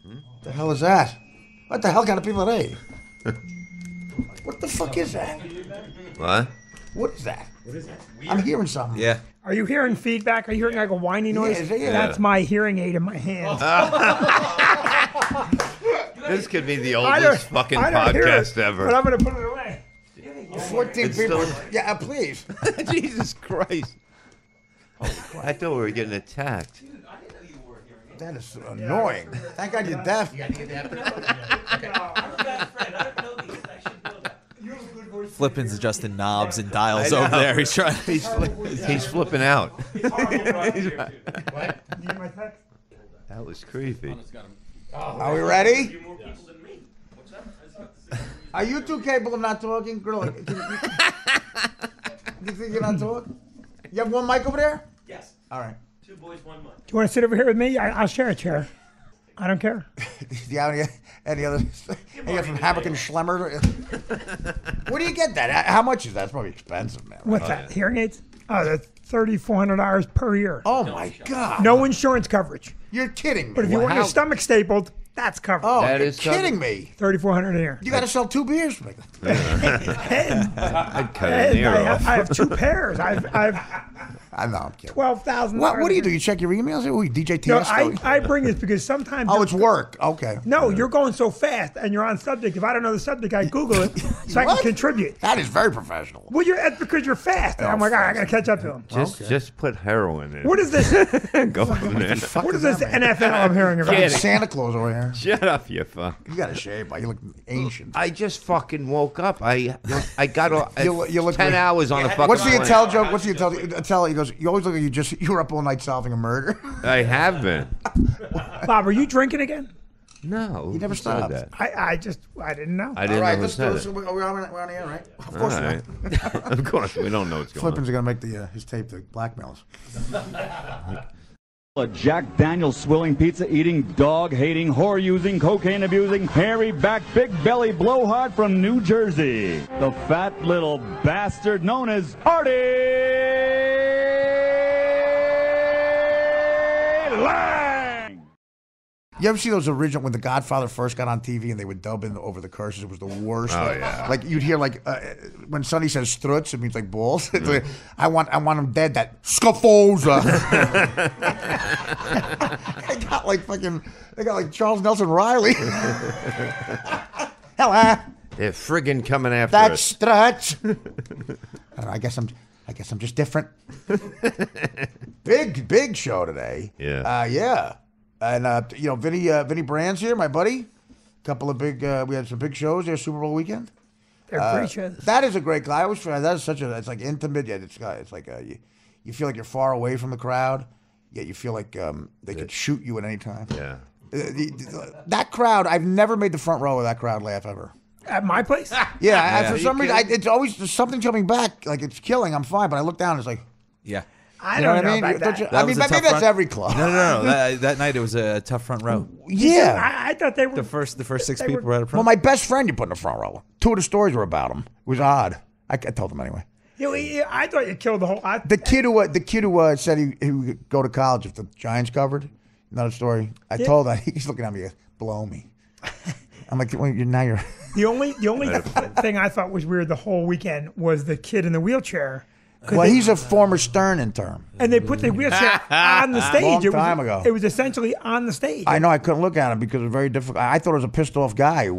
What the hell is that? What the hell kind of people are they? What the fuck is that? What? What is that? What is that? I'm hearing something. Yeah. Are you hearing feedback? Are you hearing like a whiny noise? Yeah. That's my hearing aid in my hand. This could be the oldest fucking podcast ever. But I'm going to put it away. 14 It's people. still- Yeah, please. Jesus Christ. I thought we were getting attacked. That is annoying. Thank God you're deaf. Flippin's adjusting knobs and dials over there. He's trying. He's flipping out. What? That was creepy. Are we ready? Are you two capable of not talking? Girl, do you think you're not talking? You have one mic over there? Yes. All right. 2 boys, 1 mic. Do you want to sit over here with me? I'll share a chair. I don't care. Do you have any other? Any from Hamilton Schlemmer? Where do you get that? How much is that? It's probably expensive, man. What's that? Hearing aids? Oh, that's $3,400 per year. Oh my God! No insurance coverage. You're kidding me. But if you want your stomach stapled, that's covered. Oh, That you're is kidding me. $3,400 a year. You got to sell 2 beers for me. I'd cut And an ear off. I have 2 pairs. I've I know, I'm kidding. $12,000. What do you do? You check your emails? Oh, you DJ No, Tiesto? I bring this because sometimes. Oh, it's work. Okay. No, you're going so fast and you're on subject. If I don't know the subject, I Google it so I can What? contribute. That is very professional. Well, that's because you're fast. And I'm like, all right, I got to catch up to him. Just put heroin in. What is this? Go from there. What is this NFL I'm hearing about? Get it. Santa Claus over here. Shut up, you fuck. You got a shave, but you look ancient. I just fucking woke up. I got You look 10 like- hours on a fucking What's the plane. Intel joke? What's the Intel? He goes, you always look like you were up all night solving a murder. I have been. Bob, are you drinking again? No. You never who said stopped. that? I didn't know. I didn't All right, know who let's do said this. it. We're on the air, right? Of All course right. not. Of course. We don't know what's going Flippin's on. going to make his tape to blackmail us. A Jack Daniels swilling pizza eating, dog hating, whore using, cocaine abusing, hairy back, big belly blowhard from New Jersey. The fat little bastard known as Artie Lang. You ever see those original when The Godfather first got on TV and they would dub in over the curses? It was the worst. Oh, like, yeah. Like you'd hear like when Sonny says struts, it means like balls. It's like, I want him dead. That scafosa. They got like Charles Nelson Riley. Hello. They're friggin' coming after That's us. struts. I guess I'm just different. Big show today. Yeah. Yeah. And Vinny Brand's here, my buddy. Couple of big. We had some big shows there, Super Bowl weekend. They're great shows. That is a great guy. I always find that is such a. It's like intimate. Yeah, it's like you feel like you're far away from the crowd. Yet you feel like they could shoot you at any time. Yeah. That crowd. I've never made the front row of that crowd laugh ever. At my place? Yeah, for some reason, it's always there's something coming back. Like it's killing. I'm fine, but I look down. It's like. Yeah. I You know don't what I know mean? about that. I mean, was a maybe tough that's front- every club. No. That night it was a tough front row. Yeah. I thought they were The first 6 They people were- were at a Well, front. my best friend you put in the front row. 2 of the stories were about him. It was odd. I told him anyway. I thought you killed the whole. The kid who said he would go to college if the Giants covered. Another story. I told that he's looking at me, blow me. I'm like, well, you're. The only thing I thought was weird the whole weekend was the kid in the wheelchair. Well, he's a former Stern intern. And they put the wheelchair on the stage. Long time ago. It was essentially on the stage. I know I couldn't look at him because it was very difficult. I thought it was a pissed off guy,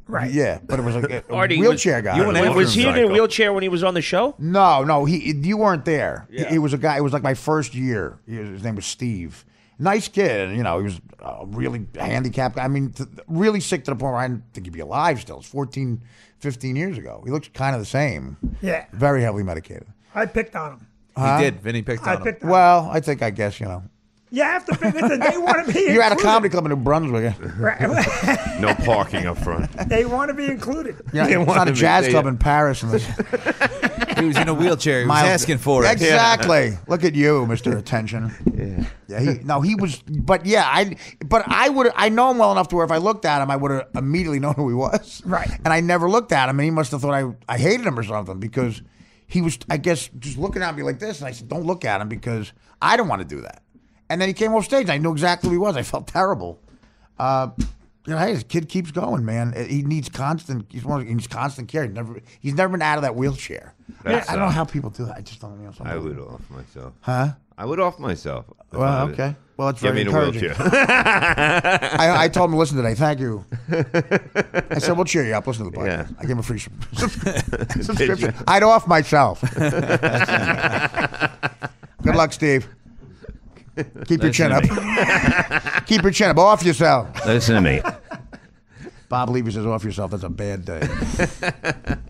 Right. Yeah, but it was a Artie, wheelchair guy. Was he in a wheelchair when he was on the show? No, you weren't there. Yeah. He was a guy. It was like my first year. His name was Steve. Nice kid. He was a really handicapped guy. I mean, really sick to the point where I didn't think he'd be alive still. It's 14, 15 years ago. He looks kind of the same. Yeah. Very heavily medicated. I picked on him. He did. Vinny picked on him. Well, I guess. You have to pick. Listen, they want to be. You're at a included. comedy club in New Brunswick. Right. No parking up front. They want to be included. Yeah, They it's wanted not a me jazz there. club in Paris. He was in a wheelchair. He was asking for it. Exactly. Look at you, Mr. Attention. Yeah. He was. But yeah, I know him well enough to where if I looked at him, I would have immediately known who he was. Right. And I never looked at him, and he must have thought I hated him or something because he was, I guess, just looking at me like this. And I said, "Don't look at him because I don't want to do that." And then he came off stage. I knew exactly who he was. I felt terrible. Hey, his kid keeps going, man. He needs constant. He needs constant care. He's never been out of that wheelchair. I don't know how people do that. I just don't know. I would off myself. Huh? I would off myself. Well, okay. Well, it's Get very me in a encouraging. wheelchair. I told him to listen today. Thank you. I said, we'll cheer you up. Listen to the podcast. Yeah. I gave him a free subscription. I'd off myself. Good luck, Steve. Keep your chin up. Keep your chin up. Off yourself. Listen to me. Bob Levy says, off yourself. That's a bad day.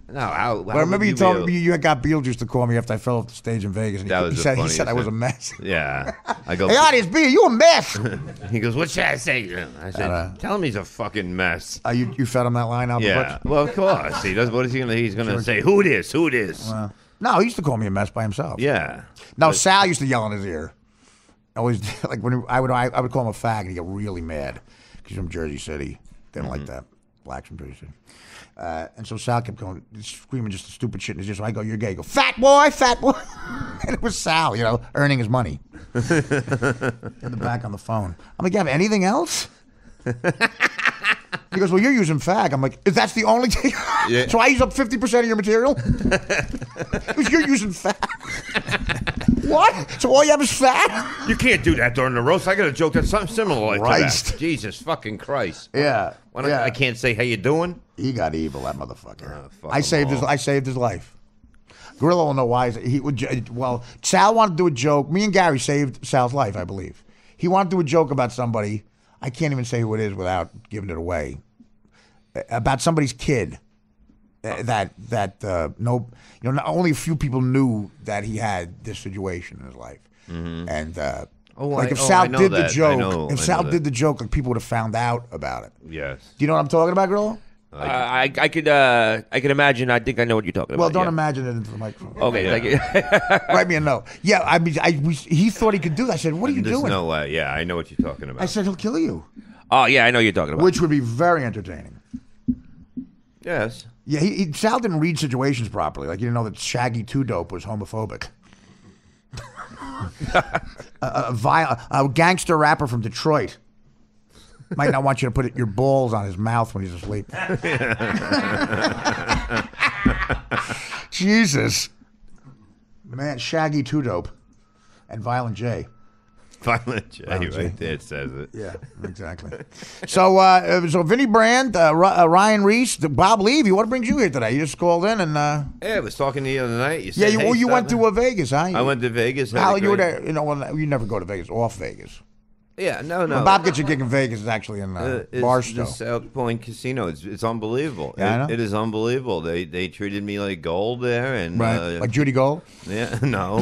No, how But remember you told me you got Beetlejuice to call me after I fell off the stage in Vegas. And he said I was a mess. Yeah. I go, Hey, Artie, it's B. You a mess. he goes, what should I say? I said, tell him he's a fucking mess. You fed him that line out the Yeah. butt? Well, of course. He does. What is he going to? He's going to say, who this? Who this? No, he used to call me a mess by himself. Yeah. No, Sal used to yell in his ear. Always, like when I would call him a fag and he'd get really mad because he's from Jersey City. Didn't like that. Blacks from Jersey City. And so Sal kept going, screaming just stupid shit in his ear. So I go, you're gay. He go, fat boy, fat boy. And it was Sal, earning his money. In the back on the phone. I'm like, you have anything else? He goes, well, you're using fag. I'm like, if that's the only thing? Yeah. So I use up 50% of your material? Because you're using fag. What? So all you have is fag? You can't do that during the roast. I got a joke that's something similar like Christ. that. Jesus fucking Christ. Yeah. I can't say how you doing. He got evil, that motherfucker. Fuck I saved his life. Gorilla will know why. Sal wanted to do a joke. Me and Gary saved Sal's life, I believe. He wanted to do a joke about somebody. I can't even say who it is without giving it away. About somebody's kid. Only a few people knew that he had this situation in his life. Mm-hmm. And if Sal did the joke, like people would have found out about it. Yes. Do you know what I'm talking about, Gorilla? I could imagine. I think I know what you're talking Well, about. don't imagine it into the microphone. Okay, thank you. Write me a note. Yeah, I mean, he thought he could do that. I said, what are you There's doing? no way. Yeah, I know what you're talking about. I said, he'll kill you. Oh yeah, I know what you're talking about. Which would be very entertaining. Yes. Yeah, Sal didn't read situations properly. Like, he didn't know that Shaggy 2 Dope was homophobic. a gangster rapper from Detroit might not want you to put your balls on his mouth when he's asleep. Jesus. Man, Shaggy 2 Dope and Violent J. Violent J, right there, it says it. Yeah, exactly. So Vinny Brand, Ryan Reese, Bob Levy, what brings you here today? You just called in and... Yeah, I was talking to you the other night. You Yeah, said, you went to Vegas, huh? I went to Vegas. How you were there? You never go to Vegas, off Vegas. Yeah, no. When Bob gets a gig in Vegas, it's actually in Barstow. The South Point Casino. It's unbelievable. Yeah, I know. It is unbelievable. They treated me like gold there, and Right, like Judy Gold. Yeah, no,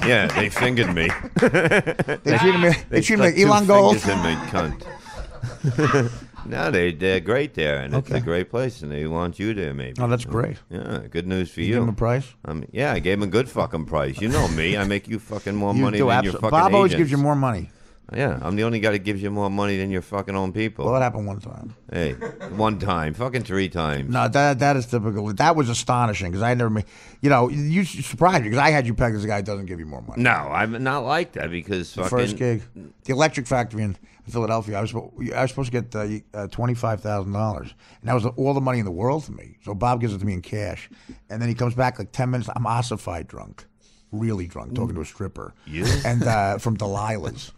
yeah, they fingered me. They treated me like two Elon Gold. fingers in me, cunt. No, they're great there, and it's a great place, and they want you there, maybe. Oh, that's great. Yeah, good news for you. Give him a price. Yeah, I gave him a good fucking price. You know me. I make you fucking more money than your fucking Bob always agents. gives you more money. Yeah, I'm the only guy that gives you more money than your fucking own people. Well, that happened one time. Hey, one time, fucking 3 times. No, that is typical. That was astonishing because I never made. You surprised me because I had you pegged as a guy who doesn't give you more money. No, I'm not like that because The fucking first gig, the Electric Factory in Philadelphia, I was supposed to get $25,000, and that was all the money in the world to me. So Bob gives it to me in cash, and then he comes back like 10 minutes. I'm ossified drunk. Really drunk, talking to a stripper. You? And from Delilah's.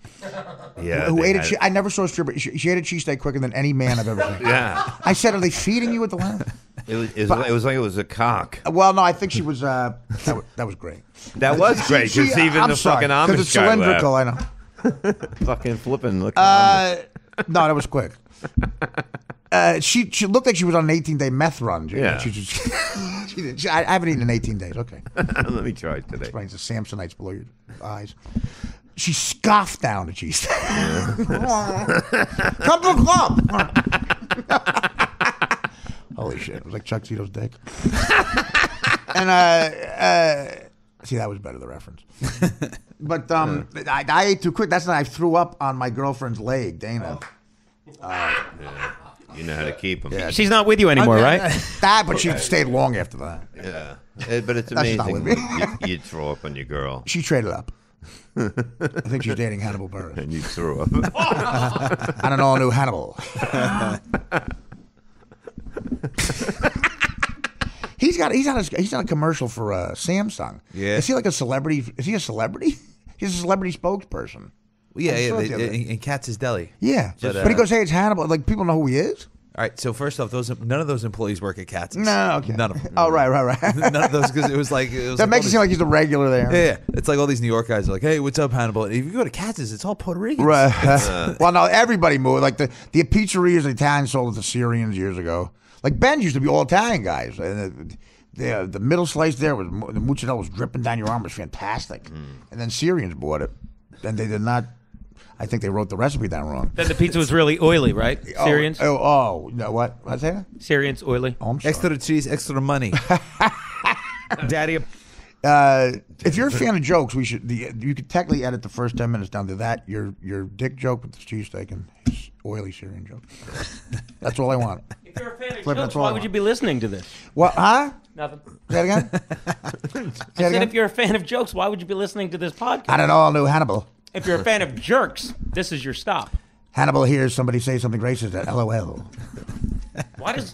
Yeah. Who ate I never saw a stripper. She ate a cheesesteak quicker than any man I've ever seen. Yeah. I said, are they feeding you at Delilah's? It was like it was a cock. Well, no, I think she was, that was great. That was great because even I'm the sorry, fucking Amish because it's guy cylindrical, I know. fucking flipping. Look. No, that was quick. She looked like she was on an 18-day meth run. Yeah. I haven't eaten in 18 days. Okay. Let me try it today. Explains the Samsonites below your eyes. She scoffed down the cheese. Come to the club. Holy shit! It was like Chuck Zito's dick. And see, that was better, the reference. But I ate too quick. That's when I threw up on my girlfriend's leg, Dana. You know how to keep them. Yeah. She's not with you anymore, right? But she stayed long after that. Yeah. But it's That's not amazing with me. you'd throw up on your girl. She traded up. I think she's dating Hannibal Buress. And you threw up. I don't know, new Hannibal. He's on a commercial for Samsung. Yeah. Is he like a celebrity? Is he a celebrity? He's a celebrity spokesperson. Well, yeah, I'm sure in Katz's Deli. Yeah, but he goes, "Hey, it's Hannibal." Like people know who he is. All right, so first off, none of those employees work at Katz's. No, okay. None of them. Oh, right. None of those, because it was like That makes it seem like he's a regular there. Yeah, it's like all these New York guys are like, "Hey, what's up, Hannibal?" And if you go to Katz's, it's all Puerto Ricans. Right. Well, no, everybody moved. Like the pizzerias, the Italians sold it to Syrians years ago. Like Ben's used to be all Italian guys. And the middle slice there was the mozzarella was dripping down your arm. It was fantastic. And then Syrians bought it, and they did not. I think they wrote the recipe down wrong. Then the pizza was really oily, right? Syrians? No, what? What's that? Syrians, oily. Oh, I'm sorry. Extra cheese, extra money. Daddy. If you're a fan of jokes, you could technically edit the first 10 minutes down to that. Your dick joke with the cheesesteak and his oily Syrian joke. That's all I want. If you're a fan of Flip, jokes, that's all why I would want. you be listening to this? What? Huh? Nothing. Say that again? I said if you're a fan of jokes, why would you be listening to this podcast? I don't know. New Hannibal. If you're a fan of jerks, this is your stop. Hannibal hears somebody say something racist at LOL. Why does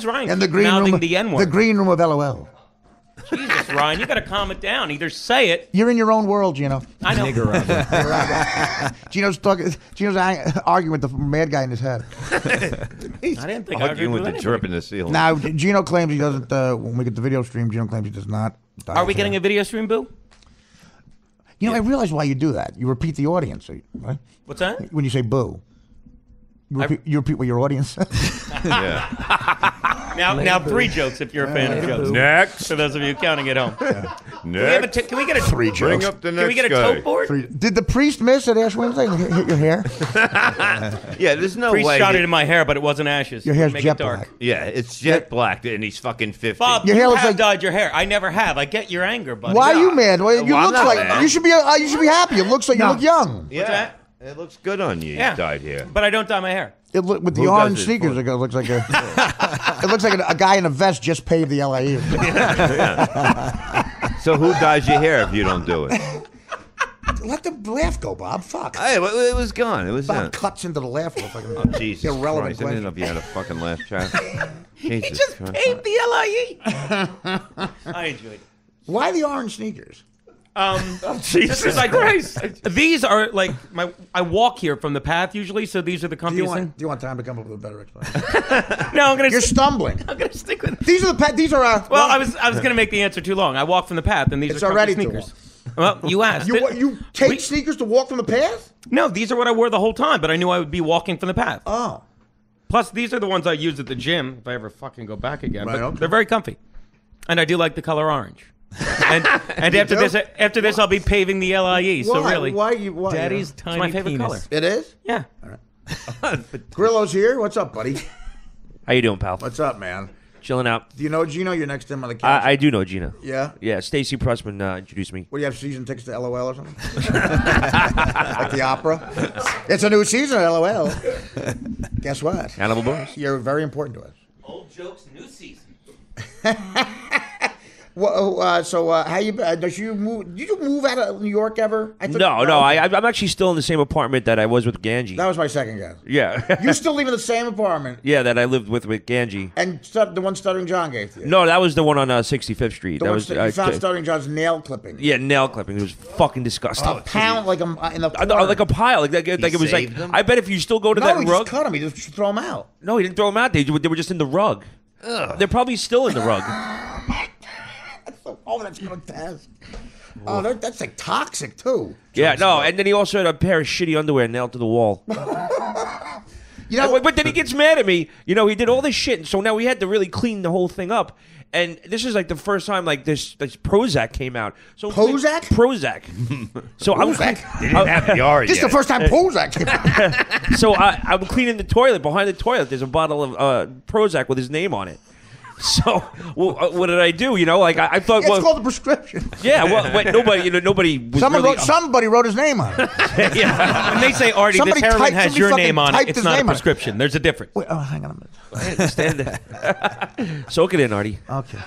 Ryan In the keep green mouthing room. the N-word? The green room of LOL. Jesus, Ryan, you got to calm it down. Either say it. You're in your own world, Gino. I know. Gino's arguing with the mad guy in his head. I didn't think I Arguing with the drip in the ceiling. Now, Gino claims he doesn't. When we get the video stream, Gino claims he does not. Are we getting a video stream, Boo? You know, I realize why you do that. You repeat the audience, right? What's that? When you say boo, you repeat what your audience says. Yeah. Now 3 jokes if you're a fan of jokes. Next. For those of you counting at home. Next. Can we get a 3 jokes. Bring up the next Can we get a guy. tote board? Did the priest miss at Ash Wednesday and hit your hair? Yeah, there's no Priest way. shot it in my hair, but it wasn't ashes. Your hair's Make jet it dark. black. Yeah, it's jet black, and he's fucking 50. Bob, Your you hair looks have like- dyed your hair. I never have. I get your anger, buddy. Why are you mad? Well, you Well, I'm look not like mad. you should be happy. It looks like you look young. Yeah. What's that? It looks good on you. Yeah. You dyed hair. But I don't dye my hair. It look with the Who does orange it sneakers. for? It looks like it looks like a guy in a vest just paved the LAE. So who dyes your hair if you don't do it? Let the laugh go, Bob. Fuck. Hey, well, it was gone. It was Bob done. cuts into the laugh. Oh, Jesus Irrelevant Christ. I didn't know question. if you had a fucking laugh track. He Jesus just Christ. paid the LIE. I enjoyed it. Why the orange sneakers? Jesus Christ. These are like I walk here from the path usually, so these are the Do you comfiest things. want time to come up with a better explanation? No, I'm gonna. You're stumbling. I'm gonna stick with. These are the these are. Well, I was gonna make the answer too long. I walk from the path, and these It's are already comfy too sneakers. Well, you asked. You take sneakers to walk from the path? No, these are what I wore the whole time, but I knew I would be walking from the path. Oh. Plus, these are the ones I use at the gym if I ever fucking go back again. Right, But okay. they're very comfy, and I do like the color orange. And after this, I'll be paving the LIE. So Why? really, Why? Daddy's it's tiny my favorite penis. color. It is? Yeah. Grillo's here. What's up, buddy? How you doing, pal? What's up, man? Chilling out. Do you know Gino? You're next to him on the couch. I do know Gina. Yeah? Yeah, Stacy Pressman introduced me. What do you have, season tickets to LOL or something? Like the opera? It's a new season at LOL. Guess what? Hannibal Buress. You're very important to us. Old jokes, new season. Well, how you? Did you move out of New York ever? I thought- I'm actually still in the same apartment that I was with Ganji. That was my second guess. Yeah. You still live in the same apartment, Yeah, that I lived with Ganji. and the one Stuttering John gave to you. No, that was the one on 65th Street. The that one was you found Stuttering John's nail clipping. yeah, nail clipping. It was fucking disgusting. A pound like in the Like a pile, like it was like. saved them? I bet if you still go to No, that he rug, just cut him. He just throw him out. no, he didn't throw them out. They were just in the rug. They're probably still in the rug. Oh, that's grotesque. Oh, that's like toxic too. Yeah, no, and then he also had a pair of shitty underwear nailed to the wall. You know, But then he gets mad at me. You know, he did all this shit, and so now we had to really clean the whole thing up. And this is like the first time like this Prozac came out. So Prozac? Prozac. So I was Prozac? They didn't have the R this is yet. the first time Prozac came out. so I'm cleaning the toilet. Behind the toilet, there's a bottle of Prozac with his name on it. So what did I do? You know, like I thought. It's called a prescription. Yeah, well, wait, nobody was Somebody wrote his name on it. yeah. When they say, Artie, Somebody this heroin has somebody your fucking name on it, typed it's his not a name on it. prescription. There's a difference. Wait, hang on a minute. I understand that. Soak it in, Artie. Okay.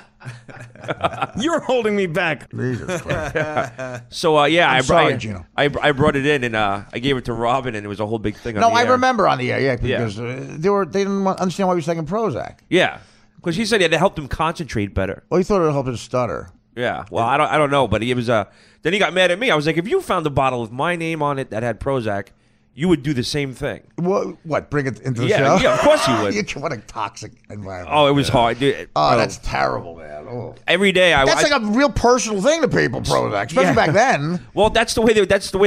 You're holding me back. Jesus Christ. So I'm sorry, Gino. I brought it in and I gave it to Robin, and it was a whole big thing. No, on the I air. remember on the air, yeah, because they didn't understand why he was taking Prozac. Yeah, because he said it helped him concentrate better. Well, he thought it would help his stutter. Yeah, well, I don't know, but it was then he got mad at me. I was like, if you found a bottle with my name on it that had Prozac, you would do the same thing. What? Bring it into the show? Yeah, of course you would. What a toxic environment. Oh, it was hard, dude. Oh, that's terrible, man. Oh. Every day That's like a real personal thing to people, Prozac, especially back then. Well, that's the way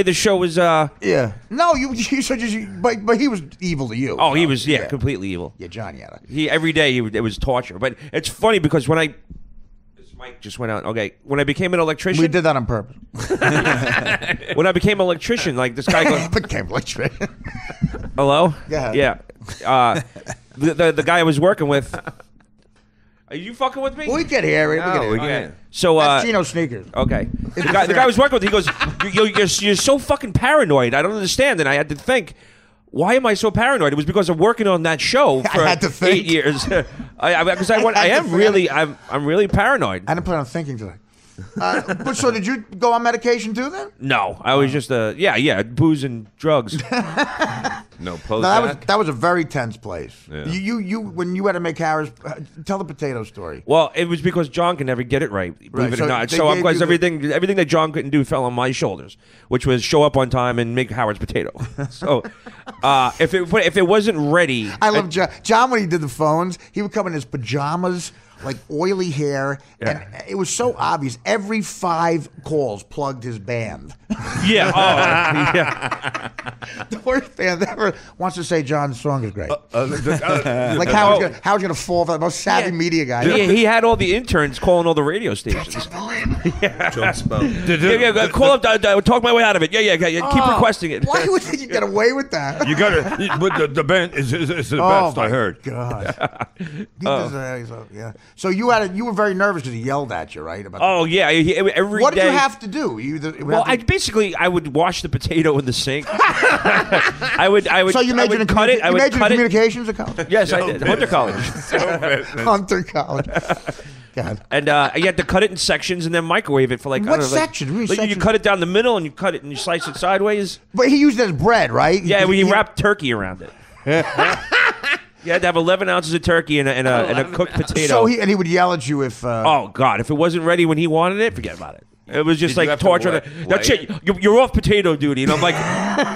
the show was. Yeah. No, you said but he was evil to you. Oh, he was completely evil. Yeah, John. Yeah. He every day it was torture. But it's funny because when this mic just went out. Okay, when I became an electrician, We did that on purpose. when I became an electrician, like this guy goes, Became electrician. hello. Go ahead. Yeah. The guy I was working with. Are you fucking with me? We can hear it. No, we we can't. So That's Gino Sneakers. okay. The guy I was working with, he goes, you're so fucking paranoid. I don't understand. And I had to think, why am I so paranoid? It was because I'm working on that show for had to think. 8 years. I'm really paranoid. I didn't plan on thinking today. But so did you go on medication too then? No, I was just booze and drugs. No No, Prozac. that was a very tense place. Yeah. You when you had to make Harris, tell the potato story. Well, it was because John can never get it right, believe it so or not. they So gave of course you everything that John couldn't do fell on my shoulders, which was show up on time and make Howard's potato. So if it wasn't ready, I love John. John when he did the phones, he would come in his pajamas, like oily hair, and it was so obvious. Every 5 calls plugged his band. yeah, yeah. The worst band ever wants to say John's song is great. Like Howard's gonna fall for the most savvy media guy. He had all the interns calling all the radio stations. Yeah, call up, talk my way out of it. Yeah. Keep requesting it. Why would you get away with that? You got it. But the band is the best. I heard. God. Yeah. So you were very nervous because he yelled at you, right? About Oh yeah, every what did day- you have to do? I would wash the potato in the sink. I would. So you majored in cut it. I you would majored cut in it. communications at college? Yes, I did. Hunter College. Hunter College. God. And you had to cut it in sections and then microwave it for like I What don't know, like- sections? What do you mean like you sections? cut it down the middle and you cut it and you slice it sideways. But he used it as bread, right? Yeah, when you wrap turkey around it. You had to have 11 ounces of turkey and a cooked potato. So he would yell at you if. Oh God! If it wasn't ready when he wanted it, forget about it. It was just Did you like have to torture. wet That's it? it. You're off potato duty, and I'm like,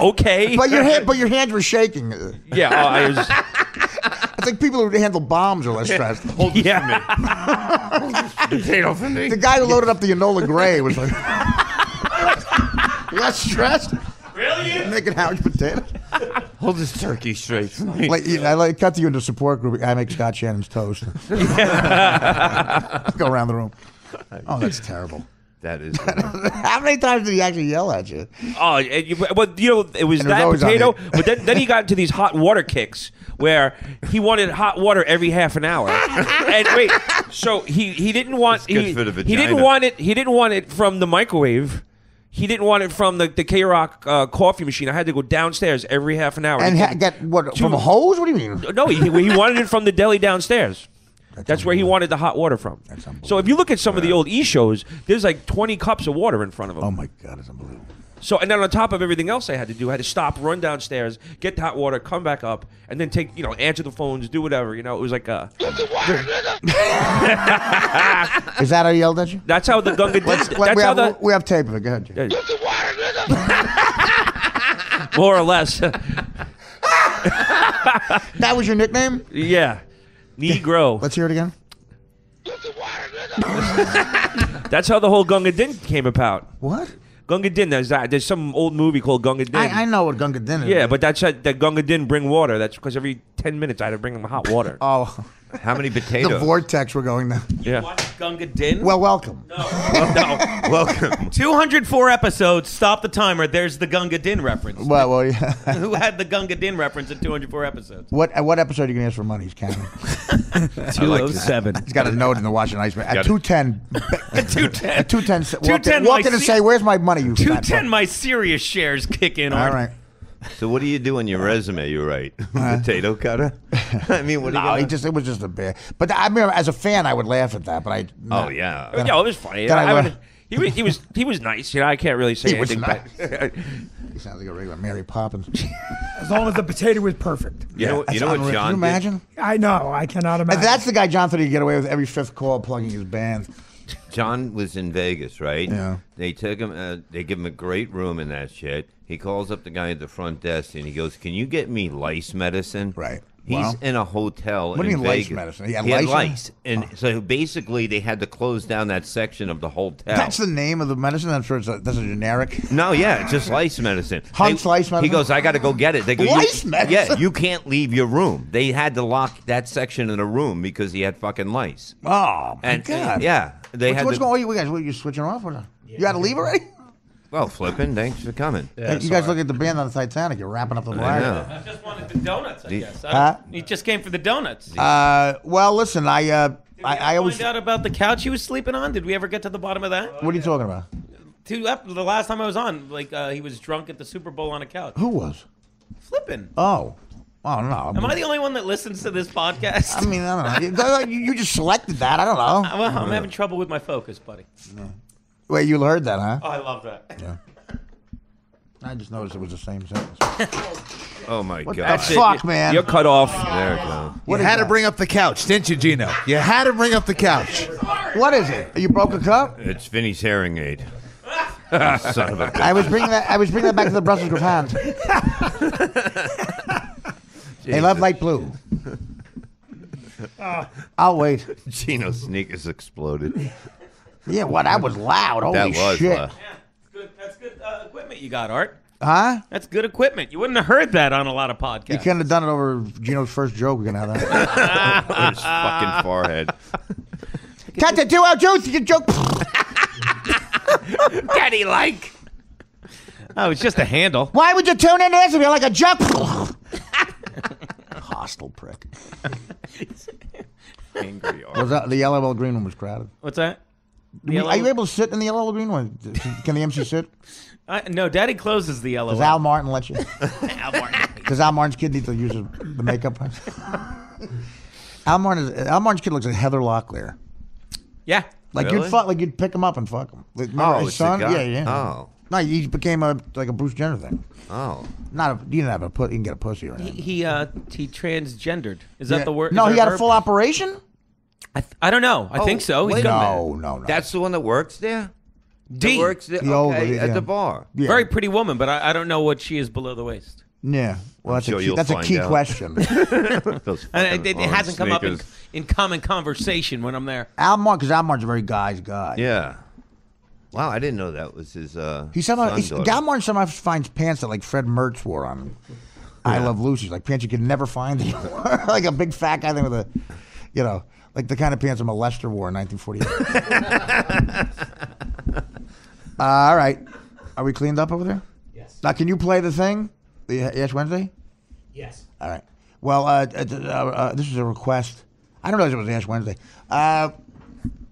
okay. But your hands were shaking. Yeah, I was. I think people who handle bombs are less stressed. Yeah. Potato for me. The guy who loaded up the Enola Gray was like less stressed. Really? Making Howard's potato. Hold this turkey straight for me. I cut to you into support group. I make Scott Shannon's toast. Go around the room. Oh, that's terrible. That is. How many times did he actually yell at you? Oh, but it was And it was that always on potato. the- But then he got into these hot water kicks where he wanted hot water every half an hour. And wait, so he didn't want It's good for the he didn't vagina. want it. He didn't want it from the microwave. He didn't want it from the K-Rock coffee machine. I had to go downstairs every half an hour. And get what from a hose? What do you mean? No, he wanted it from the deli downstairs. That's where he wanted the hot water from. So if you look at some of the old E shows, there's like 20 cups of water in front of him. Oh my God, it's unbelievable. So and then on top of everything else I had to do, I had to stop, run downstairs, get the hot water, come back up, and then answer the phones, do whatever. It was like Is that how he yelled at you? that's how the Gunga did. That's we have tape of it. Go ahead, Jay. more or less. That was your nickname? Yeah. Negro. Let's hear it again. That's how the whole Gunga Din came about. What? Gunga Din, there's some old movie called Gunga Din. I know what Gunga Din is. Yeah, but that Gunga Din bring water. That's because every 10 minutes I had to bring him hot water. Oh, How many the potatoes? vortex we're going now. Yeah. Gunga Din. Well, welcome. No. Welcome. 204 episodes. Stop the timer. There's the Gunga Din reference. Well, yeah. Who had the Gunga Din reference at 204 episodes? What episode are you going to ask for money? He's counting. 207. He's got a note in the Washington Iceman. At Got it. 210. At 210. At 210. 210, Walk my in and se- say, "Where's my money, you fat 210. fuck?" My serious shares kick in. All Artie. right. So what do you do on your resume? You write potato cutter. I mean, what? No, it was just a bit. But I remember as a fan, I would laugh at that. But I. Oh yeah. Yeah, it was funny. He was nice. I can't really say anything. He sounds like a regular Mary Poppins. As long as the potato was perfect. You know what Can John you imagine? I know. I cannot imagine. And that's the guy John thought he'd get away with every fifth call plugging his band. John was in Vegas, right? Yeah. They took him. They give him a great room in that shit. He calls up the guy at the front desk and he goes, "Can you get me lice medicine?" Right. He's in a hotel. What do you in mean lice Vegas. medicine? He had lice, and so basically they had to close down that section of the hotel. That's the name of the medicine. I'm sure that's a generic. No, yeah, it's just lice medicine. Hunt's lice medicine. He goes, "I got to go get it." They go, Lice medicine? Yeah, you can't leave your room. They had to lock that section in a room because he had fucking lice. Oh my And God! yeah, What's going on? You guys, what, you switching off? Or you got to leave already? Well, flipping. Thanks for coming. Yeah, you guys look at the band on the Titanic. You're wrapping up the I ride. know. I just wanted the donuts, I guess. Huh? He just came for the donuts. Well, listen, I always. Find out about the couch he was sleeping on. Did we ever get to the bottom of that? What are you talking about? The last time I was on, he was drunk at the Super Bowl on a couch. Who was? Flipping. Oh no. Am I the only one that listens to this podcast? I mean, I don't know. You just selected that. I don't know. Well, I'm having trouble with my focus, buddy. Wait, you heard that, huh? Oh, I love that. Yeah. I just noticed it was the same sentence. Oh my What God. the fuck, man? You're cut off. There it goes. You had to bring up the couch, didn't you, Gino? You had to bring up the couch. What is it? You broke a cup? It's Vinny's hearing aid. Son of a bitch. I was bringing that back to the Brussels Griffins. They love light blue. I'll wait. Gino's sneakers exploded. Yeah, well, that was loud. Holy That was shit. loud. That's good equipment you got, Art. Huh? That's good equipment. You wouldn't have heard that on a lot of podcasts. You couldn't have done it over Gino's first joke. We're going to have that. On his fucking forehead. Cut the 2 out juice. You joke. Daddy like. Oh, it's just a handle. Why would you tune in this if you're like a joke? Hostile prick. Angry Was that the yellow green one was crowded? What's that? Are you able to sit in the yellow green one? Can the MC sit? No, Daddy closes the yellow. Does one. Al Martin let you? Al Martin. Does Al Martin's kid need to use the makeup? Al Martin's kid looks like Heather Locklear. Yeah. Like Really? you'd pick him up and fuck him. Like, remember his it's the son? guy? Yeah. Oh. No, he became like a Bruce Jenner thing. Oh. He didn't have he can get a pussy or anything. He transgendered. Is that the word? No, is he that had a verb? full operation. I don't know. I think so. He's wait a got minute. No. That's the one that works there? D. That works there? The old Okay, lady, at yeah. the bar. Yeah. Very pretty woman, but I don't know what she is below the waist. Yeah. Well, sure you'll that's a find key out. question. Those And it fucking hasn't come up sneakers. in common conversation when I'm there. Because Al Martin's a very guy's guy. Yeah. Wow, I didn't know that was his Al Martin sometimes finds pants that like Fred Mertz wore on I Love Lucy, like pants you could never find anymore. Like a big fat guy thing with like the kind of pants a molester wore in 1948. All right. Are we cleaned up over there? Yes. Now, can you play the thing? The Ash Wednesday? Yes. All right. Well, this is a request. I don't know if it was Ash Wednesday.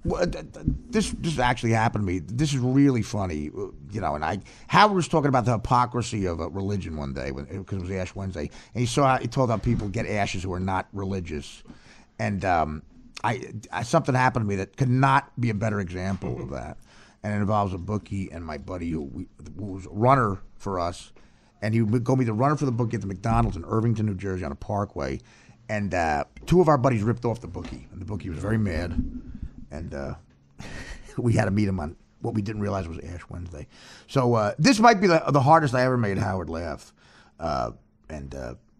This actually happened to me. This is really funny, and Howard was talking about the hypocrisy of a religion one day because it was Ash Wednesday, and he told how people get ashes who are not religious, and something happened to me that could not be a better example of that, and it involves a bookie and my buddy who was a runner for us, and he would go be the runner for the bookie at the McDonald's in Irvington, New Jersey on a parkway, and 2 of our buddies ripped off the bookie, and the bookie was very mad. And we had to meet him on what we didn't realize was Ash Wednesday. So this might be the hardest I ever made Howard laugh. And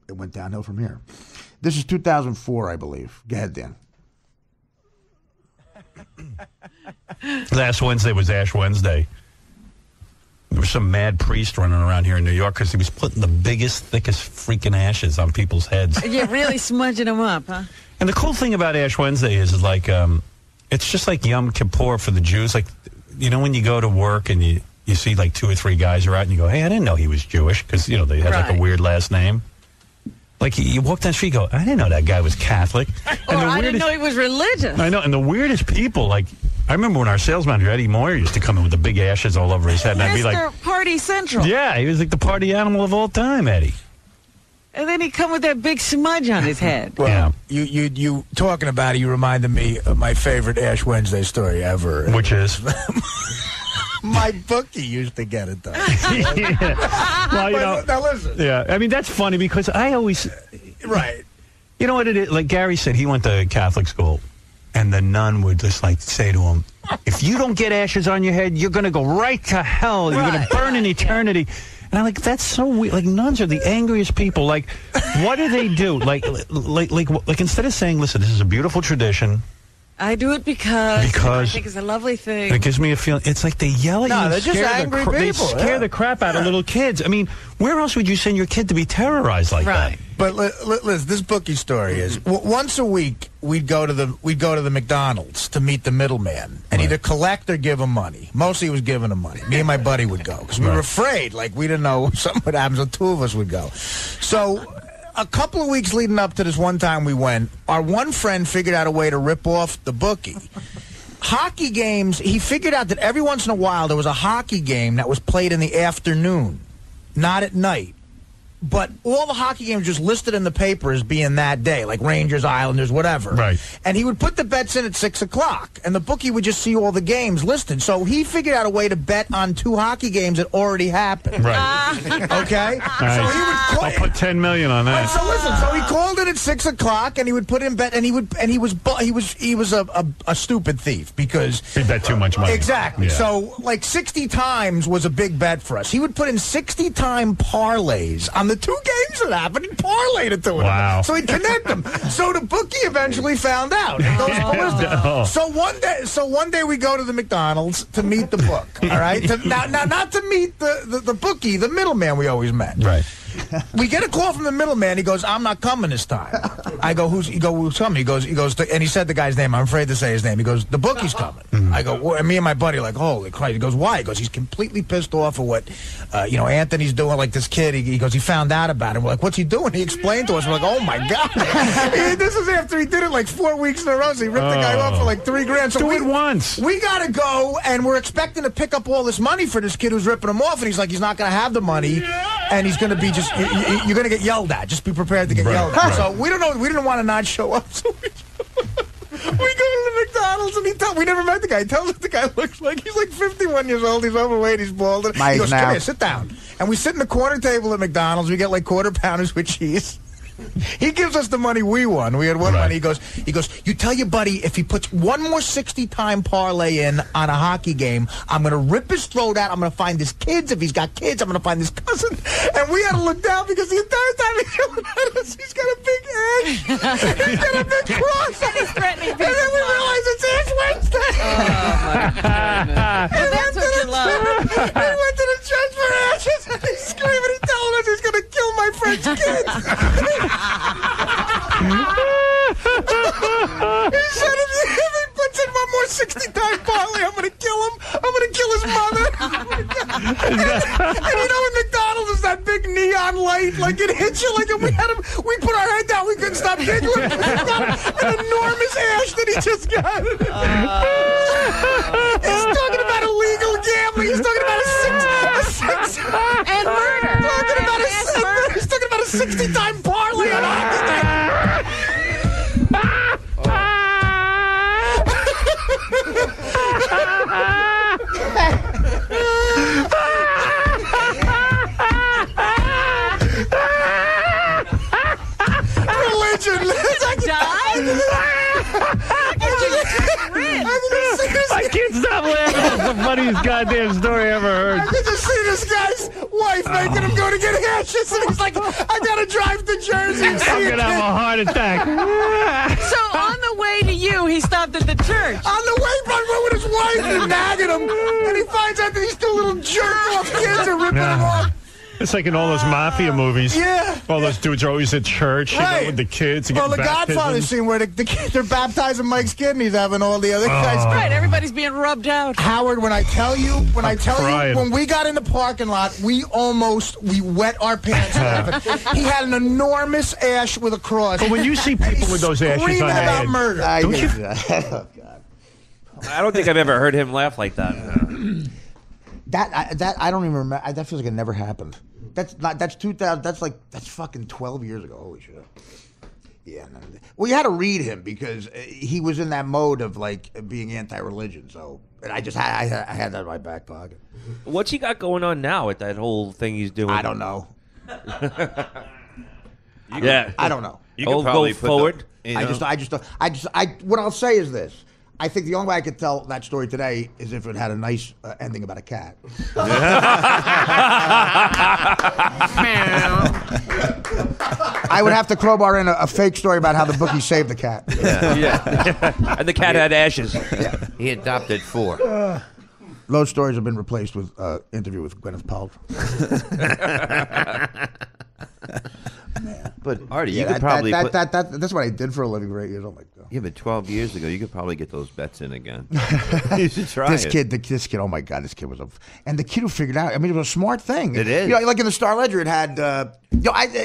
it went downhill from here. This is 2004, I believe. Go ahead, Dan. Last Wednesday was Ash Wednesday. There was some mad priest running around here in New York because he was putting the biggest, thickest freaking ashes on people's heads. Yeah, really smudging them up, huh? And the cool thing about Ash Wednesday is like, it's just like Yom Kippur for the Jews. Like, when you go to work and you see like 2 or 3 guys are out and you go, hey, I didn't know he was Jewish because, they have like a weird last name. Like, you walk down the street and go, I didn't know that guy was Catholic. Or I didn't know he was religious. I know. And the weirdest people, like, I remember when our sales manager, Eddie Moyer, used to come in with the big ashes all over his head. And I'd be like, Mr. Party Central. yeah, he was like the party animal of all time, Eddie. And then he come with that big smudge on his head. Well, you talking about it, you reminded me of my favorite Ash Wednesday story ever. Which is? My bookie used to get it, though. Well, now listen. Yeah, I mean, that's funny because I always... Right. You know what it is? Like Gary said, he went to Catholic school, and the nun would just like say to him, if you don't get ashes on your head, you're going to go right to hell. You're going to burn in eternity. And I'm like, that's so weird. Like, nuns are the angriest people. Like, what do they do? Like instead of saying, listen, this is a beautiful tradition. I do it because I think it's a lovely thing. It gives me a feeling. It's like they yell at you. They're just angry people. They scare the crap out of little kids. I mean, where else would you send your kid to be terrorized like that? But listen, this bookie story is once a week we'd go to the McDonald's to meet the middleman and either collect or give him money. Mostly he was giving him money. Me and my buddy would go because we were afraid, like we didn't know something would happen. So two of us would go. So a couple of weeks leading up to this one time we went, our one friend figured out a way to rip off the bookie. Hockey games, he figured out that every once in a while there was a hockey game that was played in the afternoon, not at night. But all the hockey games just listed in the paper as being that day, like Rangers, Islanders, whatever. Right. And he would put the bets in at 6 o'clock, and the bookie would just see all the games listed. So he figured out a way to bet on 2 hockey games that already happened. Right. Okay? Nice. So he would call, I'll put $10 million on that. So listen, so he called it at 6 o'clock, and he would put in bet, and he was a stupid thief because he bet too much money. Exactly. Yeah. So like 60 times was a big bet for us. He would put in 60-time parlays on the 2 games that happened. He parlayed it to him. Wow. So he'd connect them. So the bookie eventually found out. It goes ballistic. No. So one day we go to the McDonald's to meet the book. All right. Now not to meet the bookie, the middleman we always met. Right. We get a call from the middleman. He goes, I'm not coming this time. I go, who's coming? He goes, and he said the guy's name. I'm afraid to say his name. He goes, the bookie's coming. I go, and me and my buddy are like, holy Christ. He goes, why? He goes, he's completely pissed off at what, Anthony's doing. Like this kid, he goes, he found out about it. We're like, what's he doing? He explained to us. We're like, oh my God. This is after he did it like 4 weeks in a row. So he ripped the guy off for like $3,000. So do it once. We got to go, and we're expecting to pick up all this money for this kid who's ripping him off. And he's like, he's not going to have the money. And he's going to be just, you're going to get yelled at. Just be prepared to get yelled at. So we don't know. We didn't want to not show up. So we go to the McDonald's, and we never met the guy. He tells us the guy looks like he's like 51 years old. He's overweight. He's bald. He goes, come here, sit down. And we sit in the corner table at McDonald's. We get like quarter pounders with cheese. He gives us the money we won. We had won money. He goes, you tell your buddy if he puts one more 60-time parlay in on a hockey game, I'm going to rip his throat out. I'm going to find his kids. If he's got kids, I'm going to find his cousin. And we had to look down because the entire time he's yelling at us, he's got a big ash. He's got a big cross. And he's threatening people. And then we realized it's Ash Wednesday. And that's what you love. He went to the church for ashes, and he's screaming. He's telling us he's going to kill my friend's kids. He said if he puts in one more 60-time parlay, I'm going to kill him. I'm going to kill his mother. And in McDonald's is that big neon light, like it hits you, like we put our head down, we couldn't stop giggling. He's got an enormous ash that he just got. He's talking about illegal gambling. He's talking about a six and murder. He's talking about a 60-time parlay on hockey night. Religion. I can't stop laughing. That's the funniest goddamn story I ever heard. I could just see this guy's wife making him go to get ashes, and he's like, I gotta drive to Jersey and see I'm going to have a heart attack. So on the way to you, he stopped at the church. On the way, by the way, with his wife and nagging him, and he finds out that these two little jerk-off kids are ripping him off. It's like in all those mafia movies. Yeah. All those dudes are always at church, with the kids. Well, the Godfather scene where they're baptizing Mike's kid and he's having all the other guys. Right, everybody's being rubbed out. Howard, when we got in the parking lot, we wet our pants laughing. He had an enormous ash with a cross. But when you see people with those ashes on their head, murder. don't you? Oh, God. I don't think I've ever heard him laugh like that. That I don't even remember. That feels like it never happened. That's 2000. That's fucking 12 years ago. Holy shit. Yeah. Well, you had to read him because he was in that mode of like being anti-religion. So, and I had that in my back pocket. What's he got going on now with that whole thing he's doing? I don't know. I don't know. You could probably go forward. What I'll say is this. I think the only way I could tell that story today is if it had a nice ending about a cat. I would have to crowbar in a fake story about how the bookie saved the cat. Yeah. And the cat had ashes. Yeah. He adopted 4. Those stories have been replaced with interview with Gwyneth Paltrow. But Artie, you could probably that's what I did for a living for 8 years. Oh my god! Yeah, but 12 years ago, you could probably get those bets in again. You should try this kid. Oh my god, this kid was and the kid who figured it out. I mean, it was a smart thing. It is. You know, like in the Star Ledger, it had.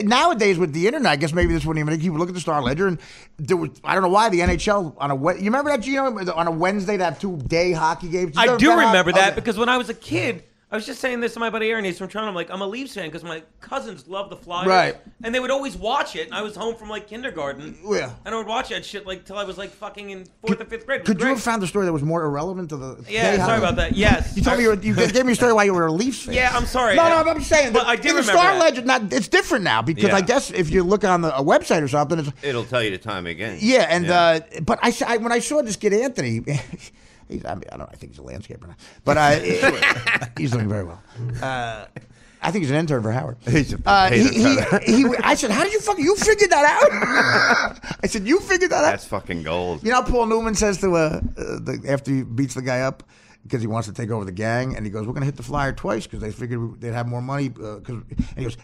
Nowadays with the internet, I guess maybe this wouldn't even. You would look at the Star Ledger, and there was, I don't know why the NHL on you remember that, Gino, on a Wednesday to have 2-day hockey games. I do remember that because when I was a kid. I was just saying this to my buddy Aaron. He's from Toronto. I'm like, I'm a Leafs fan because my cousins love the Flyers. Right. And they would always watch it. And I was home from like kindergarten. Yeah. And I would watch that shit like till I was like fucking in 4th or 5th grade. Could you have found a story that was more irrelevant to the? Yeah, sorry about that. Yes. You told me you gave me a story why you were a Leafs fan. Yeah, I'm sorry. No, I'm saying. But I did in the remember Star that. Ledger, it's different now because I guess if you look on a website or something, it'll tell you the time again. Yeah, and but when I saw this kid Anthony. I think he's a landscaper now, but he's doing very well. I think he's an intern for Howard. I said, "How did you figured that out?" I said, "You figured that out." That's fucking gold. You know, Paul Newman says to after he beats the guy up because he wants to take over the gang, and he goes, "We're gonna hit the Flyer twice because they figured they'd have more money." And he goes.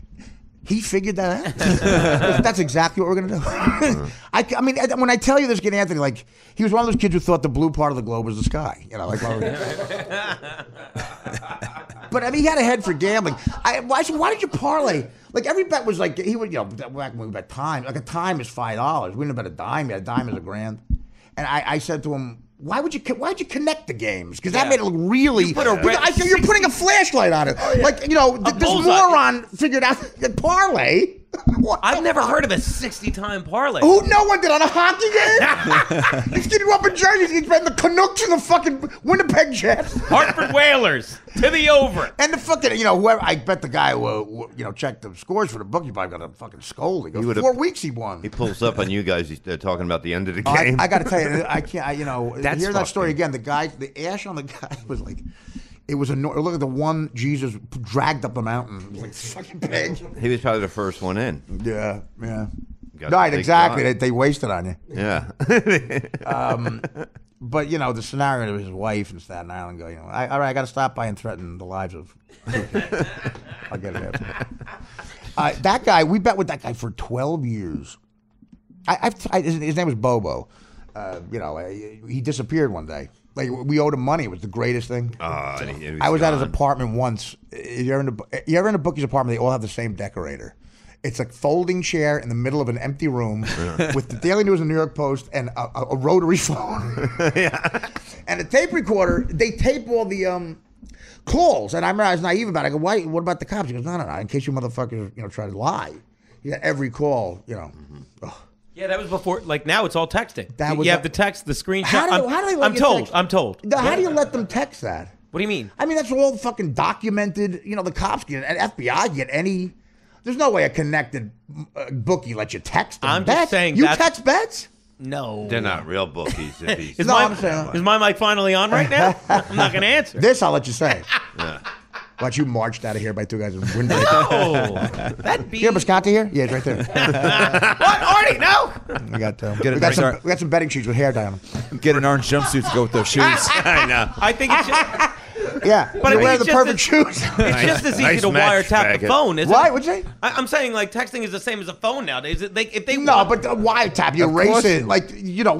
He figured that out. That's exactly what we're going to do. I mean, when I tell you this kid, Anthony, like, he was one of those kids who thought the blue part of the globe was the sky. You know, like, but I mean, he had a head for gambling. I said, why did you parlay? Like, every bet was like, he would, back when we bet time, like a time is $5. We didn't bet a dime yet. A dime is $1,000. And I said to him, why'd you connect the games? Because that made it look really. I said, you're putting a flashlight on it. Oh, yeah. Like, this moron figured out that parlay. I've never heard of a 60-time parlay. Who? No one did on a hockey game. This kid grew up in Jersey. He's betting the Canucks and the fucking Winnipeg Jets. Hartford Whalers to the over. And the fucking, whoever, I bet the guy who, checked the scores for the book, he probably got a fucking scold. He goes, 4 weeks he won. He pulls up on you guys. He's talking about the end of the game. I got to tell you, I can't, hear that story again. The ash on the guy was like, it was look at the one Jesus dragged up the mountain. It was like fucking big. He was probably the first one in. Yeah. Right, exactly. They wasted on you. Yeah. But the scenario of his wife in Staten Island going, all right, I got to stop by and threaten the lives of. I'll get it after. That guy, we bet with that guy for 12 years. His name was Bobo. He disappeared one day. Like, we owed him money. It was the greatest thing. I was at his apartment once. You're in a bookie's apartment, they all have the same decorator. It's a folding chair in the middle of an empty room with the Daily News and New York Post and a rotary phone. And a tape recorder. They tape all the calls. And I remember I was naive about it. I go, why? What about the cops? He goes, no, in case you motherfuckers try to lie. You got every call, Yeah, that was before. Like, now it's all texting. You have the text, the screenshot. How do they let I'm you told. text? I'm told. How do you let them text that? What do you mean? I mean, that's all fucking documented. The cops get, and FBI get any. There's no way a connected bookie lets you text them. I'm bets. just saying. You text bets? No. They're not real bookies. Is my mic finally on right now? I'm not going to answer. This I'll let you say. Yeah. Watch you marched out of here by 2 guys in windbreaker. No. That'd be. You have Biscotti here? Yeah, it's right there. What? Artie, no. We got some betting sheets with hair dye on them. Get an orange jumpsuit to go with those shoes. I know. I think it's just. Yeah, but you wear the perfect shoes. It's just as easy to wiretap the phone, isn't Why? it? What'd you say? I'm saying, like, texting is the same as a phone nowadays. If they but the wiretap, you erase it. Like,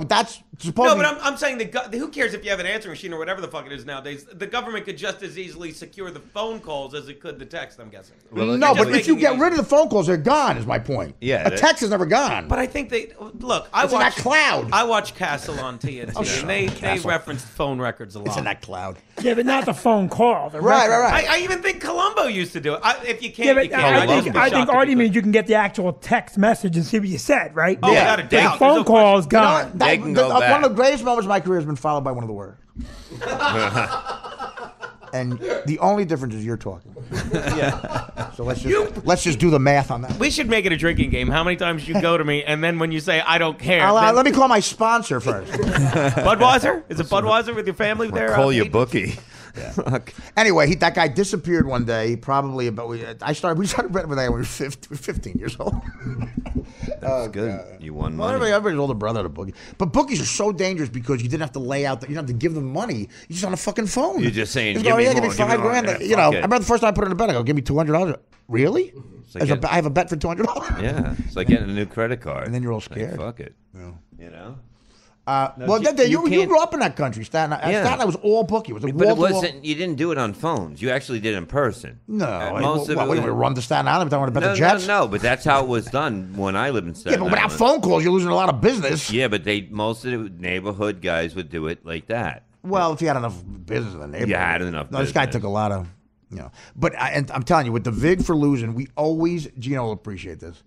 that's Supposedly, No, but I'm saying who cares if you have an answering machine or whatever the fuck it is nowadays? The government could just as easily secure the phone calls as it could the text, I'm guessing. Well, no, but if you get rid of the phone calls, they're gone, is my point. Yeah. A text is never gone. But I think look, I It's in watch that cloud. I watch Castle on TNT, and they reference phone records a lot. It's in that cloud. Yeah, but not the phone call. The Right. I even think Columbo used to do it. If you can't, Yeah, but you can't. I think Artie means you can get the actual text message and see what you said, right? Oh, without a doubt. The phone call is gone. They can go back. One of the greatest moments of my career has been followed by one of the worst. And the only difference is you're talking. Yeah. So let's just do the math on that. We should make it a drinking game. How many times you go to me, and then when you say I don't care, Let me call my sponsor first. Budweiser? Is it Budweiser with your family there? Call your bookie. Anyway, that guy disappeared one day. Probably we started betting with that when we were 15 years old. That's good. You won Well, money. everybody's older brother to bookie. But bookies are so dangerous because you didn't have to lay out. You didn't have to give them money. You're just on a fucking phone. You're just saying, Just give go, me yeah, give me more, give me $5,000. more. You know, Fuck I it. remember the first time I put it in the bet, I go, give me $200. Really? like I have a bet for $200. Yeah, it's like getting a new credit card. And then you're all Like, scared. fuck it. Yeah. You know? You grew up in that country, Staten Island. Yeah. Staten Island was all bookie. It was a But it wall-to-wall- wasn't. You didn't do it on phones. You actually did it in person. No, most of it we was. run to Staten Island. I want to bet No, the Jets. no, but that's how it was done when I lived in Yeah, Staten but without Island. phone calls, you're losing a lot of business. Yeah, but most of the neighborhood guys would do it like that. Well, if you had enough business in the neighborhood. You had enough No, this guy business. took a lot of, But and I'm telling you, with the vig for losing, we always, Gino will appreciate this.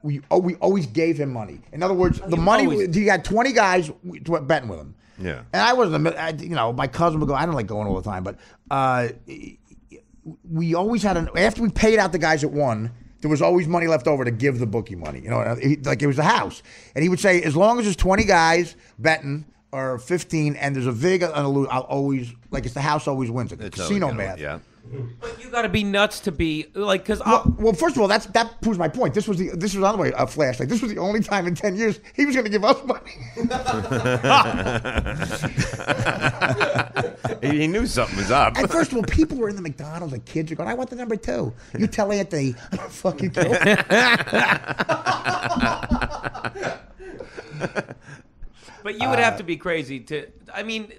We always gave him money. In other words, the money, he had 20 guys betting with him. Yeah. And I wasn't, my cousin would go, I don't like going all the time, but we always had after we paid out the guys that won, there was always money left over to give the bookie money. Like it was the house. And he would say, as long as there's 20 guys betting, or 15, and there's a vig on a lose, I'll always, like it's the house always wins. It's casino math. Yeah. But you got to be nuts to be like, because well, first of all, that proves my point. This was on the way a flashlight. This was the only time in 10 years he was going to give us money. He knew something was up. And first of all, people were in the McDonald's, like kids are going, I want the number 2. You tell Anthony, I'm gonna fucking kill him. But you would have to be crazy to. I mean,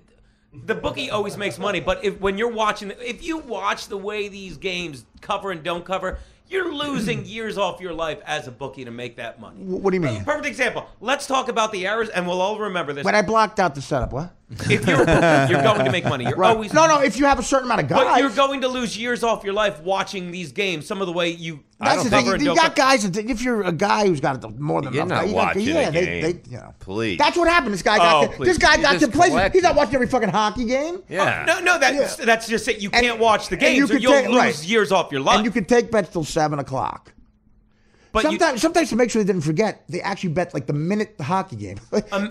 the bookie always makes money. But when you're watching, if you watch the way these games cover and don't cover, you're losing years off your life as a bookie to make that money. What do you mean? Perfect example. Let's talk about the errors, and we'll all remember this. When I blocked out the setup, what? If you're a bookie, you're going to make money. You're always no. If you have a certain amount of guys, But you're going to lose years off your life watching these games. Some of the way you. That's the thing. cover and You don't got cover. guys. If you're a guy who's got more than You're enough, not watching a game. Please. That's what happened. This guy Oh, got. please. This guy You got just complacent. collect He's not it. watching every fucking hockey game. Yeah. No, that's just it. You And- can't watch the and games, or could you'll take- lose right. years off your life. And you could take bets till 7:00. But sometimes to make sure they didn't forget, they actually bet like the minute the hockey game.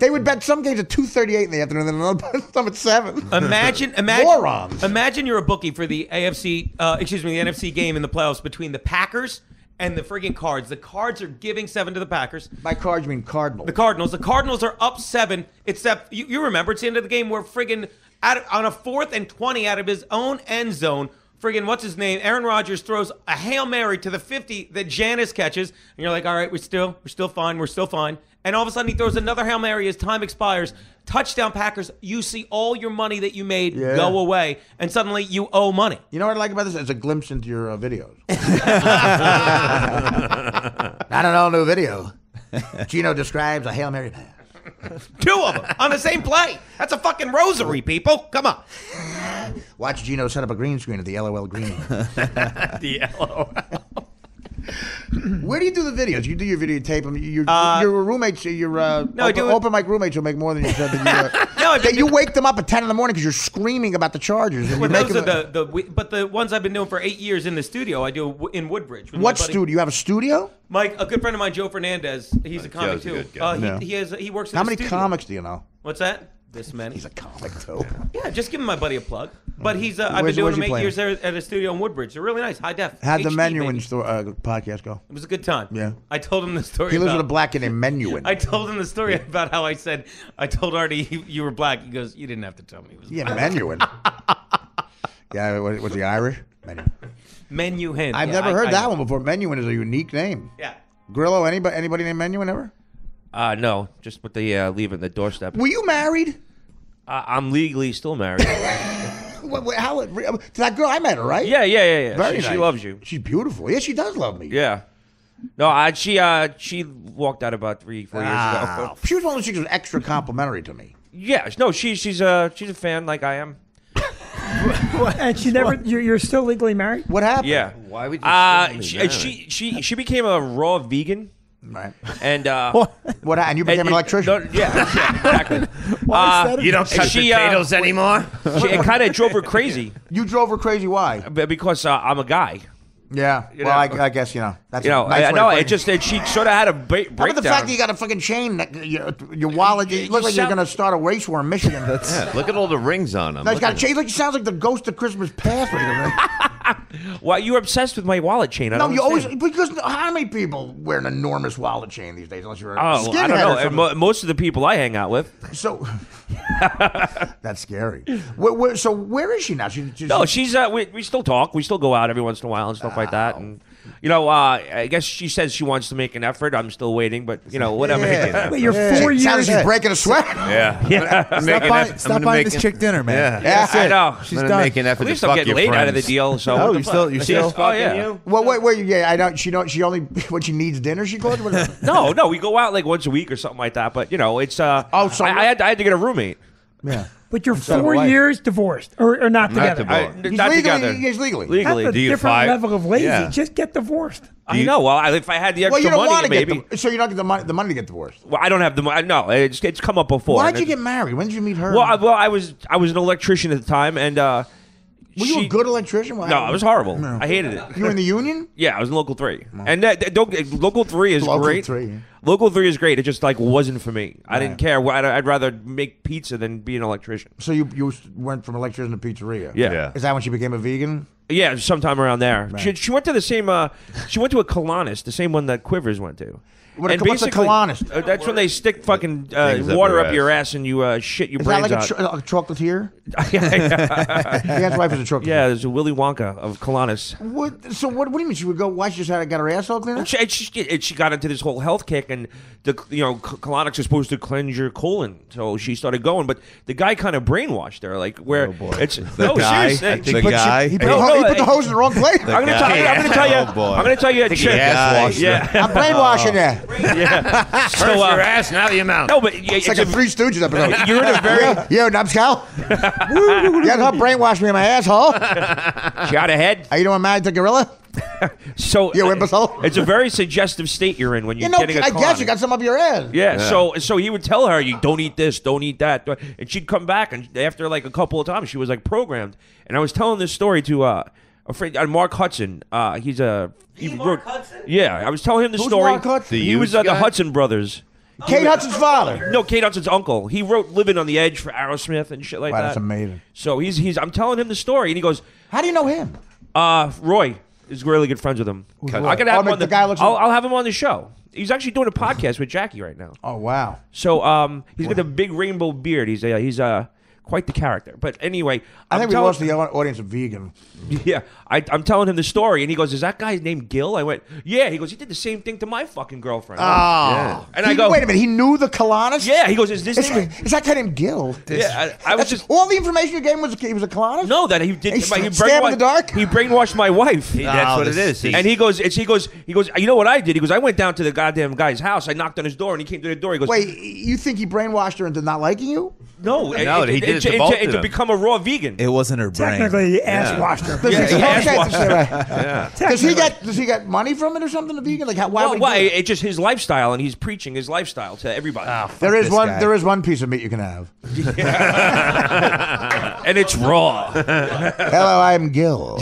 They would bet some games at 2:38 in the afternoon, and then another some at 7. Imagine, morons. Imagine you're a bookie for the the NFC game in the playoffs between the Packers and the friggin' Cards. The Cards are giving 7 to the Packers. By Cards, you mean Cardinals. The Cardinals are up 7. It's that you remember it's the end of the game where friggin' on a 4th and 20 out of his own end zone. Friggin' what's his name? Aaron Rodgers throws a Hail Mary to the 50 that Janice catches, and you're like, all right, we're still fine. And all of a sudden he throws another Hail Mary as time expires. Touchdown Packers, you see all your money that you made go away, and suddenly you owe money. You know what I like about this? It's a glimpse into your videos. Not an all-new video. Gino describes a Hail Mary pass. 2 of them on the same play. That's a fucking rosary, people. Come on. Watch Gino set up a green screen at the LOL Green. The LOL. Where do you do the videos? You do your videotape them. Your roommates, I do it- open mic roommates will make more than you said. That you wake them up at 10 in the morning because you're screaming about the Chargers. And Well, you make those them, are but the ones I've been doing for 8 years in the studio, I do in Woodbridge. with my what buddy- studio? You have a studio? Mike, a good friend of mine, Joe Fernandez. He's a comic Joe's a too. good guy. He works. In How the many studio. comics do you know? What's that? This many. He's a comic too. Yeah, just give my buddy a plug. But he's I've been Where's- doing where's them he 8 playing? years there at a studio in Woodbridge. They're really nice, high def. How'd the HD, Menuhin baby. podcast go? It was a good time. Yeah. I told him the story. He lives about, with a black kid named Menuhin. I told him the story about how I told Artie you were black. He goes, you didn't have to tell me. He was Yeah, Menuhin. Yeah, was he Irish? Menuhin. Menuhin. I've Yeah, never heard I that know. one before. Menuhin is a unique name. Yeah. Grillo, anybody named Menuhin ever? No, just with the leaving the doorstep. Were you married? I'm legally still married. How? To that girl, I met her, right? Yeah. Very She nice. loves you. She's beautiful. Yeah, she does love me. Yeah. No, she walked out about 3-4 years ago. She was one of those chicks who was extra complimentary to me. Yeah, no, she's a fan like I am. And she never. You're still legally married. What happened? Yeah. Why would you? She became a raw vegan. Right. And what? And you became an electrician. Yeah, exactly. You don't cut potatoes anymore. It kind of drove her crazy. You drove her crazy. Why? Because I'm a guy. Yeah. You Well, know. I guess that's You know, a nice way I to know. put It just she sort of had a breakdown. How about the fact that you got a fucking chain, your wallet? You look like you're going to start a race war in Michigan. Look at all the rings on them. No, it's got a chain. Like, it sounds like the ghost of Christmas past. Well, you're obsessed with my wallet chain. I No, don't you always understand. because how many people wear an enormous wallet chain these days? Unless you're a Oh, skinhead I don't or know. something. And most of the people I hang out with. So that's scary. So where is she now? No, she's we still talk. We still go out every once in a while and stuff like that. And I guess she says she wants to make an effort. I'm still waiting, but whatever. Yeah. But you're 4 years. Sounds like she's breaking a sweat. Yeah. Stop buying this chick dinner, man. Yeah. I know. She's I'm done. make an effort At to least I'm fuck getting your laid out of the friends. deal. So Oh, what the you still- fuck? you still- Oh yeah. Well, wait, yeah. I don't. She only when she needs dinner. She calls. No, we go out like once a week or something like that. But it's so I had to get a roommate. Yeah. But you're Instead of 4 wife. years divorced or not together. divorced. He's Not legally. together. He's legally. Legally. That's a you get different 5? level of lazy. Yeah. Just get divorced. I know. Well, if I had the Well, extra you don't want money, to maybe. get so you don't get the money to get divorced. Well, I don't have the money. No, it's come up before. Why'd And you it- get married? When did you meet her? Well, I was an electrician at the time, and were you a good electrician? No, it was horrible. I hated it. You were in the union? Yeah, I was in Local 3. And Local 3 is Local great. 3, yeah. Local 3 is great. It just wasn't for me. I didn't care. I'd rather make pizza than be an electrician. So you went from electrician to pizzeria? Yeah. Is that when she became a vegan? Yeah, sometime around there. Right. She went to the same. She went to a colonist, the same one that Quivers went to. What's a colonist? That's when they stick fucking Things up water your up your ass and you shit your Is that brains like out. a chocolatier? Yeah, Dan's wife is a chocolatier. there's a Willy Wonka of colonists. What do you mean? She would go? Why she just got her asshole cleaned? She got into this whole health kick, and colonics are supposed to cleanse your colon, so she started going. But the guy kind of brainwashed her, like where it's no guy? seriously. The guy? He put No, the hose in the wrong place. I'm gonna tell you. Oh, boy. I'm gonna tell you a He trick. ass washed her. Yeah. I'm brainwashing you. Yeah. First So, your ass, now the amount. no, but It's like a Three Stooges episode. You're in a very Yo, numbskull. You had her brainwash me in my asshole. she out ahead. Are you doing Mad to Gorilla? So You imbecile. it's a very suggestive state you're in when you're You know, getting a I guess colonic. you got some up your ass. Yeah, so he would tell her, "You don't eat this, don't eat that," and she'd come back, and after like a couple of times, she was like programmed. And I was telling this story to a friend, Mark Hudson. He wrote. Yeah, I was telling him the Who's story. Mark Hudson? He was the guy? Hudson brothers. Kate Hudson's father. No, Kate Hudson's uncle. He wrote "Living on the Edge" for Aerosmith and shit like Wow, that. that's amazing. So I'm telling him the story, and he goes, How do you know him? Roy is really good friends with him. I could have him on the guy looks. I'll have him on the show. He's actually doing a podcast with Jackie right now. Oh wow. So he's got a big rainbow beard. He's quite the character. But anyway, I think we telling- lost the audience of vegan. Yeah, I'm telling him the story, and he goes, "Is that guy named Gil?" I went, "Yeah." He goes, "He did the same thing to my fucking girlfriend." Oh. And I go, wait a minute. He knew the colonist? "Yeah." He goes, "Is this?" Is that guy named Gil? Yeah, I was just all the information you gave him was he was a colonist? no that he did. He stabbed in the dark? He brainwashed my wife. That's what it is. And he goes, you know what I did? He goes, I went down to the goddamn guy's house. I knocked on his door, and he came to the door. He goes, Wait, you think he brainwashed her into not liking you? no, he did it to both of to them. become a raw vegan. It wasn't her brain. Technically, he ass washed her. Does Yeah, he, he ass okay, washed Yeah. does he get money from it or something? The vegan, like why? Well, would he why? do it? It's just his lifestyle, and he's preaching his lifestyle to everybody. There is this one. guy. There is one piece of meat you can have. And it's raw. Hello, I'm Gil.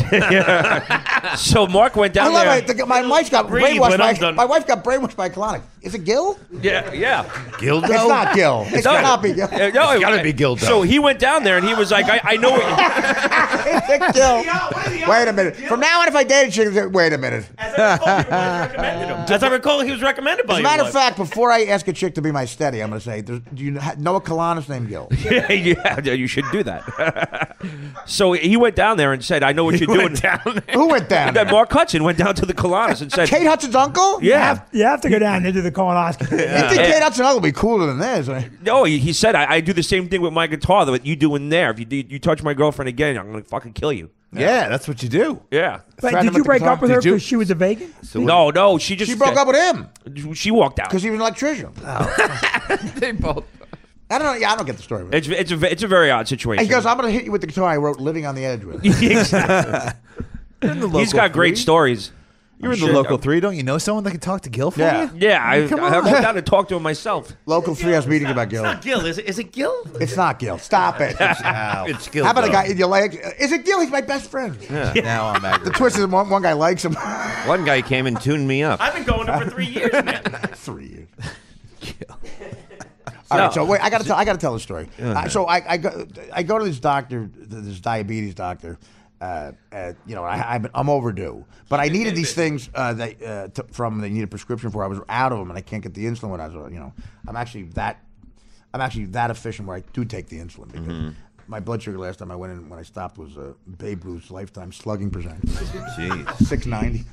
So Mark went I down love there. it. My wife got Brady, brainwashed. but I'm done. My wife got brainwashed by a colonic. Is it Gil? Yeah. Gildo? It's not Gil. It cannot be Gil. No, It's gotta be Gildo. So he went down there, and he was like, I know what. It's Gil. Wait a minute. From now on, if I dated you, wait a minute. As I recall, he was recommended by As a your matter of wife. fact, before I ask a chick to be my steady, I'm going to say, do you know a colonist named Gil? Yeah, you should do that. So he went down there and said, I know what you're doing. Down there. Who went down That there. Mark Hudson went down to the Kiwanis and said, Kate Hudson's uncle? Yeah. You have to go down there to the colonoscopy. You think Kate Hudson's uncle would be cooler than this? No, he said, I do the same thing with my guitar that you do in there. If you touch my girlfriend again, I'm going to fucking kill you. Yeah, that's what you do. Yeah. But Threaten did him you with the break guitar? up with her Did you? because she was a vegan? No, she just... She broke up with him She walked out. because he was an electrician. They both. I don't know. Yeah, I don't get the story. It's a very odd situation. He goes, I'm going to hit you with the guitar I wrote Living on the Edge with. Exactly. He's got great stories. You're in the local 3, don't you know someone that can talk to Gil for Yeah. you? Yeah, I have went down to talk to him myself. Local 3 has meetings about Gil. Gil, is it Gil? It's not Gil. Stop it. It's Gil. How about a though. guy in your leg? Is it Gil? He's my best friend. Now I'm The aggravated. twist is one guy likes him. One guy came and tuned me up. I've been going to for 3 years, man. 3 years. All right, so wait, I got to tell a story. So I go to this doctor, this diabetes doctor. I'm overdue, but I needed these things they needed a prescription for. I was out of them, and I can't get the insulin when I was, I'm actually that efficient where I do take the insulin because my blood sugar last time I went in when I stopped was Babe Ruth's lifetime slugging percentage, Jeez. 690.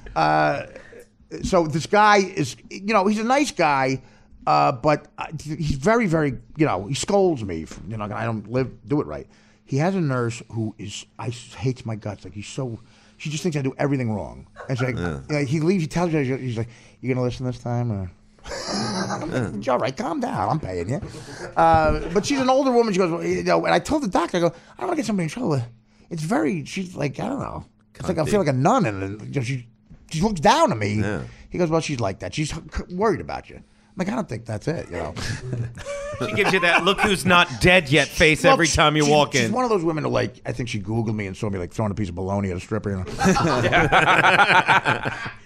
So this guy is, he's a nice guy. But he's very, very, he scolds me. I don't do it right. He has a nurse who hates my guts. Like she just thinks I do everything wrong. And she's like, he leaves. He tells me, he's like, "You gonna listen this time?" Or, all right, calm down. I'm paying you. But she's an older woman. She goes, and I told the doctor, I go, I don't want to get somebody in trouble. She's like, I don't know. It's like I feel like a nun, and she looks down at me. Yeah. He goes, well, she's like that. She's worried about you. Like, I don't think that's it, She gives you that look who's not dead yet face every time you walk in. She's one of those women who, I think she Googled me and saw me, throwing a piece of bologna at a stripper, I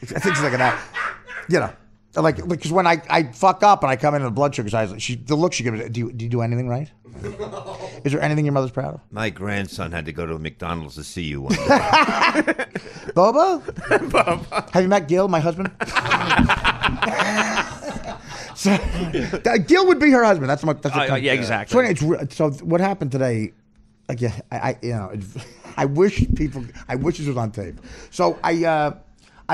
think she's like that. Because when I fuck up and I come in with blood sugar size, the look she gives me, do you do anything right? Is there anything your mother's proud of? My grandson had to go to McDonald's to see you one day. Bobo? Have you met Gil, my husband? So, Gil would be her husband. That's yeah, exactly. So what happened today? I wish this was on tape. So I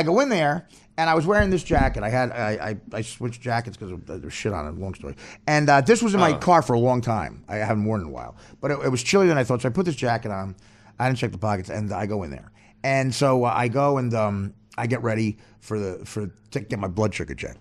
go in there and I was wearing this jacket. I switched jackets because there was shit on it. Long story. And this was in my car for a long time. I haven't worn it in a while, but it was chillier than I thought. So I put this jacket on. I didn't check the pockets, and I go in there. And so I go and I get ready to get my blood sugar checked.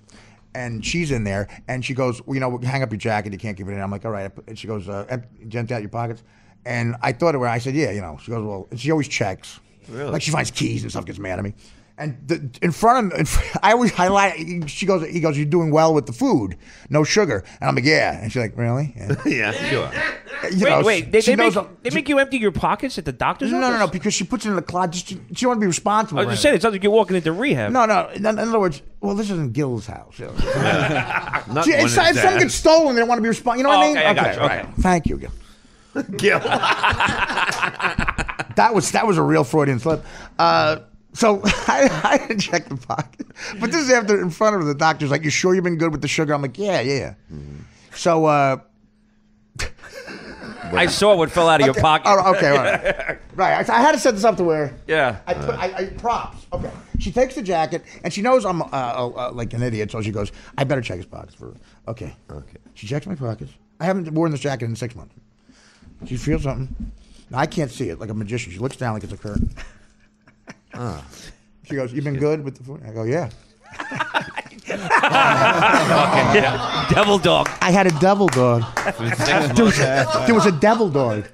And she's in there, and she goes, well, hang up your jacket. You can't give it in. I'm like, all right. And she goes, empty out your pockets. And I thought of her. I said, yeah, She goes, well, and she always checks. Really? Like she finds keys and stuff, gets mad at me. And in front of, I always highlight. He goes, you're doing well with the food, no sugar. And I'm like, yeah. And she's like, really? Yeah, sure. Wait. They make you empty your pockets at the doctor's office? No, because she puts it in the closet. She don't want to be responsible. I was just saying, it sounds like you're walking into rehab. No. In other words, well, this isn't Gil's house. Not If something gets stolen, they don't want to be responsible. You know what I mean? Okay, I got you. Right. Okay. Thank you, Gil. Gil. That was a real Freudian slip. So I didn't check the pocket, but this is after in front of the doctor's like, "You sure you've been good with the sugar?" I'm like, "Yeah." Mm-hmm. So I saw what fell out of your pocket. Oh, okay, all right. Right. I had to set this up to where Yeah. I props. Okay. She takes the jacket and she knows I'm like an idiot, so she goes, "I better check his pockets for." Okay. She checks my pockets. I haven't worn this jacket in 6 months. She feels something. Now, I can't see it like a magician. She looks down like it's a curtain. She goes, "You been good with the food?" I go, "Yeah." Devil dog. I had a devil dog. There was a devil dog.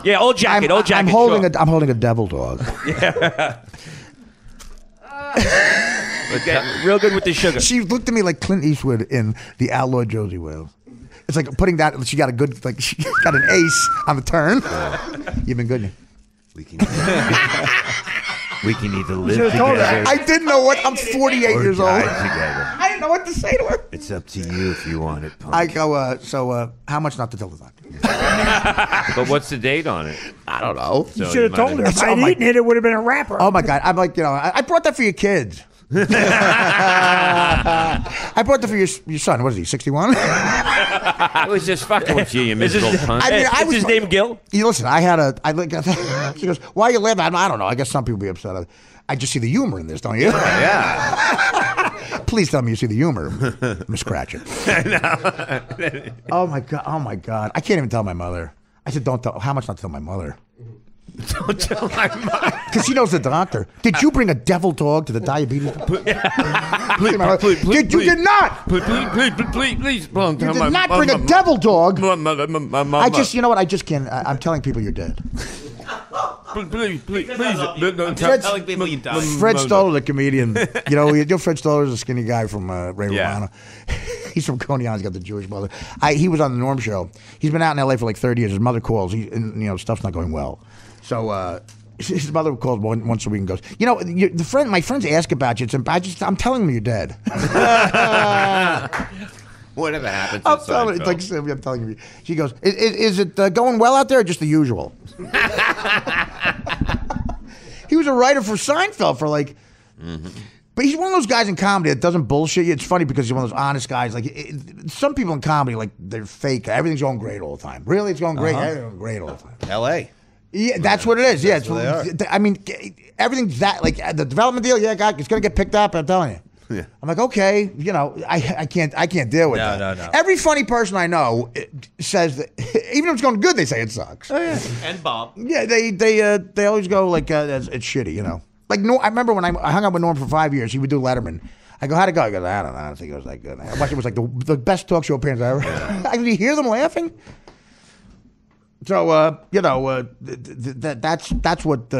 Yeah, old jacket. I'm holding a devil dog. Real good with the sugar. She looked at me like Clint Eastwood in The Outlaw Josie Wales. It's like putting that. She got she got an ace on the turn. You've been good. We can either live should've told her. together. I didn't know what. I'm 48 years old. Together. I didn't know what to say to her. It's up to you if you want it, punk. I go. So how much not to tell the doctor? But what's the date on it? I don't know. You should have told her. If Oh I'd my- eaten it, it would have been a wrapper. Oh my God! I'm like, I brought that for your kids. I brought that for your son. What is he? 61? I was just fucking with you, you miserable cunt. I mean, Is his name Gil? Listen, she goes, why are you laughing? I don't know. I guess some people be upset. I just see the humor in this, don't you? Yeah. Please tell me you see the humor, Miss Cratchit. Oh my God. I can't even tell my mother. I said, don't tell. How much not tell my mother? Don't tell my mother. Because she knows the doctor. Did you bring a devil dog to the diabetes? Please, You did not. Please. You did not bring a devil dog. I just, you know what? I just can't. I'm telling people you're dead. Please. Telling people you died. Fred Stoller, the comedian. You know Fred Stoller is a skinny guy from Ray Romano. He's from Coney Island. He's got the Jewish mother. He was on the Norm Show. He's been out in L.A. for like 30 years. His mother calls. Stuff's not going well. So his mother calls once a week and goes, my friends ask about you. I'm telling them you're dead. Whatever happens. I'm telling you. She goes, is it going well out there or just the usual? He was a writer for Seinfeld for like... Mm-hmm. But he's one of those guys in comedy that doesn't bullshit you. It's funny because he's one of those honest guys. Like some people in comedy, like they're fake. Everything's going great all the time. Really, it's going great. Everything's going great all the time. L.A. Yeah, that's what it is. Yeah, where they are. I mean, everything's that like the development deal. Yeah, God, it's going to get picked up. I'm telling you. Yeah. I'm like, okay, I can't deal with that. No. Every funny person I know says that even if it's going good, they say it sucks. Oh yeah. And Bob. Yeah, they always go like it's shitty, Like I remember when I hung out with Norm for 5 years, he would do Letterman. I go, how'd it go? He goes, I don't know. I don't think it was that good. I watched it was like the best talk show appearance I ever. Yeah. Did you hear them laughing? So that's what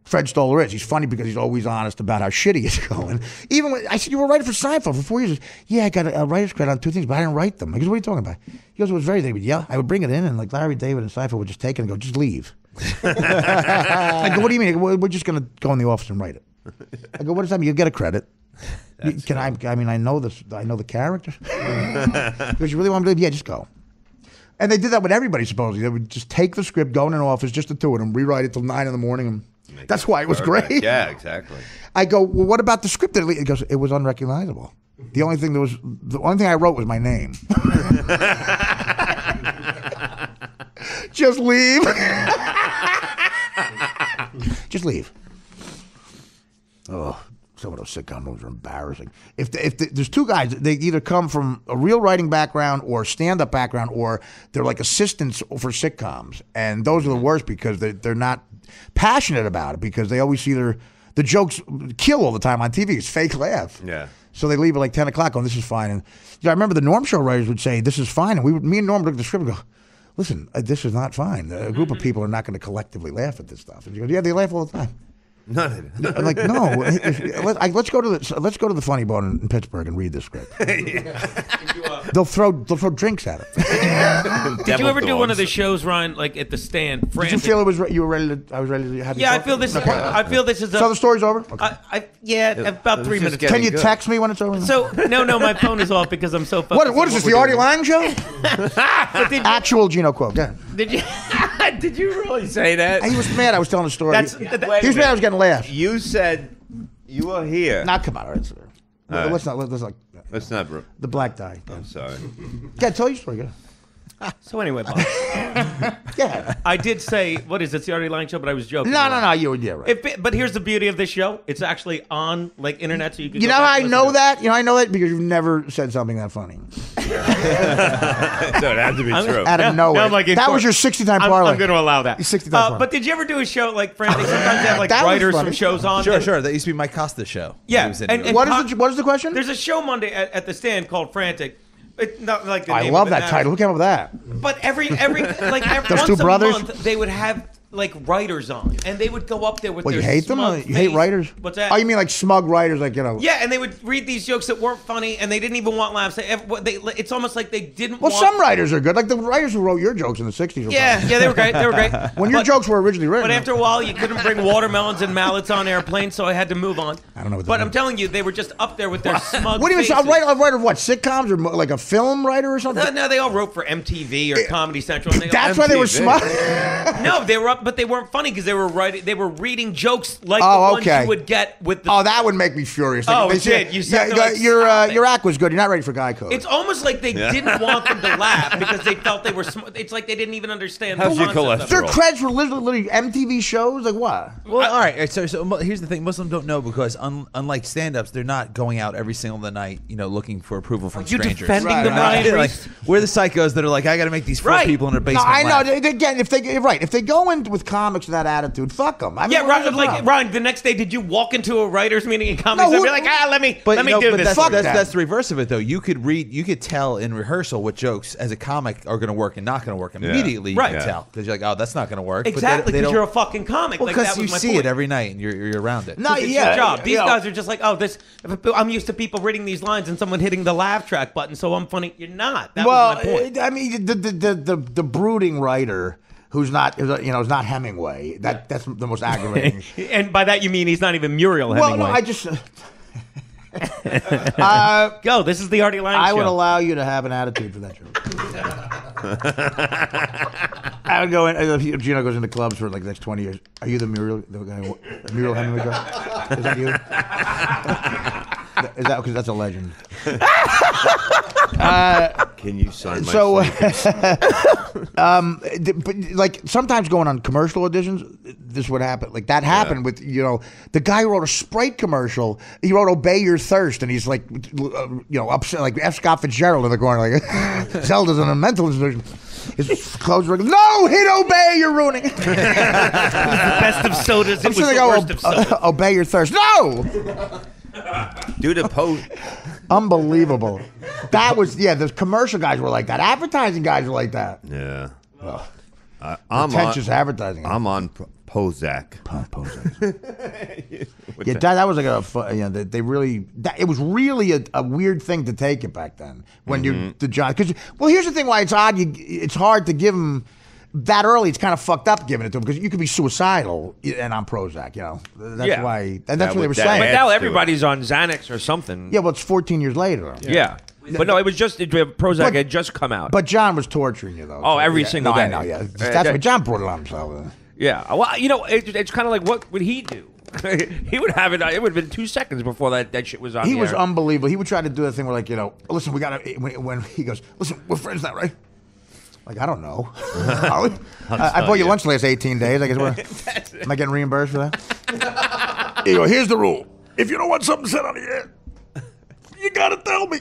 Fred Stoller is. He's funny because he's always honest about how shitty it's going. Even when I said, you were a writer for Seinfeld for 4 years. Yeah, I got a writer's credit on 2 things, but I didn't write them. I goes, what are you talking about? He goes, it was they would yell. I would bring it in, and like Larry David and Seinfeld would just take it and go, just leave. I go, what do you mean? I go, we're just going to go in the office and write it. I go, what does that mean? You get a credit. I know this. I know the characters. Because you really want me to leave? Yeah, just go. And they did that with everybody, supposedly. They would just take the script, go in an office, just the two of them, rewrite it till 9 in the morning, and that's why it was great. Yeah, exactly. I go, well, what about the script? He goes, it was unrecognizable. The only thing I wrote was my name. Just leave. Just leave. Oh, some of those sitcom movies are embarrassing. If there's 2 guys, they either come from a real writing background or stand-up background, or they're like assistants for sitcoms, and those are the worst because they're not passionate about it because they always see the jokes kill all the time on TV. It's fake laugh. Yeah. So they leave at like 10 o'clock going, this is fine. And I remember the Norm Show writers would say, this is fine. And me and Norm look at the script and go, listen, this is not fine. A group of people are not going to collectively laugh at this stuff. And she goes, yeah, they laugh all the time. No, I'm like, no. Let's go to the Funny Bone in Pittsburgh and read the script. They'll throw drinks at it. Did you ever do one of the shows, Ryan, like at the Stand? Did you feel you were ready to? I was ready to have. Yeah, I feel this. I feel this is. So the story's over. Okay. About 3 minutes. Can you text me when it's over? So no, my phone is off because I'm so focused. What is this? The Artie Lang show? Actual Gino quote. Yeah. Did you? Did you really say that? He was mad. I was telling a story. He was mad. I was getting laughs. You said you were here. Now come on, all right. Let's not. The black die. I'm sorry. Yeah, tell your story. Go. So anyway, Bob. Yeah. I did say, what is it? It's the Artie Lang show, but I was joking. No. Yeah, right. But here's the beauty of this show. It's actually on like internet, so you can. You know how I know that? I know that because you've never said something that funny. So it had to be true. Out of nowhere. That was your 60-time parlay. I'm going to allow that. 60-time parlay. But did you ever do a show like Frantic? Sometimes they have like writers from shows on. Sure. That used to be Mike Costa's show. Yeah. And what is the question? There's a show Monday at the Stand called Frantic. Not like the I name love of it that matters. title. Who came up with that? But every Those once two a brothers? month they would have like writers on, and they would go up there with Well, their you hate them? smug You hate face. writers? What's that? Oh, you mean like smug writers, like Yeah, and they would read these jokes that weren't funny, and they didn't even want laughs. It's almost like they didn't. Well, want... some writers are good, like the writers who wrote your jokes in the '60s. Were Yeah, they were great. They were great. When your jokes were originally written. But after a while, you couldn't bring watermelons and mallets on airplanes, so I had to move on. I don't know what that But means. I'm telling you, they were just up there with their smug. What do you mean? faces. A writer of what? Sitcoms or like a film writer or something? No, they all wrote for MTV or Comedy Central. And That's why they were smug. No, they were up but they weren't funny because they were writing. They were reading jokes like the ones okay. you would get with the. Oh, that would make me furious. Oh, they it did. You said your act was good. You're not ready for guy code. It's almost like they didn't want them to laugh because they felt they were. It's like they didn't even understand. How's the your concept of it. Their creds were literally MTV shows. Like what? Well, all right. So here's the thing: Muslims don't know because unlike stand-ups, they're not going out every single night, looking for approval from You're strangers. defending the Ryan Like, Reese? we're the psychos that are like, I got to make these four Right. people in their No, basement. I know. laugh. Again, if they go in with comics with that attitude, fuck them. I mean, Yeah, what's the Ryan, like problem? Ryan. The next day, did you walk into a writers' meeting in comedy and be like, let me do this. That's the reverse of it, though. You could tell in rehearsal what jokes as a comic are going to work and not going to work immediately. Right. You can tell because you're like, oh, that's not going to work. Exactly, because because you're a fucking comic. Well, like, because that you was my see point. it every night and you're around it. No, It's yeah, your job. These you know. guys are just like, oh, this. I'm used to people reading these lines and someone hitting the laugh track button, so I'm funny. You're not. That was my point. I mean, the brooding writer who's not Hemingway. That's the most aggravating. And by that you mean he's not even Muriel Hemingway. Well, no, I just. Go. This is the Artie Lang I show. would allow you to have an attitude for that joke. I would go in. If Gino goes into clubs for like the next 20 years. Are you the Muriel Hemingway guy? Is that you? Is that because that's a legend? Can you sign my but like sometimes going on commercial auditions, this would happen. Like that happened with the guy who wrote a Sprite commercial. He wrote "Obey Your Thirst," and he's like, upset like F. Scott Fitzgerald in the corner, like Zelda's in a mental institution. His clothes were like, no, hit "Obey," you're ruining it. The best of sodas. It was the worst of sodas. Obey Your Thirst. No. Do the post. Unbelievable. That was the commercial guys were like that. Advertising guys were like that. Yeah. I'm pretentious advertising. I'm on Prozac. That was like they really. It was really a weird thing to take it back then when you're the John. Because here's the thing: why it's odd. It's hard to give them that early. It's kind of fucked up giving it to them because you could be suicidal and on Prozac. That's why. And that's what they were saying. But now everybody's on Xanax or something. Yeah, well, it's 14 years later. Yeah. But no, it was just Prozac had just come out. But John was torturing you though. Oh, every single day. I know. Yeah, that's what John brought it on himself. Yeah. Well, it's kind of like, what would he do? He would have it. It would have been 2 seconds before that shit was on. He the was air. unbelievable. He would try to do the thing where listen, we got to. When he goes, listen, we're friends now, right? Like, I don't know. I bought you lunch the last 18 days. I guess am I getting reimbursed for that? You go, here's the rule. If you don't want something said on the air, you got to tell me.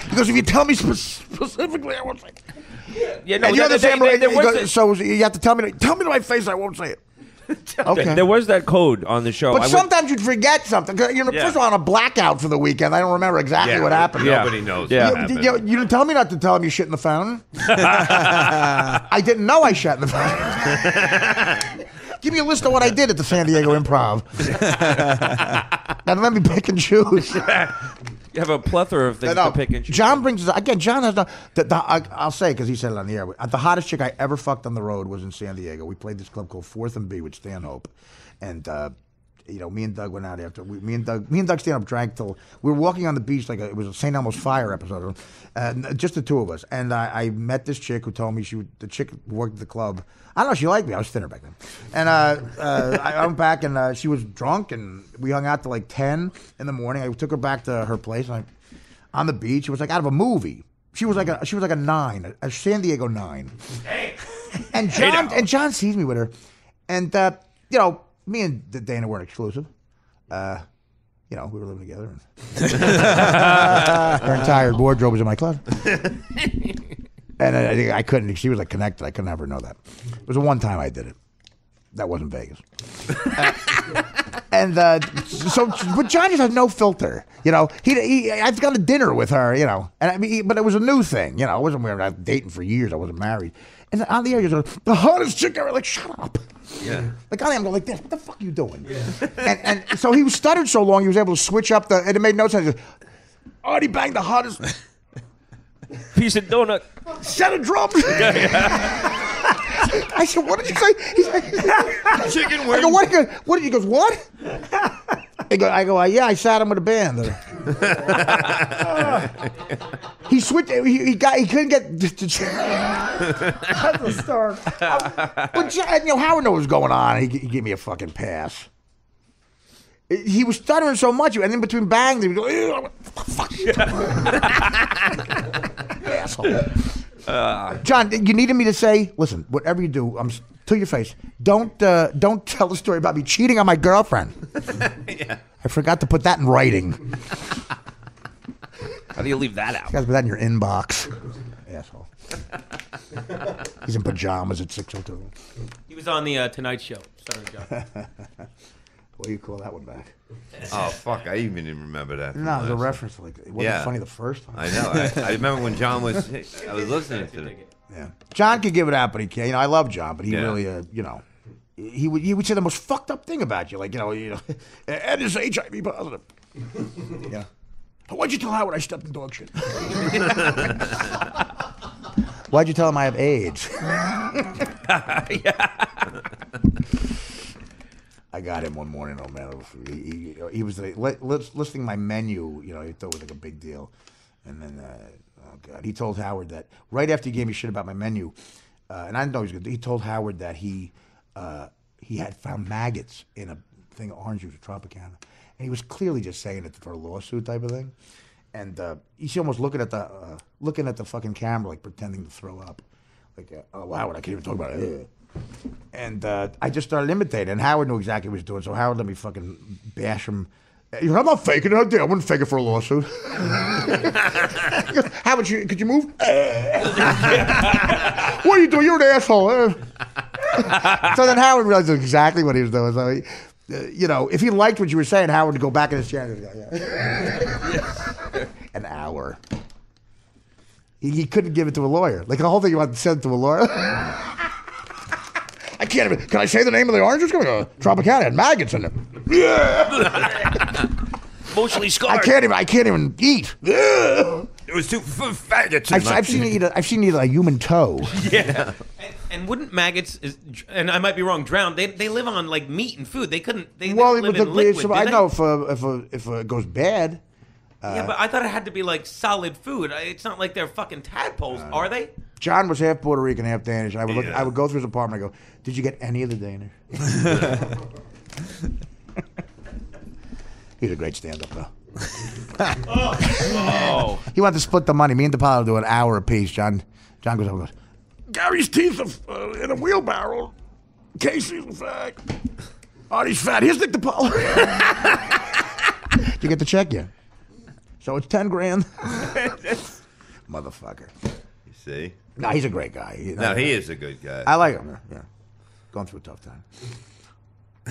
Because if you tell me specifically, I won't say it. Yeah, no, and you understand, so you have to tell me to my face, I won't say it. Okay. There was that code on the show. But sometimes you'd forget something. First of all, on a blackout for the weekend, I don't remember exactly what happened. Nobody knows. Yeah. You didn't tell me not to tell him you shit in the fountain. I didn't know I shit in the fountain. Give me a list of what I did at the San Diego Improv. And let me pick and choose. You have a plethora of things to pick and choose. John brings us again. John has I'll say because he said it on the air. The hottest chick I ever fucked on the road was in San Diego. We played this club called 4th and B with Stanhope, and me and Doug went out after. Me and Doug Stanhope drank till we were walking on the beach like it was a St. Elmo's Fire episode, just the two of us. And I met this chick who told me the chick who worked at the club. I don't know. She liked me. I was thinner back then. And I went back, and she was drunk, and we hung out till like 10 in the morning. I took her back to her place on the beach. It was like out of a movie. She was like a 9, a San Diego 9. And John sees me with her, and me and Dana weren't exclusive. We were living together. And her entire wardrobe was in my closet. And I couldn't. She was like connected. I couldn't have her know that. It was the one time I did it. That wasn't Vegas. But John just has no filter. I've gone to dinner with her. And I mean, but it was a new thing. We were dating for years. I wasn't married. And on the air, he goes, the hottest chick ever. Like, shut up. Yeah. Like, I'm going like this. What the fuck are you doing? Yeah. And so he stuttered so long, he was able to switch up and it made no sense. He goes, Artie banged the hottest piece of donut. Set of drums. I said, what did you say? He's like, chicken wings. I go, what? He goes, what? I go, yeah, I sat him with a band. He switched. He couldn't get. That's a start. But Howard knew what was going on. He gave me a fucking pass. He was stuttering so much, and in between bangs, he would go, "Fuck." Asshole. John, you needed me to say, listen, whatever you do, to your face, don't tell the story about me cheating on my girlfriend. Yeah. I forgot to put that in writing. How do you leave that out? You guys put that in your inbox. Asshole. He's in pajamas at 6:02. He was on the Tonight Show. Sorry, John. What do you call that one back? Oh, fuck. I even didn't remember that. No, it was a reference. Like, it wasn't funny the first time. I know. I remember when John was... I was listening to it. Yeah. John could give it out, but he can't. I love John, but he really, he would say the most fucked up thing about you. Like, Ed is HIV positive. Yeah. Why'd you tell Howard I stepped in dog shit? Why'd you tell him I have AIDS? I got him one morning, oh man. He was listing my menu, he thought it was like a big deal. And then, oh God, he told Howard that right after he gave me shit about my menu, and I didn't know he was good, he told Howard that he had found maggots in a thing of orange juice, Tropicana. And he was clearly just saying it for a lawsuit type of thing. And he's almost looking at the fucking camera, like pretending to throw up. Like, oh, Howard, I can't even talk about it. And I just started imitating, and Howard knew exactly what he was doing, so Howard let me fucking bash him. I'm not faking it. I wouldn't fake it for a lawsuit. Howard, could you move? What are you doing? You're an asshole. So then Howard realized exactly what he was doing. So if he liked what you were saying, Howard would go back in his chair and go, an hour. He couldn't give it to a lawyer. Like the whole thing, you wanted to send it to a lawyer. I can't even. Can I say the name of the orange? It's going to go Tropicana. Had maggots in it. Emotionally scarred. I can't even eat. It was too faggots. I've seen you eat a human toe. Yeah. And wouldn't maggots, and I might be wrong, drown? They live on like meat and food. They couldn't. They live in liquid. I know if it goes bad. Yeah, but I thought it had to be like solid food. It's not like they're fucking tadpoles, are they? John was half Puerto Rican, half Danish. I would go through his apartment. I go, did you get any of the Danish? He's a great stand-up, though. He wanted to split the money. Me and DePaulo do an hour apiece. John goes over and goes, Gary's teeth are in a wheelbarrow. Casey's a fag. Artie's fat. Here's Nick DePaulo. Did you get the check yet? So it's $10,000. Motherfucker. You see? No, he's a great guy. He is a good guy. I like him. Yeah. Going through a tough time.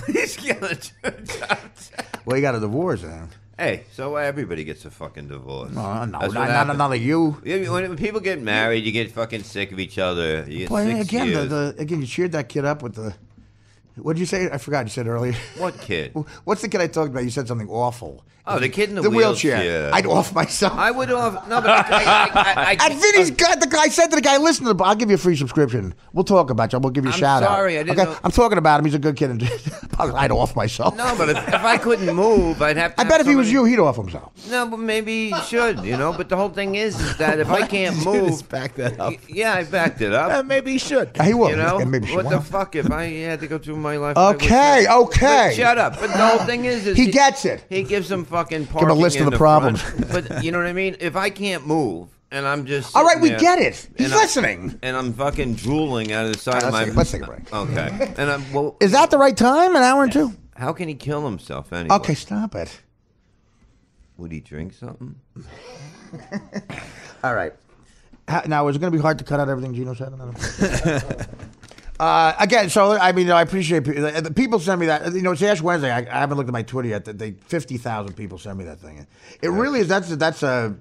He's going through a tough time. Well, he got a divorce, man. Hey, so everybody gets a fucking divorce. No, not like you. When people get married, you get fucking sick of each other. You get again, you cheered that kid up with the... What did you say? I forgot. You said earlier. What kid? What's the kid I talked about? You said something awful. Oh, the kid in the wheelchair. I'd off myself. I would off. No, but I and Vinny's got the guy said to the guy, listen to the. I'll give you a free subscription. We'll talk about you. We'll give you a shout out. Sorry, I didn't know. I'm talking about him. He's a good kid. I'd off myself. No, but if I couldn't move, I'd have to. I bet if he was you, he'd off himself. No, but maybe he should. But the whole thing is that if I can't move, back that up. Yeah, I backed it up. Maybe he should. He will. Maybe what the fuck if I had to go through my life? Okay. But shut up. But the whole thing is he gets it. He gives them fucking parking. Give him a list of the problems. But you know what I mean? If I can't move and I'm just all right, we get it. He's listening. And I'm fucking drooling out of the side of my. Let's take a break. Okay. And is that the right time? An hour and two? How can he kill himself anyway? Okay, stop it. Would he drink something? All right. Now, is it going to be hard to cut out everything Gino said? Again, so I mean, I appreciate people send me that. It's Ash Wednesday. I haven't looked at my Twitter yet. 50,000 people send me that thing. It really is. That's a.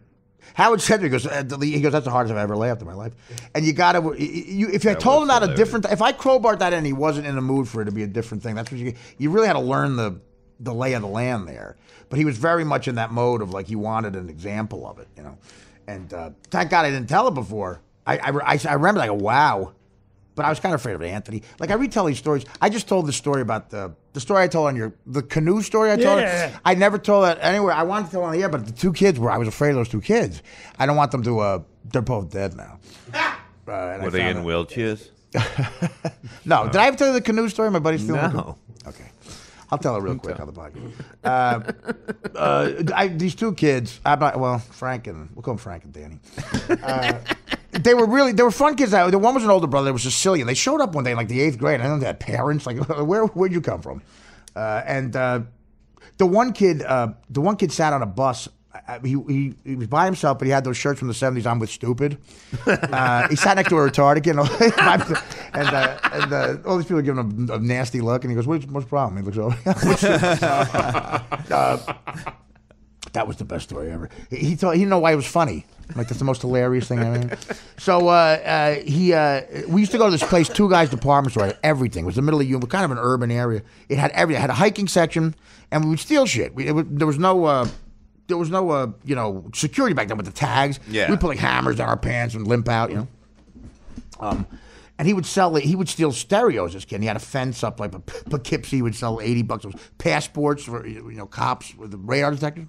Howard said to me, he goes, that's the hardest I've ever laughed in my life. And you got to, if I told him that a different, if I crowbarred that in, he wasn't in the mood for it to be a different thing. That's what you really had to learn the lay of the land there. But he was very much in that mode of like he wanted an example of it, And thank God I didn't tell it before. I remember, I go, wow. But I was kind of afraid of Anthony. Like I retell these stories. I just told the story about the story I told on the canoe story I told. Yeah. I never told that anywhere. I wanted to tell on the air, but the two kids I was afraid of those two kids. I don't want them to. They're both dead now. Were they in wheelchairs? No. Did I ever tell you the canoe story? My buddy's stealing. No. Okay. I'll tell it real quick on the podcast. These two kids. Frank and we'll call them Frank and Danny. They were fun kids. The one was an older brother. They were Sicilian. They showed up one day in like the 8th grade. I don't know, they had parents. Like, where'd you come from? The one kid sat on a bus. He was by himself, but he had those shirts from the 70s. I'm with stupid. He sat next to a retarded kid, and all these people are giving him a nasty look. And he goes, "What's the problem?" He looks over. That was the best story ever. He didn't know why it was funny. Like that's the most hilarious thing ever. So we used to go to this place, Two Guys Department Store. Had everything. It was the middle of Yuma, kind of an urban area. It had everything. It had a hiking section, and we would steal shit. There was no security back then with the tags. Yeah. We put like hammers down our pants and limp out, And he would steal stereos, this kid. And he had a fence up like Poughkeepsie. He would sell $80. It was passports for cops with the radar detector.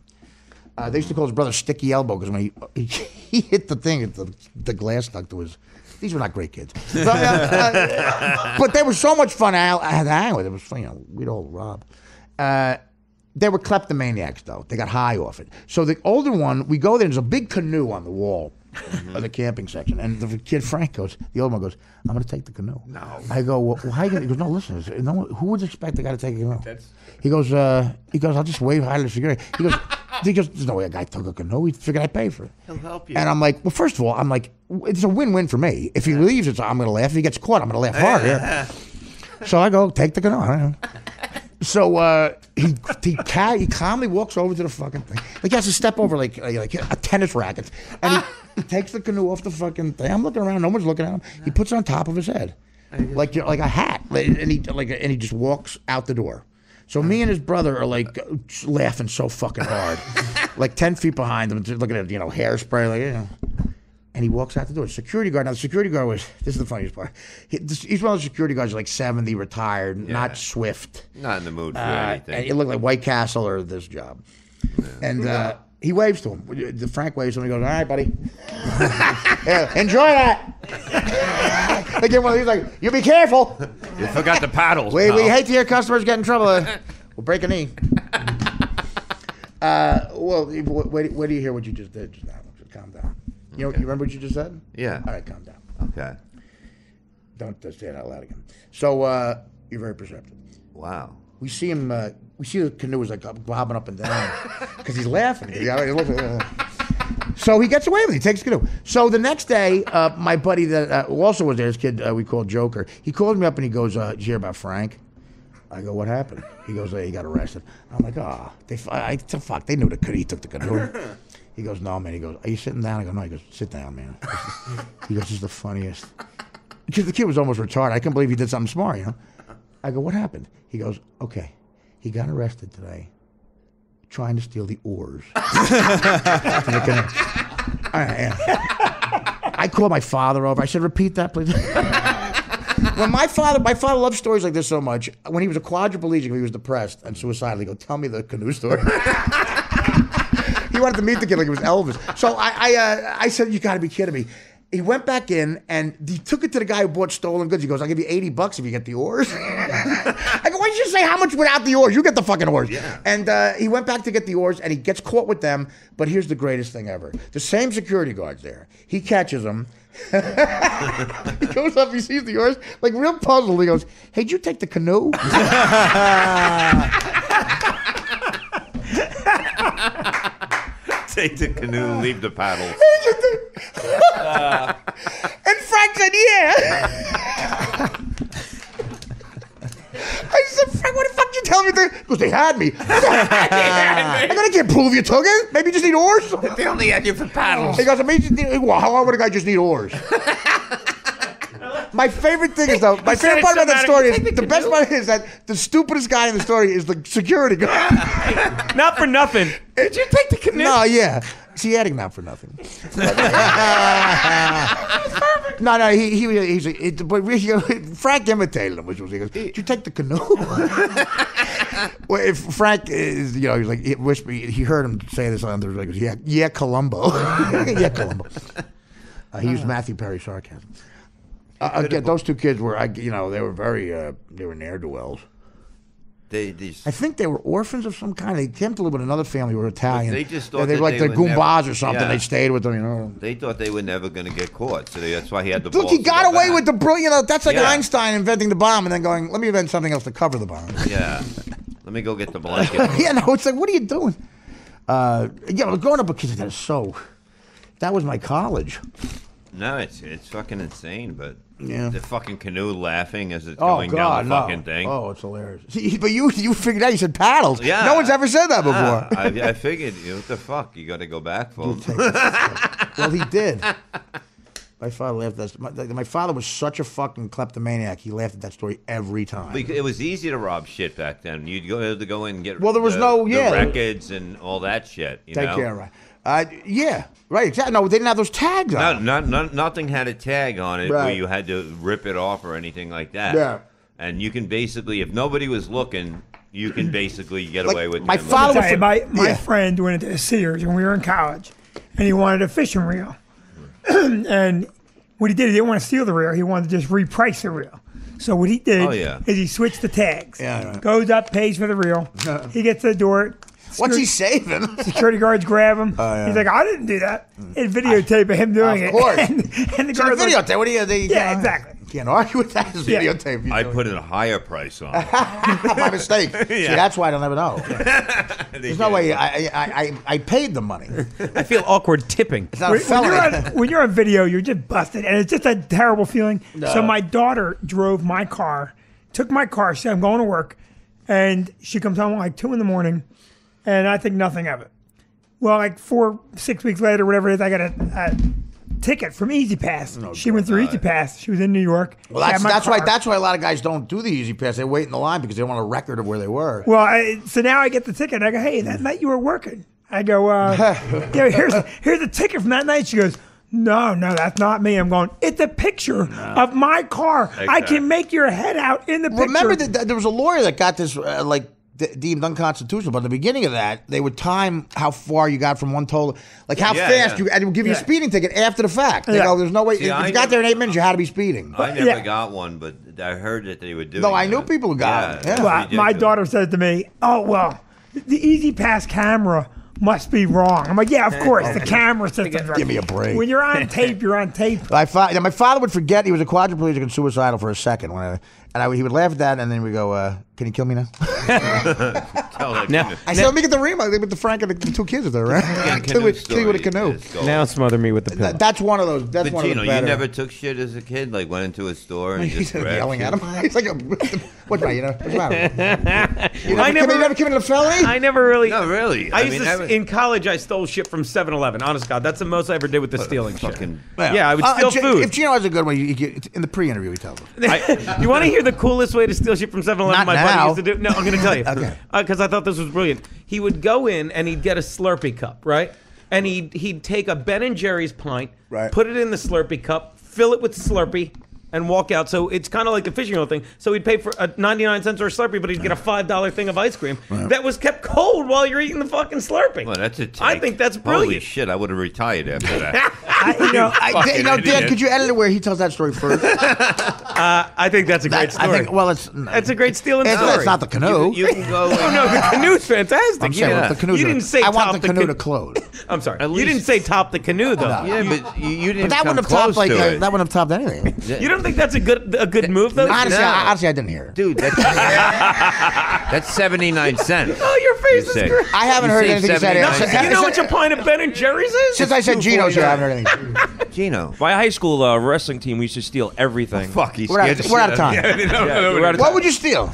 They used to call his brother Sticky Elbow because when he hit the thing, the glass stuck to his. These were not great kids, but they were so much fun. I had to hang with. It was fun. We'd all rob. They were kleptomaniacs, though. They got high off it. So the older one, we go there, there's a big canoe on the wall of the camping section. And the kid Frank goes, the older one goes, "I'm going to take the canoe." No. I go, "Well, how are you going to?" He goes, "No, listen, who would expect the guy to take a canoe?" He goes, "I'll just wave hi to the security." He goes, "There's no way a guy took a canoe. He figured I'd pay for it." He'll help you. And I'm like, well, first of all, it's a win-win for me. If he leaves, I'm going to laugh. If he gets caught, I'm going to laugh hard. Yeah. So I go, take the canoe. I don't know. So he calmly walks over to the fucking thing. Like he has to step over like a tennis racket, and he takes the canoe off the fucking thing. I'm looking around, no one's looking at him. He puts it on top of his head, like a hat, and he just walks out the door. So me and his brother are like laughing so fucking hard, like 10 feet behind him, looking at hairspray, And he walks out the door. Security guard. Now the security guard this is the funniest part. He's one of those security guards, like 70, retired, not swift, not in the mood for anything. And he looked like White Castle or this job. Yeah. And he waves to him. Frank waves to him. He goes, "All right, buddy, yeah, enjoy that." He's like, "You be careful. You forgot the paddles." We hate to hear customers get in trouble. We'll break a knee. Where do you hear what you just did just now? Calm down. You remember what you just said? Yeah. All right, calm down. Okay. Don't say it out loud again. So you're very perceptive. Wow. We see him. We see the canoe is like bobbing up and down because he's laughing. So he gets away with it. He takes the canoe. So the next day, my buddy that also was there, this kid we called Joker, he calls me up and he goes, "Did you hear about Frank?" I go, "What happened?" He goes, "He got arrested." I'm like, "Oh, fuck! They knew he took the canoe." He goes, "No, man." He goes, "Are you sitting down?" I go, "No." He goes, "Sit down, man." He goes, "This is the funniest." Because the kid was almost retarded. I couldn't believe he did something smart, I go, "What happened?" He goes, "Okay, he got arrested today trying to steal the oars." I called my father over. I said, "Repeat that, please." When my father loves stories like this so much. When he was a quadriplegic, he was depressed and suicidal. He go, "Tell me the canoe story." He wanted to meet the kid like it was Elvis. So I said, "You got to be kidding me." He went back in and he took it to the guy who bought stolen goods. He goes, "I'll give you $80 if you get the oars." I go, "Why did you say how much without the oars? You get the fucking oars." Yeah. And he went back to get the oars and he gets caught with them. But here's the greatest thing ever. The same security guard's there. He catches them. He goes up, he sees the oars, like real puzzled. He goes, "Hey, did you take the canoe?" Take the canoe, leave the paddles. And Frank said, "Yeah." I said, "Frank, what the fuck did you tell me?" Because they had me. I go, "I can't prove you took it. Maybe you just need oars." They only had you for paddles. He goes, "How long would a guy just need oars?" My favorite thing is though. My favorite part about that story is the best part is that the stupidest guy in the story is the security guard. Not for nothing. Did you take the canoe? No, yeah. See, adding not for nothing. No, Frank imitated him, which was he goes, "Did you take the canoe?" Well, if Frank is, he was like, he heard him say this on the, like, yeah, Columbo, yeah, Columbo. He used Matthew Perry sarcasm. Again, those two kids were, they were very, they were ne'er-do-wells. I think they were orphans of some kind. They came to live with another family who were Italian. They just thought they were like their Goombas or something. Yeah. They stayed with them, They thought they were never going to get caught, so that's why he had the. Look, he got away with the brilliant. That's like Yeah. Einstein inventing the bomb and then going, "Let me invent something else to cover the bomb." Yeah. Let me go get the blanket. Yeah, no, it's like, what are you doing? Growing up with kids like that that was my college. No, it's fucking insane, but Yeah. the fucking canoe laughing as it's going down the fucking thing. Oh, it's hilarious. But you figured out. You said paddles. Yeah. No one's ever said that before. I figured, what the fuck? You got to go back, folks. Well, he did. My father laughed at that. My father was such a fucking kleptomaniac. He laughed at that story every time. It was easy to rob shit back then. You'd go in and get Well, there was the yeah. records and all that shit. Take care, right? Yeah, right. Exactly. No, they didn't have those tags on. Nothing had a tag on it where you had to rip it off or anything like that. Yeah. And you can basically, if nobody was looking, you can basically get away with My it. father, my friend went into Sears when we were in college, and he wanted a fishing reel. And what he did, he didn't want to steal the reel. He wanted to just reprice the reel. So what he did is he switched the tags. Yeah, right. Goes up, pays for the reel. He gets to the door. What's he saving? Security guards grab him. Yeah. He's like, I didn't do that. And videotape of him doing it. Of course. And the guards videotape. like, What do you? yeah, exactly. Can't argue with that. It's videotape. I put a higher price on it. My mistake. See, that's why I don't ever know. There's no way. I paid the money. I feel awkward tipping. It's not a felony. When you're on video, you're just busted, and it's just a terrible feeling. No. So my daughter drove my car, took my car. She said, I'm going to work, and she comes home like 2 a.m, and I think nothing of it. Well, like 6 weeks later, whatever it is, I got a ticket from Easy Pass. She went through Easy Pass. She was in New York. Well, that's why a lot of guys don't do the Easy Pass. They wait in the line because they want a record of where they were. Well, so now I get the ticket. I go, hey, that night you were working. I go, here's a ticket from that night. She goes, no, that's not me. I'm going, it's a picture of my car. Exactly. I can make your head out in the picture. Remember that there was a lawyer that got this deemed unconstitutional, but at the beginning of that, they would time how far you got from one toll, like how fast you, and they would give you a speeding ticket after the fact. They go, there's no way, if you got there in 8 minutes, you had to be speeding. I never got one, but I heard that they would do it. No, I knew people who got it. Yeah. Well, my daughter said to me, oh, well, the Easy Pass camera must be wrong. I'm like, yeah, of course, the camera system's wrong. Give me a break. When you're on tape, you're on tape. My father would forget he was a quadriplegic and suicidal for a second. He would laugh at that, and then we go, can you kill me now? I said, let me get the remote. They put the Frank and the 2 kids are there, right? Kill with a canoe. Now smother me with the pillow. That's one of those. That's but one Gino, of the better. you never took shit as a kid? Like went into a store and just yelling grabbed at him? He's like, what's right? What's wrong? You I never committed a felony? I never really. No, really. In college, I stole shit from 7-Eleven. Honest God, that's the most I ever did with the stealing shit. Well, Yeah, I would steal food. If Gino has a good one, in the pre-interview, he tells us. You want to hear the coolest way to steal shit from 7-Eleven? Not My now. buddy used to do. No, I'm going to tell you. Okay. Because I thought this was brilliant. He would go in and he'd get a Slurpee cup, right? And he'd take a Ben & Jerry's pint, Right. put it in the Slurpee cup, fill it with Slurpee, and walk out. So it's kind of like the fishing reel thing. So he'd pay for 99 cents or a Slurpee, but he'd get a $5 thing of ice cream that was kept cold while you're eating the fucking Slurpee. Well, that's a take. I think that's brilliant. Holy shit, I would have retired after that. Dan, could you edit it where he tells that story first? I think that's a great story. That's a great stealing story. It's not the canoe. You can go. No, the canoe's fantastic. I'm saying, the canoe's you didn't say I top want the canoe to close. I'm sorry. You didn't say top the canoe though. Yeah, but you didn't. But that come wouldn't have close topped to it. that wouldn't have topped anything. You don't think that's a good move though? Honestly, I didn't hear it. Dude, that's 79 cents. Oh, your face is great. I haven't heard anything you said. You know what your pint of Ben & Jerry's is? Since I said Gino's here, I haven't heard anything Gino. My high school wrestling team, we used to steal everything. Fuck, he's We're out of time. We're out of What time. would you steal?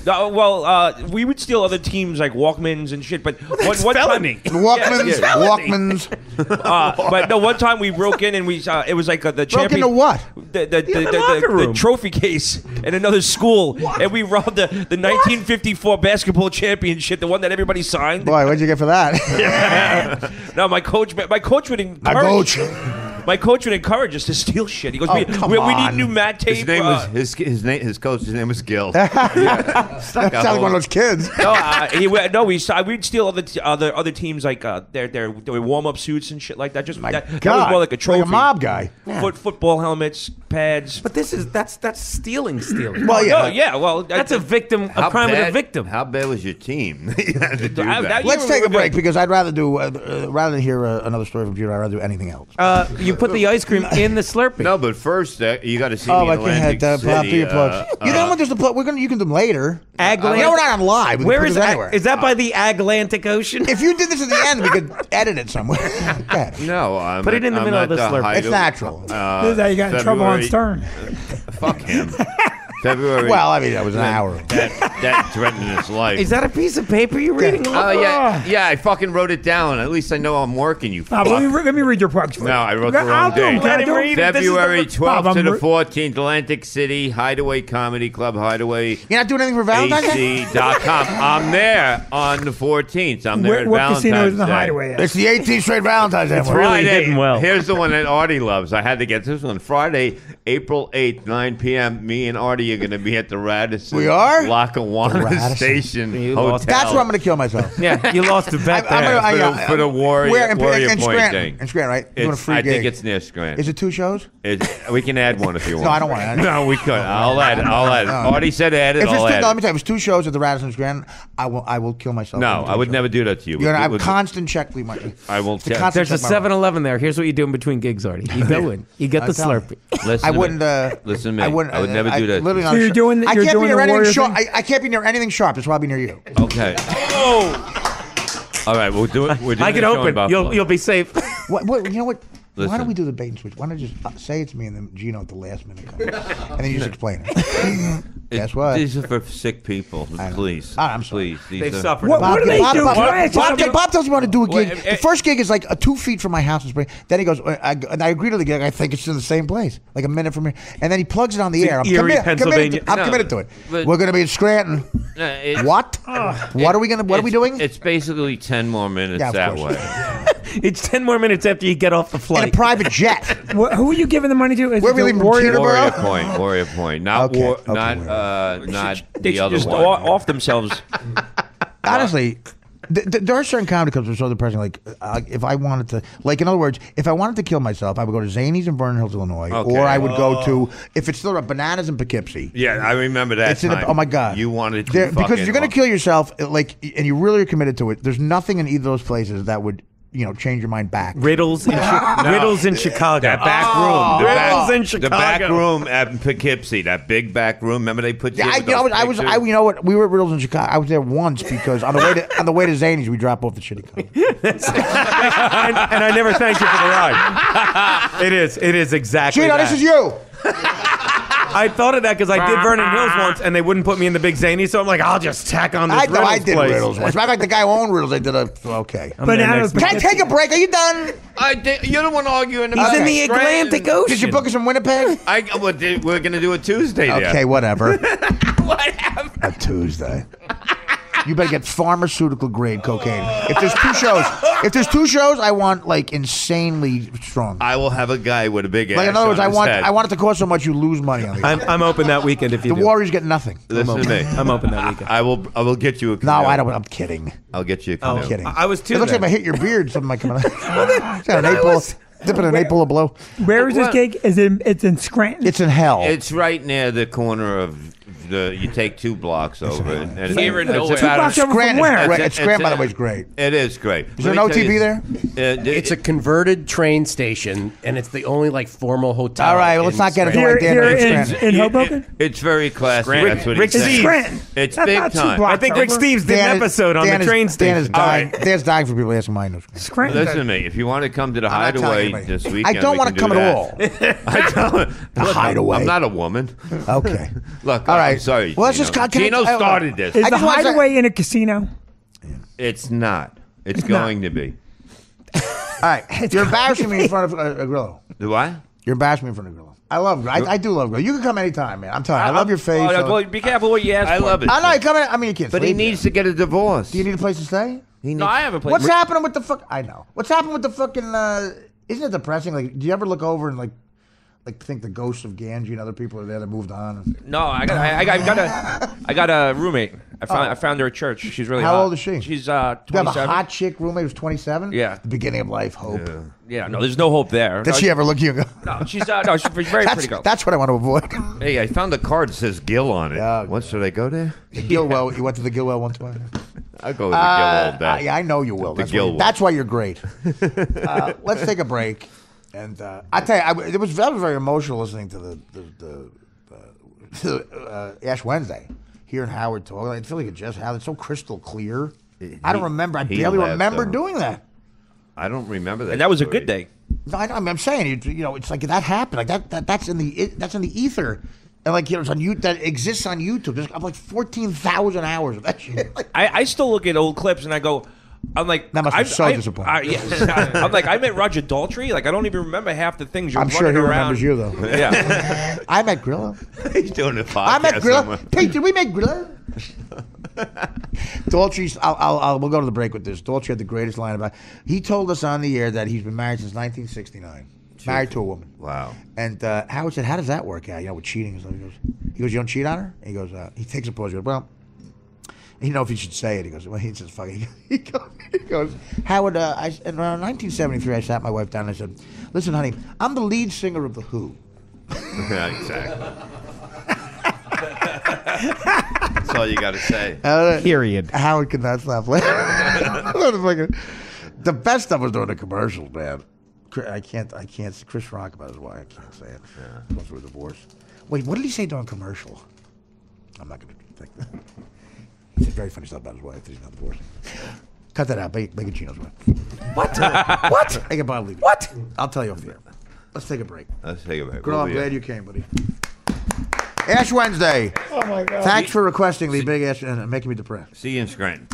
We would steal other teams like Walkmans and shit. But one felony. time, Walkmans. but no, one time we broke in and we it was like the Broke champion. into what? The trophy case in another school, and we robbed the 1954 basketball championship, the one that everybody signed. Boy, what'd you get for that? No, my coach would encourage. My coach would encourage us to steal shit. He goes, Oh, we need new mat tape. His name was his coach's name was Gil. That sounds like one of those kids. We'd steal other teams like their warm up suits and shit like that. Just that was God, more like a trophy. like a mob guy. Football helmets, pads. But that's stealing. Well, yeah. No, yeah. Well, That's a victim. A crime with a victim. How bad was your team? You had to do that. Let's take a break because I'd rather do rather than hear another story from Peter. I'd rather do anything else. You put the ice cream in the Slurpee. No, but first you got to see Oh, me I in can't Atlantic plug City. your plugs. You don't want just the plug. You can do them later. You know we're not on live. We can Where put is it anywhere. Is that by the Atlantic Ocean? If you did this at the end, we could edit it somewhere. Go ahead. No, I'm Put it in the middle of the Slurpee. It's natural. This is how you got in trouble on Stern. Fuck him. February. Well, I mean, that was an hour. That threatened his life. Is that a piece of paper you're reading? Oh yeah. I fucking wrote it down. At least I know I'm working. You fuck. Let me read your plugs. No, I wrote the wrong day. February 12th to the 14th, Atlantic City, Hideaway Comedy Club, Hideaway. You're not doing anything for Valentine's Day? AC.com. I'm there on the 14th. I'm there at What Valentine's casino is in the Day. Hideaway at? It's the 18th straight Valentine's Day. It's really getting well. Here's the one that Artie loves. I had to get this one. Friday, April 8th, 9 p.m. Me and Artie are going to be at the Radisson. We are? Lackawanna Radisson. Station You Hotel. lost That's where I'm going to kill myself. Yeah, you lost the bet there. For the Warrior in Point Scranton. thing. In Scranton, right? Doing a free I gig. think it's near Scranton. Is it 2 shows? We can add one if you want. No, I don't want to add it. No, we could. I'll add it. No. Artie said add it. If it's I'll add let it. me tell you, if it's 2 shows at the Radisson Scranton, I will kill myself. No, I would never do that to you. You're gonna have constant check. I will. It's a constant There's a check my 7-Eleven there. Here's what you do in between gigs, Artie. You go in. You get the tell you. Slurpee. Listen I to wouldn't. me. Listen to me. I would never do that. Literally So not you're sure. doing- I you're can't doing be near the anything Warrior sharp. thing? I can't be near anything sharp. That's why I'll be near you. Okay. All right, we'll do it. We're doing I can a show in open. Buffalo. You'll be safe. What? You know what? Why Listen. don't we do the bait and switch? Why don't you just say it to me and then Gino at the last minute comes. And then you just explain it. Guess what? These are for sick people. Please. I'm sorry. Please. These They've are- suffered. What do they do? Bob tells me I want to do a gig. Well, The first gig is like 2 feet from my house in Spring. Then he goes, and I agree to the gig. I think it's in the same place, like a minute from here. And then he plugs it on the air. I'm Erie, committed. Pennsylvania. I'm No, committed to it. but- We're going to be in Scranton. it's- What? What are we going to? What are we doing? It's basically 10 more minutes Yeah, of that course. way. It's 10 more minutes after you get off the In a flight. private jet. Who are you giving the money to? Is Where it we the leaving from Warrior? Peterborough? Warrior Point. Not Okay, okay, not They the should other just one. off themselves. Honestly, there are certain comedy clubs that are so depressing. Like, if I wanted to, like, in other words, if I wanted to kill myself, I would go to Zany's in Vernon Hills, Illinois, Okay. or I would go to, if it's still Bananas in Poughkeepsie. Yeah, I remember that It's in time. oh my god! You wanted to because you're going to fucking- kill yourself, like, and you really are committed to it. There's nothing in either of those places that would, change your mind back. Riddles in Chicago. That back room. Riddles in The Chicago. back room at Poughkeepsie. That big back room. Remember they put you Yeah, with those pictures? you know what? We were at Riddles in Chicago. I was there once because on the way to Zany's, we drop off the shitty car. and I never thanked you for the ride. It is exactly Gino, that. this is you. I thought of that because I did Vernon Hills once, and they wouldn't put me in the big Zany, so I'm like, I'll just tack on this Riddles I did place. Riddles once. Matter of fact, the guy who owned Riddles, I did a okay. Bananas. Can I take a break? Are you done? You're the one arguing He's about in the Scranton. Atlantic Ocean. Did you book us from Winnipeg? We're going to do a Tuesday there. Okay, whatever. A Tuesday. You better get pharmaceutical grade cocaine. If there's two shows, I want like insanely strong. I will have a guy with a big ass. Like in other words, on I his want head. it to cost so much you lose money on it. I'm open that weekend if you The do. Warriors get nothing. Listen to me. I'm open that weekend. I will get you a canoe. No, I don't. I'm kidding. I'll get you a canoe. I'm kidding. I was too. It looks like if I hit your beard, something might come out. It's got an 8 ball. Dipping an 8 ball below. Where is this gig? It's in Scranton. It's in hell. It's right near the corner of you take 2 blocks over it. And Here and nowhere. Two blocks over from Scranton, where? Scranton, by the way, is great. It is great. Is there an OTB there? It's a converted train station, and it's the only like formal hotel. All right, well, let's not get into like Here in Scranton. Hoboken? It's very classy. Scranton. That's what Rick he said. Steves. Scranton. It's That's big not 2 time. blocks I think Rick over. Steves did an episode on the train Dan is station. dying. Dan's dying for people asking my nose. Scranton. Listen to me. If you want to come to the I'm not telling Hideaway anybody. this weekend, I don't we want can to come do at that. all. I don't. Look, Hideaway. I'm not a woman. Okay. Look, All right. I'm sorry. Well, let's just Gino. can I- Gino I- started this. Is I the just wanna say- Hideaway in a casino? It's not. It's going to be. All right. You're embarrassing me in front of a Grillo. Do I? You're embarrassing me in front of Grillo. I love Grillo. I do love Grillo. You can come anytime, man. I'm telling you. I love your face. Well, be careful what you ask I for. love it. I know you come in. I mean, you can't But he sleep needs there. to get a divorce. Do you need a place to stay? No, I have a place. What's happening with the fuck? I know. What's happening with the fucking? Isn't it depressing? Like, do you ever look over and like think the ghosts of Ganji and other people are there that moved on? No, I got a roommate. I found her at church. She's really How hot. old is she? She's You have a 27. hot chick roommate who's 27. Yeah. The beginning of life, hope. Yeah, no, there's no hope there. Did no, she ever look at you and go? No, she's very pretty girl. That's what I want to avoid. Hey, I found a card that says Gill on it. Yeah. What, should I go there? Gilwell. You went to the Gilwell one time. I'll go with the Gill all day. Yeah, I know you will. The That's, Gill why, one. that's why you're great. Let's take a break, and I tell you, that was very emotional listening to the Ash Wednesday here in Howard talk. I feel like it just happened. It's so crystal clear. I don't remember. I he barely left, remember though. doing that. I don't remember that. And that was a story. good day. No, I'm saying you know it's like that happened. Like that's in the ether. And like it's on that exists on YouTube. There's like 14,000 hours of that shit. Like, I still look at old clips and I go, I'm like, That must be so disappointing. Yeah, I'm like, I met Roger Daltrey. Like, I don't even remember half the things you're I'm running sure he around. remembers you though. Yeah. I met Grillo. He's doing a podcast. I met Grillo. somewhere. Hey, did we make Grillo? Daltrey's. We'll go to the break with this. Daltrey had the greatest line about. He told us on the air that he's been married since 1969. Married to a woman. Wow. And Howard said, "How does that work out? You know, with cheating and stuff." He goes, "You don't cheat on her?" And he goes, he takes a pause. He goes, "Well, you know if he should say it." He goes, "Well, he says, fuck it." He goes, "Howard, in around 1973, I sat my wife down and I said, listen, honey, I'm the lead singer of The Who." Yeah, exactly. That's all you got to say. Period. Howard could not stop laughing. The best stuff was during the commercials, man. I can't. Chris Rock about his wife. I can't say it. Yeah. Going through a divorce. Wait, what did he say during commercial? I'm not going to think that. He said very funny stuff about his wife that he's not divorcing. Cut that out. Make it Gino's wife. What? What? Make it bodily. What? I'll tell you off the air. Let's take a break. Let's take a break. Girl, I'm We'll be glad you came, buddy. Ash Wednesday. Oh my God. Thanks for requesting the big ash and making me depressed. See you in Scranton.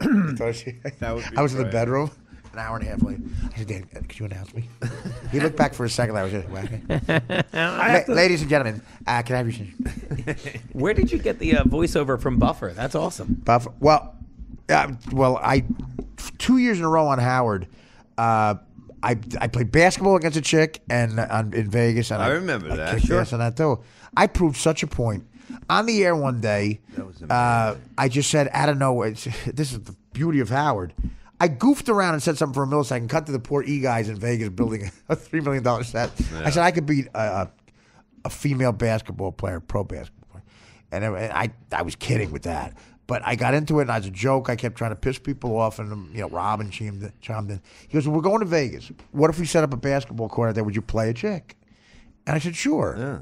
I was in the bedroom an hour and a half later. I said, Dan, could you announce me? He looked back for a second. I was just, ladies and gentlemen, can I have your Where did you get the voiceover from Buffer? That's awesome. Buffer? Well, I 2 years in a row on Howard. I played basketball against a chick and in Vegas. And I remember that. Kicked Sure. ass on that too. I proved such a point on the air one day. That was amazing. I just said out of nowhere, this is the beauty of Howard. I goofed around and said something for a millisecond. Cut to the poor guys in Vegas building a $3 million set. Yeah. I said I could beat a female basketball player, pro basketball player, and I was kidding with that. But I got into it, and as a joke, I kept trying to piss people off, and Robin chimed in. He goes, "Well, we're going to Vegas. What if we set up a basketball court out there? Would you play a chick?" And I said, "Sure." Yeah.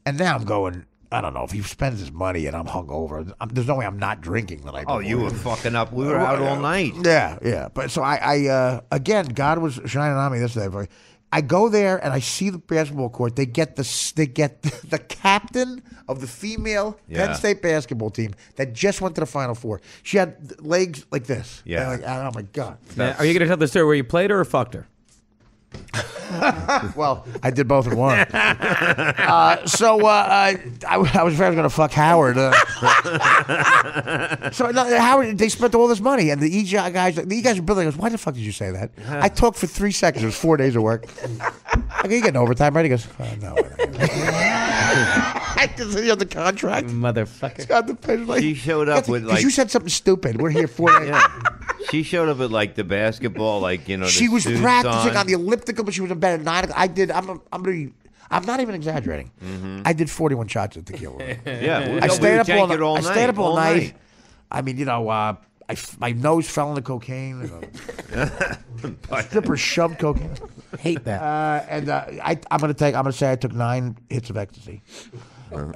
And now I'm going, I don't know, if he spends his money and I'm hungover, there's no way I'm not drinking the night before. Oh, you were fucking up. We were out all night. Yeah. But so I again, God was shining on me this day. I go there and I see the basketball court. They get the captain of the female Penn State basketball team that just went to the Final Four. She had legs like this. Yeah. And oh my God. Now, are you going to tell the story where you played her or fucked her? Well, I did both in one. I was afraid I was going to fuck Howard. So Howard, they spent all this money, and the guys are building. Goes, why the fuck did you say that? I talked for 3 seconds. It was 4 days of work. I go, you getting overtime, right? He goes, no. I just see on the contract. Motherfucker. It's got the page, like, She showed up with because you said something stupid. We're here 4 days. Yeah. She showed up at like the basketball, like the She was suits practicing on on the elliptical, but she was in bed at 9 o'clock. I did. I'm not even exaggerating. I did 41 shots of tequila. Yeah, I stayed up all night. all I stayed up all night. night. I mean, my nose fell into cocaine. Stripper shoved cocaine. Hate that. I'm gonna say I took 9 hits of ecstasy.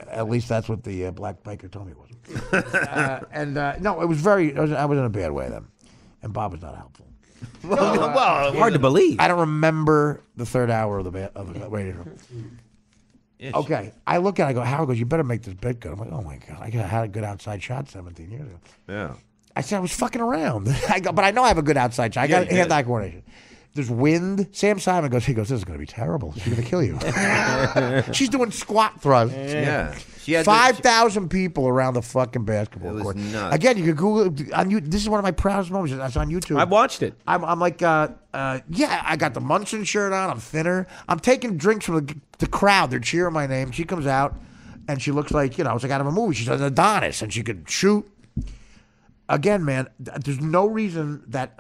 At least that's what the black biker told me it was. No, it was I was in a bad way then, and Bob was not helpful. Well, hard to believe. I don't remember the third hour of the radio show. Okay, I look at it, I go, Howard goes, you better make this bit good. I'm like, oh my God, I had a good outside shot 17 years ago. Yeah. I said I was fucking around. But I know I have a good outside shot. I got hand-eye coordination. There's wind. Sam Simon goes, this is going to be terrible. She's going to kill you. She's doing squat thrusts. Yeah. 5,000 people around the fucking basketball court. Nuts. Again, you can Google it. This is one of my proudest moments. That's on YouTube. I watched it. I'm like, I got the Munson shirt on. I'm thinner. I'm taking drinks from the crowd. They're cheering my name. She comes out, and she looks like, it's like out of a movie. She's an Adonis, and she could shoot. Again, man, there's no reason that,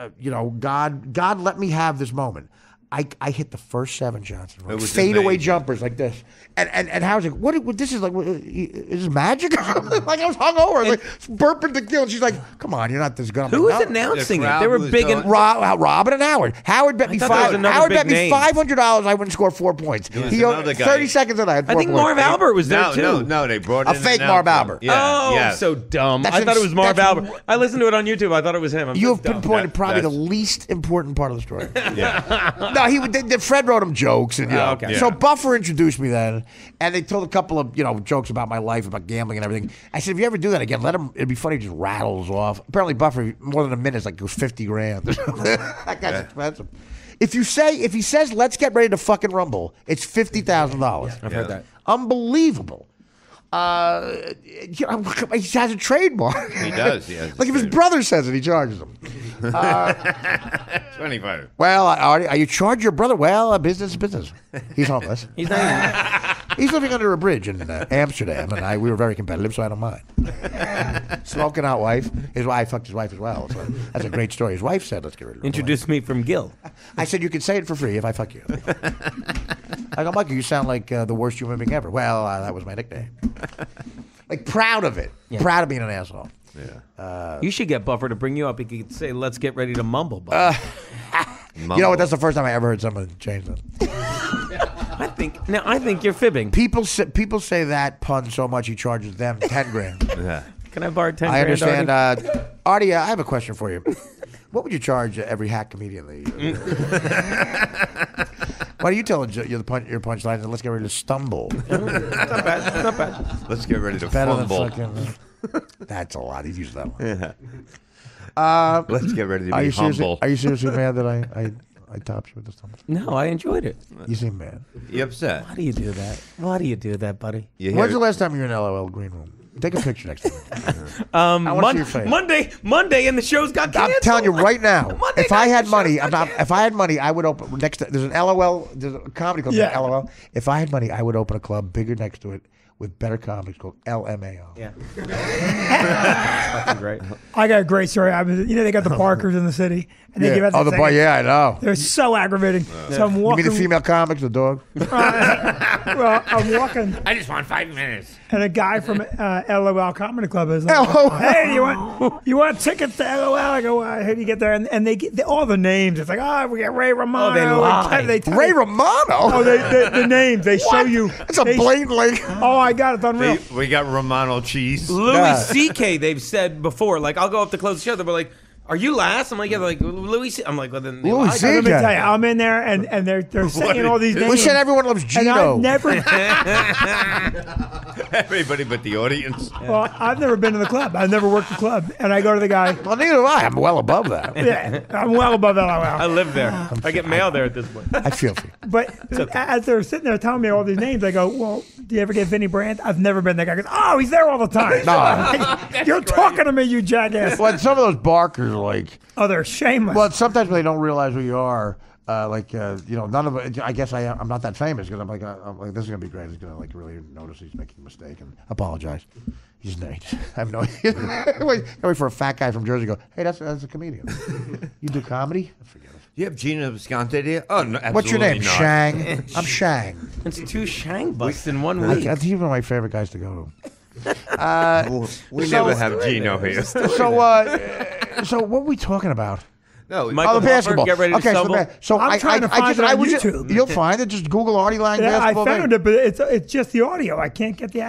God let me have this moment. I hit the first 7 shots. Fadeaway jumpers like this. And Howard's like, what this is like, is this magic or something? Like I was hungover. I was like burping to kill. And she's like, come on, you're not this good. Who was announcing it? They were big and Robin and Howard. Howard bet me $500 I wouldn't score 4 points. He owed 30 seconds and I had 4 points. I think Marv Albert was there too. No, they brought in a fake Marv Albert. Yeah, so dumb. I thought it was Marv Albert. I listened to it on YouTube. I thought it was him. You have pinpointed probably the least important part of the story. Yeah. No, Fred wrote him jokes, and so Buffer introduced me then, and they told a couple of jokes about my life, about gambling and everything. I said, if you ever do that again, let him. It'd be funny. He just rattles off. Apparently, Buffer more than a minute is like goes $50,000. That guy's expensive. If he says let's get ready to fucking rumble, it's $50,000. I've heard that. Unbelievable. He has a trademark. He does. He has like if his brother says it, he charges him. 25. Well, Artie, you charge your brother? Well, business is business. He's homeless. He's not even... He's living under a bridge in Amsterdam, and we were very competitive, so I don't mind. Smoking out wife. I fucked his wife as well. So that's a great story. His wife said, let's get rid of him. Introduce me from Gil. I said, you can say it for free if I fuck you. I go, Michael, you sound like the worst human being ever. Well, that was my nickname. Like, proud of it. Yeah. Proud of being an asshole. Yeah. You should get Buffer to bring you up. He could say, let's get ready to mumble. Buffer. You know what? That's the first time I ever heard someone change that. I think you're fibbing. People say that pun so much he charges them $10,000. Yeah. Can I borrow 10 I grand, understand. Artie, I have a question for you. What would you charge every hack comedian? Why do you tell your punchlines and let's get ready to stumble? Not bad. Not bad. Let's get ready to Better fumble. That's a lot. He's used that one. Yeah. Let's get ready to be humble. Are you seriously mad that I topped you with the stumble? No, I enjoyed it. You seem mad. You upset? Why do you do that? Why do you do that, buddy? When's the last time you were in LOL green room? Take a picture next time. I want to see your face. Monday, and the show's got canceled. I'm telling you right now. If I had money, I would open next. There's an LOL. There's a comedy club called LOL. If I had money, I would open a club bigger next to it with better comics called LMAO. Yeah. That's fucking great. I got a great story. They got the Barkers in the city, and they give out the bar. Yeah, I know. They're so aggravating. So I'm walking. You mean the female comics, the dog? Well, I'm walking. I just want 5 minutes. And a guy from LOL Comedy Club is like, "Hey, you want tickets to LOL?" I go, "How do you get there?" And they get all the names. It's like, we got Ray Romano. They lie. Ray Romano. Oh, the names they show you. It's a blatant link. Oh, I got it. It's unreal. We got Romano cheese. Louis C.K. They've said before, like I'll go up to close the show. They'll be like, "Are you last?" I'm like, "Yeah." They're like, "Louis C." I'm like, "Well, then." Louis C.K. Let me tell you, I'm in there, and they're saying all these names. We said everyone loves Gino. And I've never. Everybody but the audience. Well, I've never been to the club. I've never worked the club, and I go to the guy. Well, neither have I. I'm well above that. Yeah, I'm well above LOL. I live there. I get mail there at this point. I feel for you. But as they're sitting there telling me all these names, I go, "Well, do you ever get Vinny Brandt?" I've never been there. Guy goes, "Oh, he's there all the time." No, you're talking to me, you jackass. Well, some of those barkers like. Oh, they're shameless. Well, sometimes when they don't realize who you are, none of it. I guess I'm not that famous because I'm like, this is gonna be great. He's gonna like really notice he's making a mistake and apologize. He's I have no idea. Wait for a fat guy from Jersey to go, "Hey, that's a comedian. You do comedy?" Forget it. You have Gina Visconti there? Oh, no, absolutely What's your name? not. Shang. I'm Shang. It's 2 Shang busts in 1 week. He's one of my favorite guys to go to. We never have Gino here. So what were we talking about? No, Michael the basketball. Get ready to stumble. So I'm trying to find it on YouTube. You'll find it. Just Google Artie Lang Yeah, I basketball. found it, but it's just the audio. I can't get the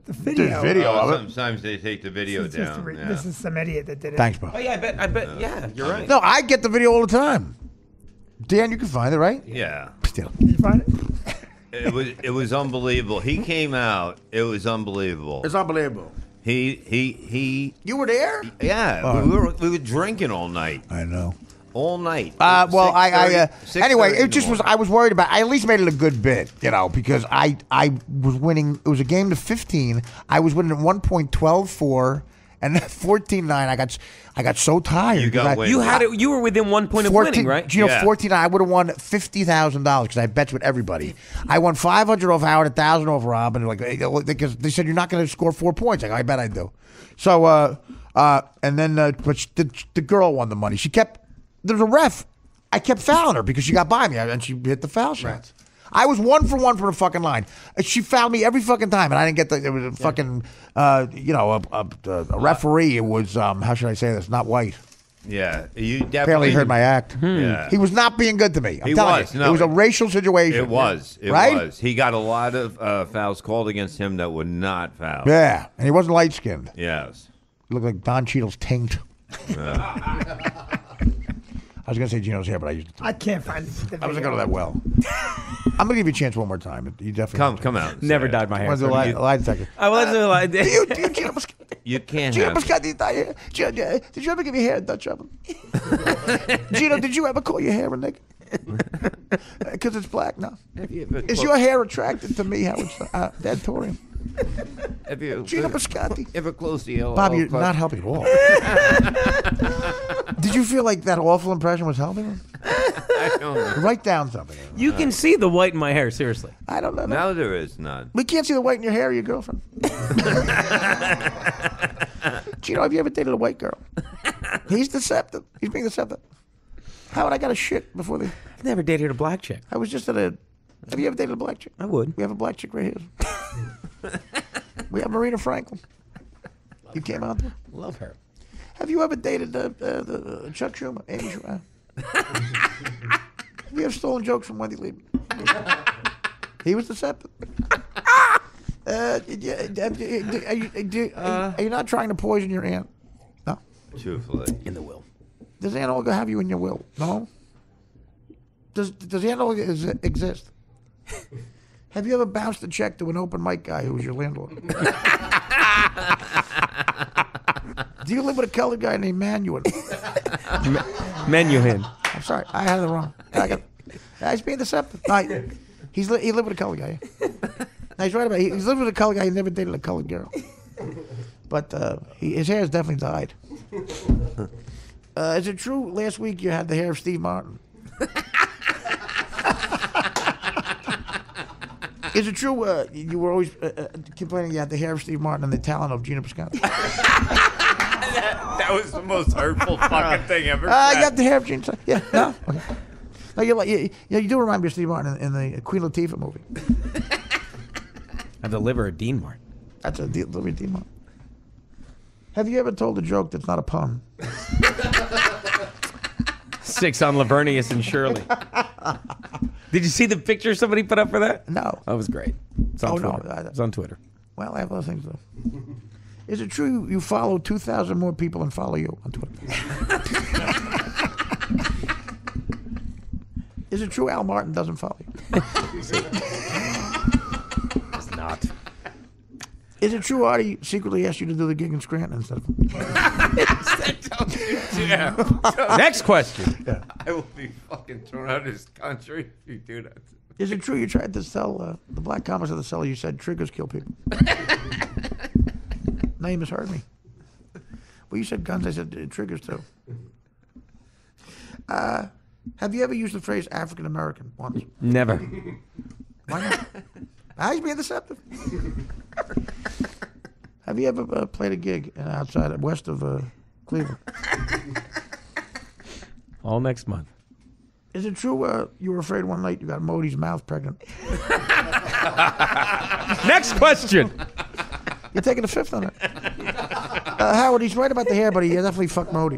video. The video of it. Sometimes they take the video It's just down. This is some idiot that did it. Thanks, bro. Oh yeah, I bet. Yeah, you're right. No, I get the video all the time. Dan, you can find it, right? Yeah. Still. Can you find it? It was unbelievable. He came out. It was unbelievable. It's unbelievable. He. You were there? Yeah, we were drinking all night. I know. All night. Well, anyway, 6:30 it just was. I was worried about. I at least made it a good bit, because I was winning. It was a game to 15. I was winning at 1.12-4, and 14-9. I got so tired. You were within 1 point of winning, right? 14. I would have won $50,000 because I bet with everybody. I won 500 off Howard, 1,000 off Rob, and because they said you're not going to score 4 points. I bet I do. So and then but the girl won the money. She kept. There's a ref. I kept fouling her because she got by me and she hit the foul shots. I was 1 for 1 from the fucking line. She fouled me every fucking time, and I didn't get the. It was a fucking, a referee. It was how should I say this? Not white. Yeah, you definitely Apparently heard my act. Yeah. He was not being good to me. I'm He telling was. you. No, it was a racial situation. It was. It right? was. He got a lot of fouls called against him that were not fouls. Yeah, and he wasn't light skinned. Yes. He looked like Don Cheadle's taint. I was going to say Gino's hair, but I used it. I can't find the I wasn't going to that well. I'm going to give you a chance one more time. You definitely come out. Never dyed my hair. Want to do a lie detector? I was doing a lie detector. Gino You can't Gino have. Biscotti dye your Gino, did you ever give your hair a Dutch oven? Gino, did you ever call your hair a nigga? Because it's black now. Is your hair attracted to me? How it's Dad Torium? Gino Biscotti. Ever close the yellow? Bob, you're not helping at all. Did you feel like that awful impression was helping him? I don't know. Write down something. You can see the white in my hair. Seriously. I don't know. Now there is none. We can't see the white in your hair, your girlfriend. Gino, have you ever dated a white girl? He's deceptive. He's being deceptive. Howard, I got a shit before the. I've never dated a black chick. I was just at a. Have you ever dated a black chick? I would. We have a black chick right here. We have Marina Franklin. You came out there. Love her. Have you ever dated the Chuck Schumer, Amy Schumer? Have you ever stolen jokes from Wendy Liebman? He was deceptive. Are you not trying to poison your aunt? No. Truthfully. In the will. Does Aunt Olga have you in your will? No. Does Aunt Olga exist? Have you ever bounced a check to an open mic guy who was your landlord? Do you live with a colored guy named Manuel? Menuhin. I'm sorry, I had it wrong. He's being deceptive. No, he lived with a colored guy. No, he's right about it. He's lived with a colored guy. He never dated a colored girl. But his hair has definitely dyed. Is it true last week you had the hair of Steve Martin? Is it true you were always complaining you had the hair of Steve Martin and the talent of Gina Biscotti? That was the most hurtful fucking thing ever. You got the hair of Gina. Yeah, no. Okay. No, you do remind me of Steve Martin in the Queen Latifah movie. I deliver a Dean Martin. That's a delivery Dean Martin. Have you ever told a joke that's not a pun? 6 on Lavernius and Shirley. Did you see the picture somebody put up for that? No. That was great. It's on Twitter. No. It's on Twitter. Well, I have other things though. Is it true you follow 2,000 more people than follow you on Twitter? Is it true Al Martin doesn't follow you? It's not. Is it true Artie secretly asked you to do the gig in Scranton instead of... Next question. Yeah. I will be fucking thrown out of this country if you do that. Is it true you tried to sell the black comics of the cellar? You said triggers kill people. Now you misheard me. Well, you said guns. I said triggers too. Have you ever used the phrase African American once? Never. Why not? He's being deceptive. Have you ever played a gig west of Cleveland? All next month. Is it true you were afraid one night you got Modi's mouth pregnant? Next question. You're taking a fifth on it. Howard, he's right about the hair, but he definitely fucked Modi.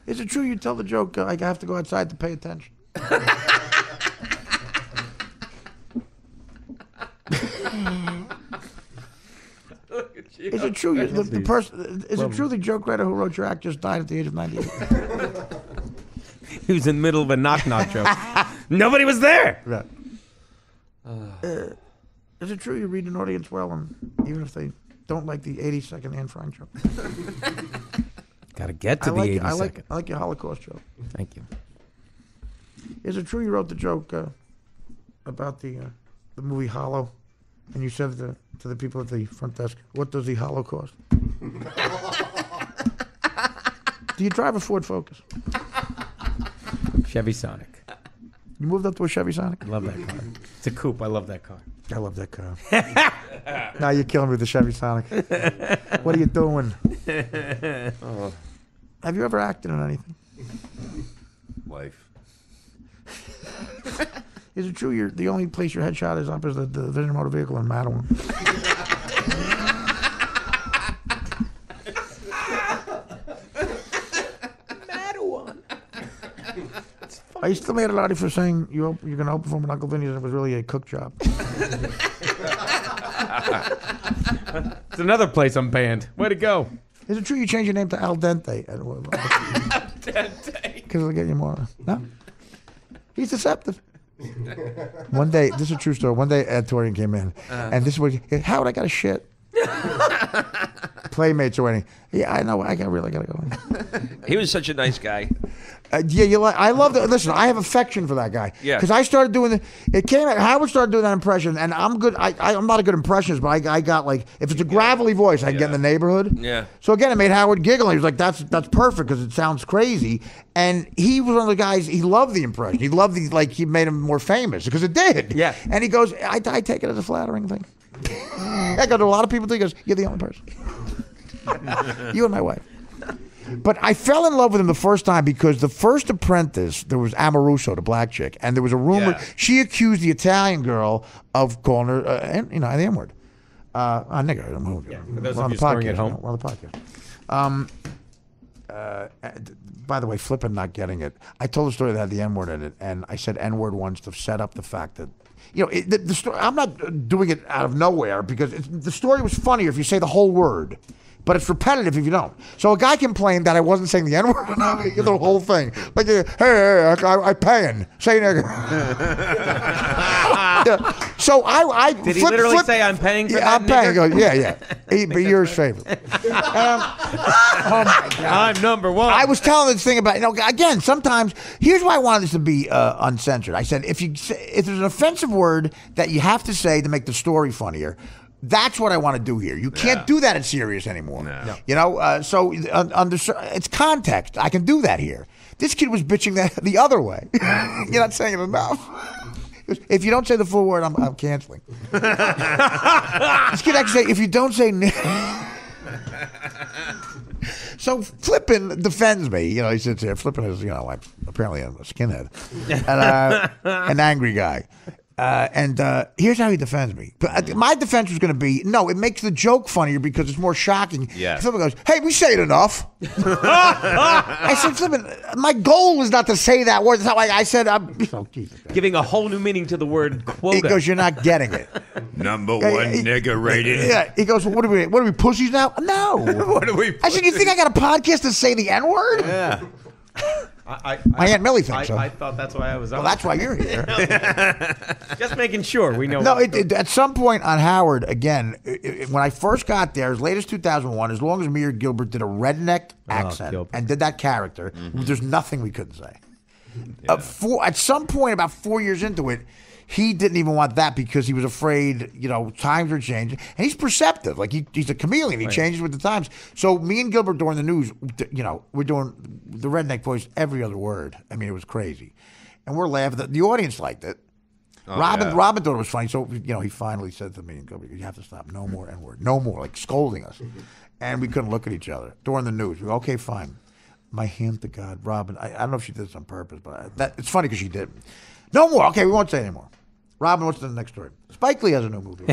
Is it true you tell the joke, I have to go outside to pay attention? Is it true the person? Is it true the joke writer who wrote your act just died at the age of 98? He was in the middle of a knock-knock joke. Nobody was there. Right. Is it true you read an audience well, and even if they don't like the 80-second Anne Frank joke? Got to get to the 80-second. I like your Holocaust joke. Thank you. Is it true you wrote the joke about the movie Hollow, and you said to the people at the front desk, "What does the Hollow cost?" Do you drive a Ford Focus? Chevy Sonic. You moved up to a Chevy Sonic? I love that car. It's a coupe. I love that car. I love that car. Now you're killing me with the Chevy Sonic. What are you doing? Oh. Have you ever acted in anything? Wife. Is it true you're the only place your headshot is up is the Vision Motor Vehicle in Mattawan? Mattawan. Are you still mad at Artie for saying you're going to open for him at Uncle Vinny's and it was really a cook job? It's another place I'm banned. Way to go. Is it true you changed your name to Al Dente? Al Dente. Because it'll get you more. No? He's deceptive. One day, this is a true story. One day, Ed Torian came in, and this is what Howard, I got to shit. Playmates are waiting. Yeah, I know. I really got to go in. He was such a nice guy. Yeah, I love that. Listen, I have affection for that guy. Yeah. Because I started doing it came out. Howard started doing that impression, and I'm good. I'm not a good impressionist, but I got like if it's a gravelly voice, I can get in the neighborhood. Yeah. So again, it made Howard giggle. He was like, "That's perfect," because it sounds crazy. And he was one of the guys. He loved the impression. He loved he made him more famous because it did. Yeah. And he goes, I take it as a flattering thing. I go to a lot of people. He goes, "You're the only person. You and my wife." But I fell in love with him the first time because the first apprentice, there was Amoruso, the black chick, and there was a rumor she accused the Italian girl of calling her, the N-word. Nigger. For those of you storing at home. We're on the podcast. By the way, flipping not getting it. I told a story that had the N-word in it, and I said N-word once to set up the fact that, the story, I'm not doing it out of nowhere because the story was funnier if you say the whole word. But it's repetitive if you don't. So a guy complained that I wasn't saying the N-word, the whole thing. Like, hey, I paying. Say nigga. So I did he literally say I'm paying for that? I'm paying. Goes, yeah. But yours favorite. Oh my God. I'm number one. I was telling this thing about, again, sometimes, here's why I wanted this to be uncensored. I said, if there's an offensive word that you have to say to make the story funnier, that's what I want to do here. You can't do that in Sirius anymore. No. So it's context. I can do that here. This kid was bitching that the other way. You're not saying it enough. If you don't say the full word, I'm canceling. This kid actually said, if you don't say... So Flippin defends me. He sits there. Flippin is, like apparently a skinhead and an angry guy. And here's how he defends me. My defense was going to be, no, it makes the joke funnier because it's more shocking. Yeah. Flippin goes, hey, we say it enough. I said, Flippin, my goal was not to say that word. That's how I said, Jesus. Giving a whole new meaning to the word quota. He goes, you're not getting it. Number one nigger rated. Yeah. He goes, well, what are we pussies now? No. What are we? I said, you think I got a podcast to say the N-word? Yeah. My Aunt Millie thinks so. I thought that's why I was on. Well, that's why you're here. Just making sure we know. No, at some point on Howard, again, when I first got there, as late as 2001, as long as Amir Gilbert did a redneck accent and did that character, there's nothing we couldn't say. At some point, about 4 years into it, he didn't even want that because he was afraid, times were changing. And he's perceptive. Like, he's a chameleon. He changes with the times. So me and Gilbert during the news, we're doing the redneck voice every other word. I mean, it was crazy. And we're laughing. The audience liked it. Robin thought it was funny. So, he finally said to me and Gilbert, you have to stop. No more N-word. No more. Like, scolding us. and we couldn't look at each other during the news. We go, okay, fine. My hand to God, Robin. I don't know if she did this on purpose, but it's funny because she did. No more. Okay, we won't say anymore. Robin, what's the next story? Spike Lee has a new movie.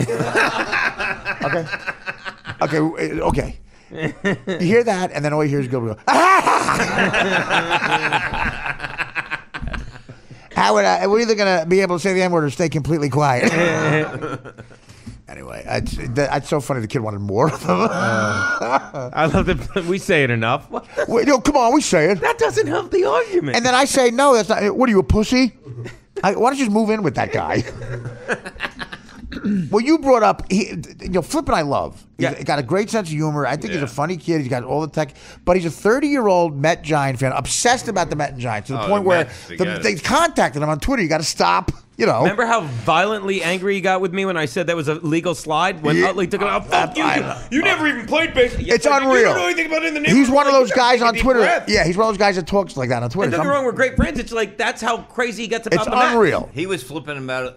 Okay. You hear that, and then all you hear is Gilbert go, Howard, we're either going to be able to say the N-word or stay completely quiet. Anyway, it's so funny the kid wanted more of them. I love that we say it enough. Wait, come on, we say it. That doesn't help the argument. And then I say, no, that's not. What are you, a pussy? Why don't you just move in with that guy? Well, you brought up, Flippin' I love. He's got a great sense of humor. I think he's a funny kid. He's got all the tech. But he's a 30-year-old Met Giant fan, obsessed about the Met and Giants, to the point where they contacted him on Twitter. You got to stop. Remember how violently angry he got with me when I said that was a legal slide? When Utley took it out, fuck you. You never even played baseball. It's unreal. You don't know anything about it in the neighborhood. He's one of those guys on Twitter. Yeah, he's one of those guys that talks like that on Twitter. And don't get me wrong, we're great friends. It's like, that's how crazy he gets about the Mets. It's unreal. He was flipping about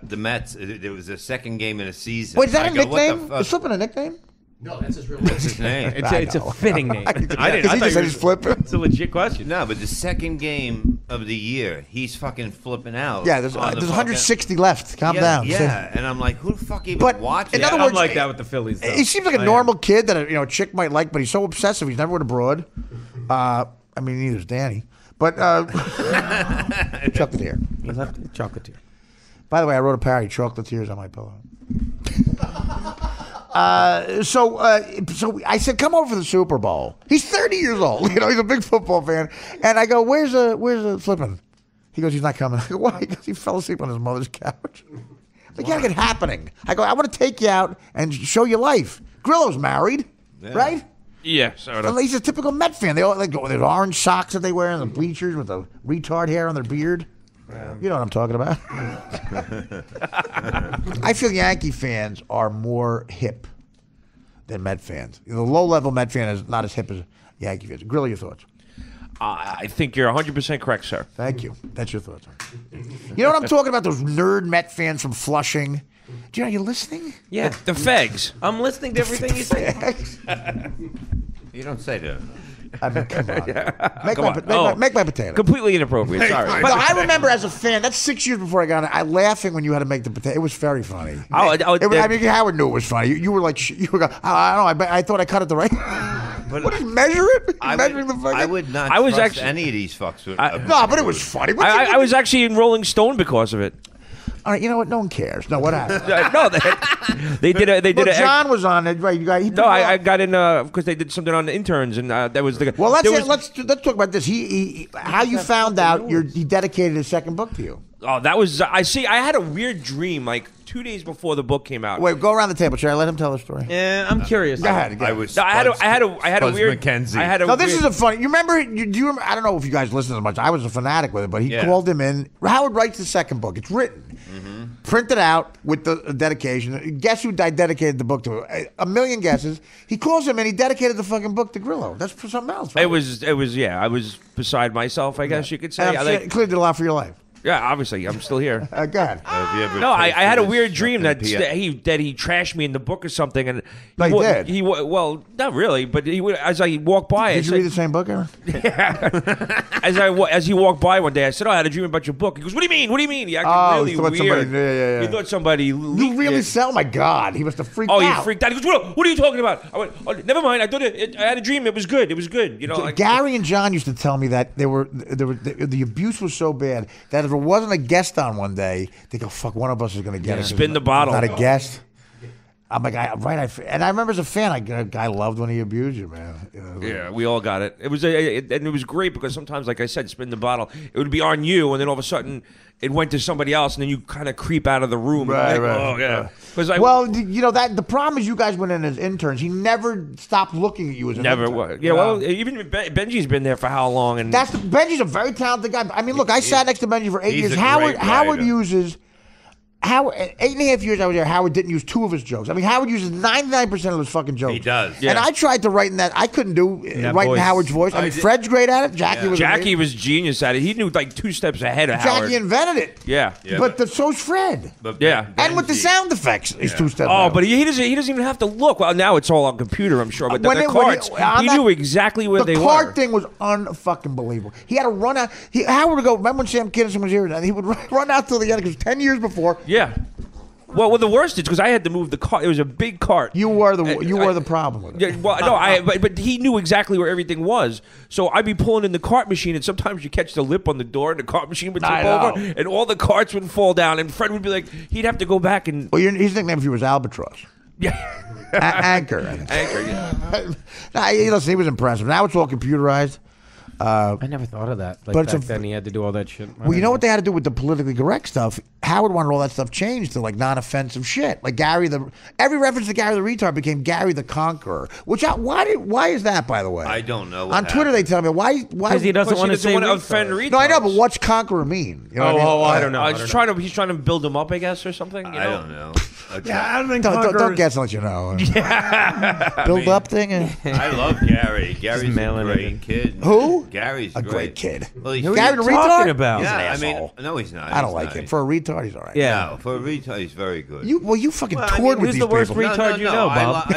the Mets. There was the second game in a season. Wait, is that a nickname? Is Flippin' a nickname? No, that's his real name. That's his name. It's a fitting name. I thought you said he's flipping. It's a legit question. No, but the second game of the year, he's fucking flipping out. Yeah, there's 160 left. Calm down. Yeah, and I'm like, who the fuck even watches? In other words, I'm like that with the Phillies. Though. He seems like a normal kid that a chick might like, but he's so obsessive. He's never went abroad. Neither is Danny. But chocolatier. Chocolatier. By the way, I wrote a parody, Chocolatiers, on my pillow. So I said, come over for the Super Bowl. He's 30 years old. He's a big football fan. And I go, where's the Flippin'? He goes, he's not coming. I go, why? He goes, he fell asleep on his mother's couch. They can't get happening. I go, I want to take you out and show you life. Grillo's married, right? Yeah, sort of. He's a typical Met fan. They all go with their orange socks that they wear and the bleachers with the retard hair on their beard. You know what I'm talking about. I feel Yankee fans are more hip than Met fans. The low-level Met fan is not as hip as Yankee fans. Grill, your thoughts. I think you're 100% correct, sir. Thank you. That's your thoughts. You know what I'm talking about? Those nerd Met fans from Flushing. Do you listening? Yeah. The Fegs. I'm listening to everything you say. You don't say that. I mean, come on. Make my potato. Completely inappropriate. Sorry. But I remember as a fan, that's 6 years before I got it. I laughing when you had to make the potato. It was very funny. Howard knew it was funny. You were like, you were going, I don't know. I thought I cut it the right. But what did you measure it? I would not trust any of these fucks. No, but it was funny. I was actually in Rolling Stone because of it. All right, you know what? No one cares. No, what happened? No, they did it. John was on it, right? I got in because they did something on the interns, and that was the. Well, let's talk about this. How you found out he dedicated his second book to you? Oh, that was I had a weird dream like 2 days before the book came out. Wait, go around the table. Should I let him tell the story? Yeah, I'm curious. Go ahead. I was. I had a weird. Mackenzie. This is a funny. You remember? Do you remember? I don't know if you guys listen as much. I was a fanatic with it, but he called him in. Howard writes the second book. It's written. Printed out with the dedication. Guess who dedicated the book to? A million guesses. He calls him and he dedicated the fucking book to Grillo. That's for something else, right? It was. I was beside myself, I guess you could say. It clearly did a lot for your life. Yeah, obviously, I'm still here. Go ahead. No, I had a weird dream that he trashed me in the book or something, and he did. Well, not really, but as I walked by, did you read the same book, Aaron? Yeah. As he walked by one day, I said, "Oh, I had a dream about your book." He goes, "What do you mean? What do you mean?" He acted really weird. He thought somebody. You really sell? Oh my God, he must have freaked out. Oh, he freaked out. He goes, "What are you talking about?" I went, "Oh, never mind. I thought I had a dream. It was good. It was good." Gary and John used to tell me that the abuse was so bad that if it wasn't a guest on one day, they go, "Fuck, one of us is going to get it." Spin the bottle. Not a guest. I'm like, and I remember as a fan, I loved when he abused you, man. Yeah, we all got it. It was great because sometimes, like I said, spin the bottle. It would be on you, and then all of a sudden, it went to somebody else, and then you kind of creep out of the room. Right. Oh yeah. That the problem is you guys went in as interns. He never stopped looking at you as an intern. Never. Yeah. Well, even Benji's been there for how long? And Benji's a very talented guy. I mean, look, I sat next to Benji for 8 years. Howard uses Howard, 8.5 years I was there, Howard didn't use 2 of his jokes. I mean, Howard uses 99% of his fucking jokes. He does. And I tried to write in that. I couldn't do write in Howard's voice. I mean, Fred's great at it. Jackie was genius at it. He knew like 2 steps ahead of Howard. Jackie invented it. Yeah. But so's Fred. And with the sound effects, he's 2 steps ahead. But he doesn't even have to look. Well, now it's all on computer, I'm sure. But the cards, he knew exactly where they were. The card thing was unfucking believable. He had to run out. Howard would go, remember when Sam Kinison was here? And he would run out till the end because 10 years before. Yeah. Well, the worst is because I had to move the cart. It was a big cart. You were the problem with it. Yeah, well, no, but he knew exactly where everything was. So I'd be pulling in the cart machine, and sometimes you catch the lip on the door, and the cart machine would tip over, and all the carts would fall down. And Fred would be like, he'd have to go back and. Well, his nickname for you was Albatross. Yeah. Anchor. Anchor. Yeah. Listen, he was impressive. Now it's all computerized. I never thought of that. Like back then, he had to do all that shit. Well, you know what they had to do with the politically correct stuff? Howard wanted all that stuff changed to like non-offensive shit. Like every reference to Gary the retard became Gary the Conqueror. Why is that, by the way? I don't know. On Twitter, they tell me why because he doesn't want to say offend retards. No, I know, but what's conqueror mean? You know what I mean? I don't know. He's trying to build him up, I guess, or something. I don't know. Yeah, I don't think don't guess unless you know. Yeah. Build up thing. I love Gary. Gary's a great kid. Who? Gary's a great kid. Well, Gary the retard? About? He's Yeah, an asshole. no, he's not. I don't like him. For a retard, he's all right. Yeah, for a retard, he's very good. You fucking toured with these people. Who's the worst retard you know, Bob?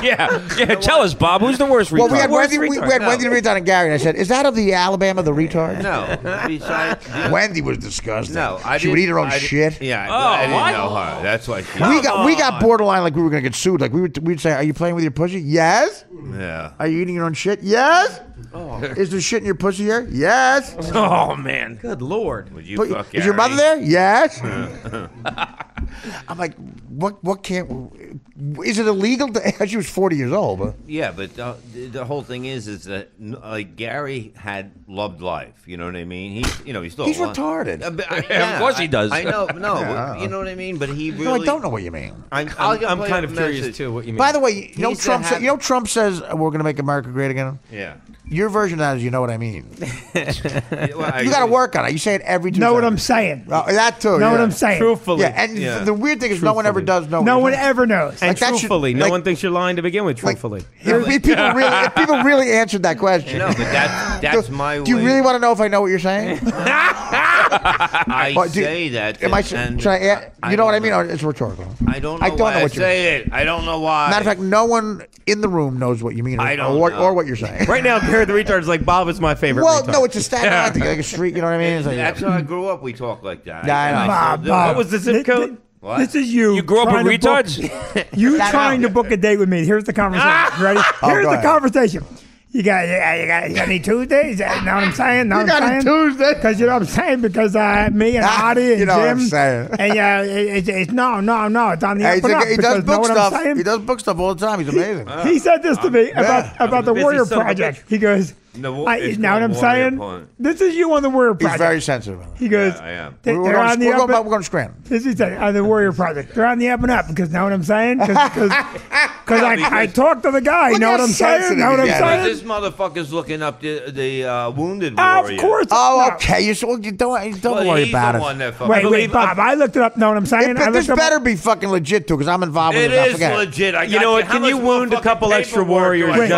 Yeah, tell us, Bob. Who's the worst retard? Well, we had Wendy the retard and Gary, and I said, "Is that of the Alabama the retard?" No. Besides, Wendy was disgusting. No, she would eat her own shit. Yeah, I didn't know her. That's why she. We got borderline like we were gonna get sued. Like we'd say, "Are you playing with your pussy?" Yes. Yeah. Are you eating your own shit? Yes. Oh. Is there shit in your pussy here? Yes. Oh man. Good Lord. Would you fuck is your mother there? Yes. I'm like, what can't? Is it illegal to? She was 40 years old. But. Yeah, but the whole thing is that like Gary had loved life. You know what I mean? He's still he's retarded. Of course he does. I know. No, you know what I mean. But he really. No, I don't know what you mean. I'm kind of curious too. What you mean? By the way, Trump says we're going to make America great again. Yeah. Your version of that is, you know what I mean. You got to work on it. You say it every 2 Know seconds. what I'm saying. That too. Know what I'm saying. Truthfully. Yeah, and the weird thing is no one ever does know. No one ever knows. And truthfully, no one thinks you're lying to begin with. Truthfully. If people really answered that question. No, but that's my way. Do you really want to know if I know what you're saying? I say that. Am you know what I mean? Or it's rhetorical. I don't know why I say it. I don't know why. Matter of fact, no one in the room knows what you mean or what you're saying. Right now, Gary the retard is like, Bob is my favorite Well, retard. no, it's a stack like a street, you know what I mean? It's like, That's how I grew up. We talk like that. Yeah, I know. Bob, what was the zip code? What? This is you. You grew up with retards? You trying to book a date with me. Here's the conversation. Ready? Here's the conversation. You got any Tuesdays? Know what I'm saying? You got any Tuesday? Because you know what I'm saying? Because me and Artie and you know Jim. What I'm saying. And it's no. It's on the up and up. He does book stuff. He does book stuff all the time. He's amazing. He said this to me about the Warrior Project. He goes, know what I'm saying? This is you on the Warrior Project. He's very sensitive. He goes, I am. We're going to Scranton. This is on the Warrior Project. They're on the up and up because know what I'm saying? Because I talked to the guy. Know what I'm saying? Know what I'm saying? This motherfucker's looking up the wounded warrior. Of course. Oh, okay. You don't worry about it. Wait, Bob. I looked it up. Know what I'm saying? This better be fucking legit too, because I'm involved with it. It is legit. You know what? Can you wound a couple extra warriors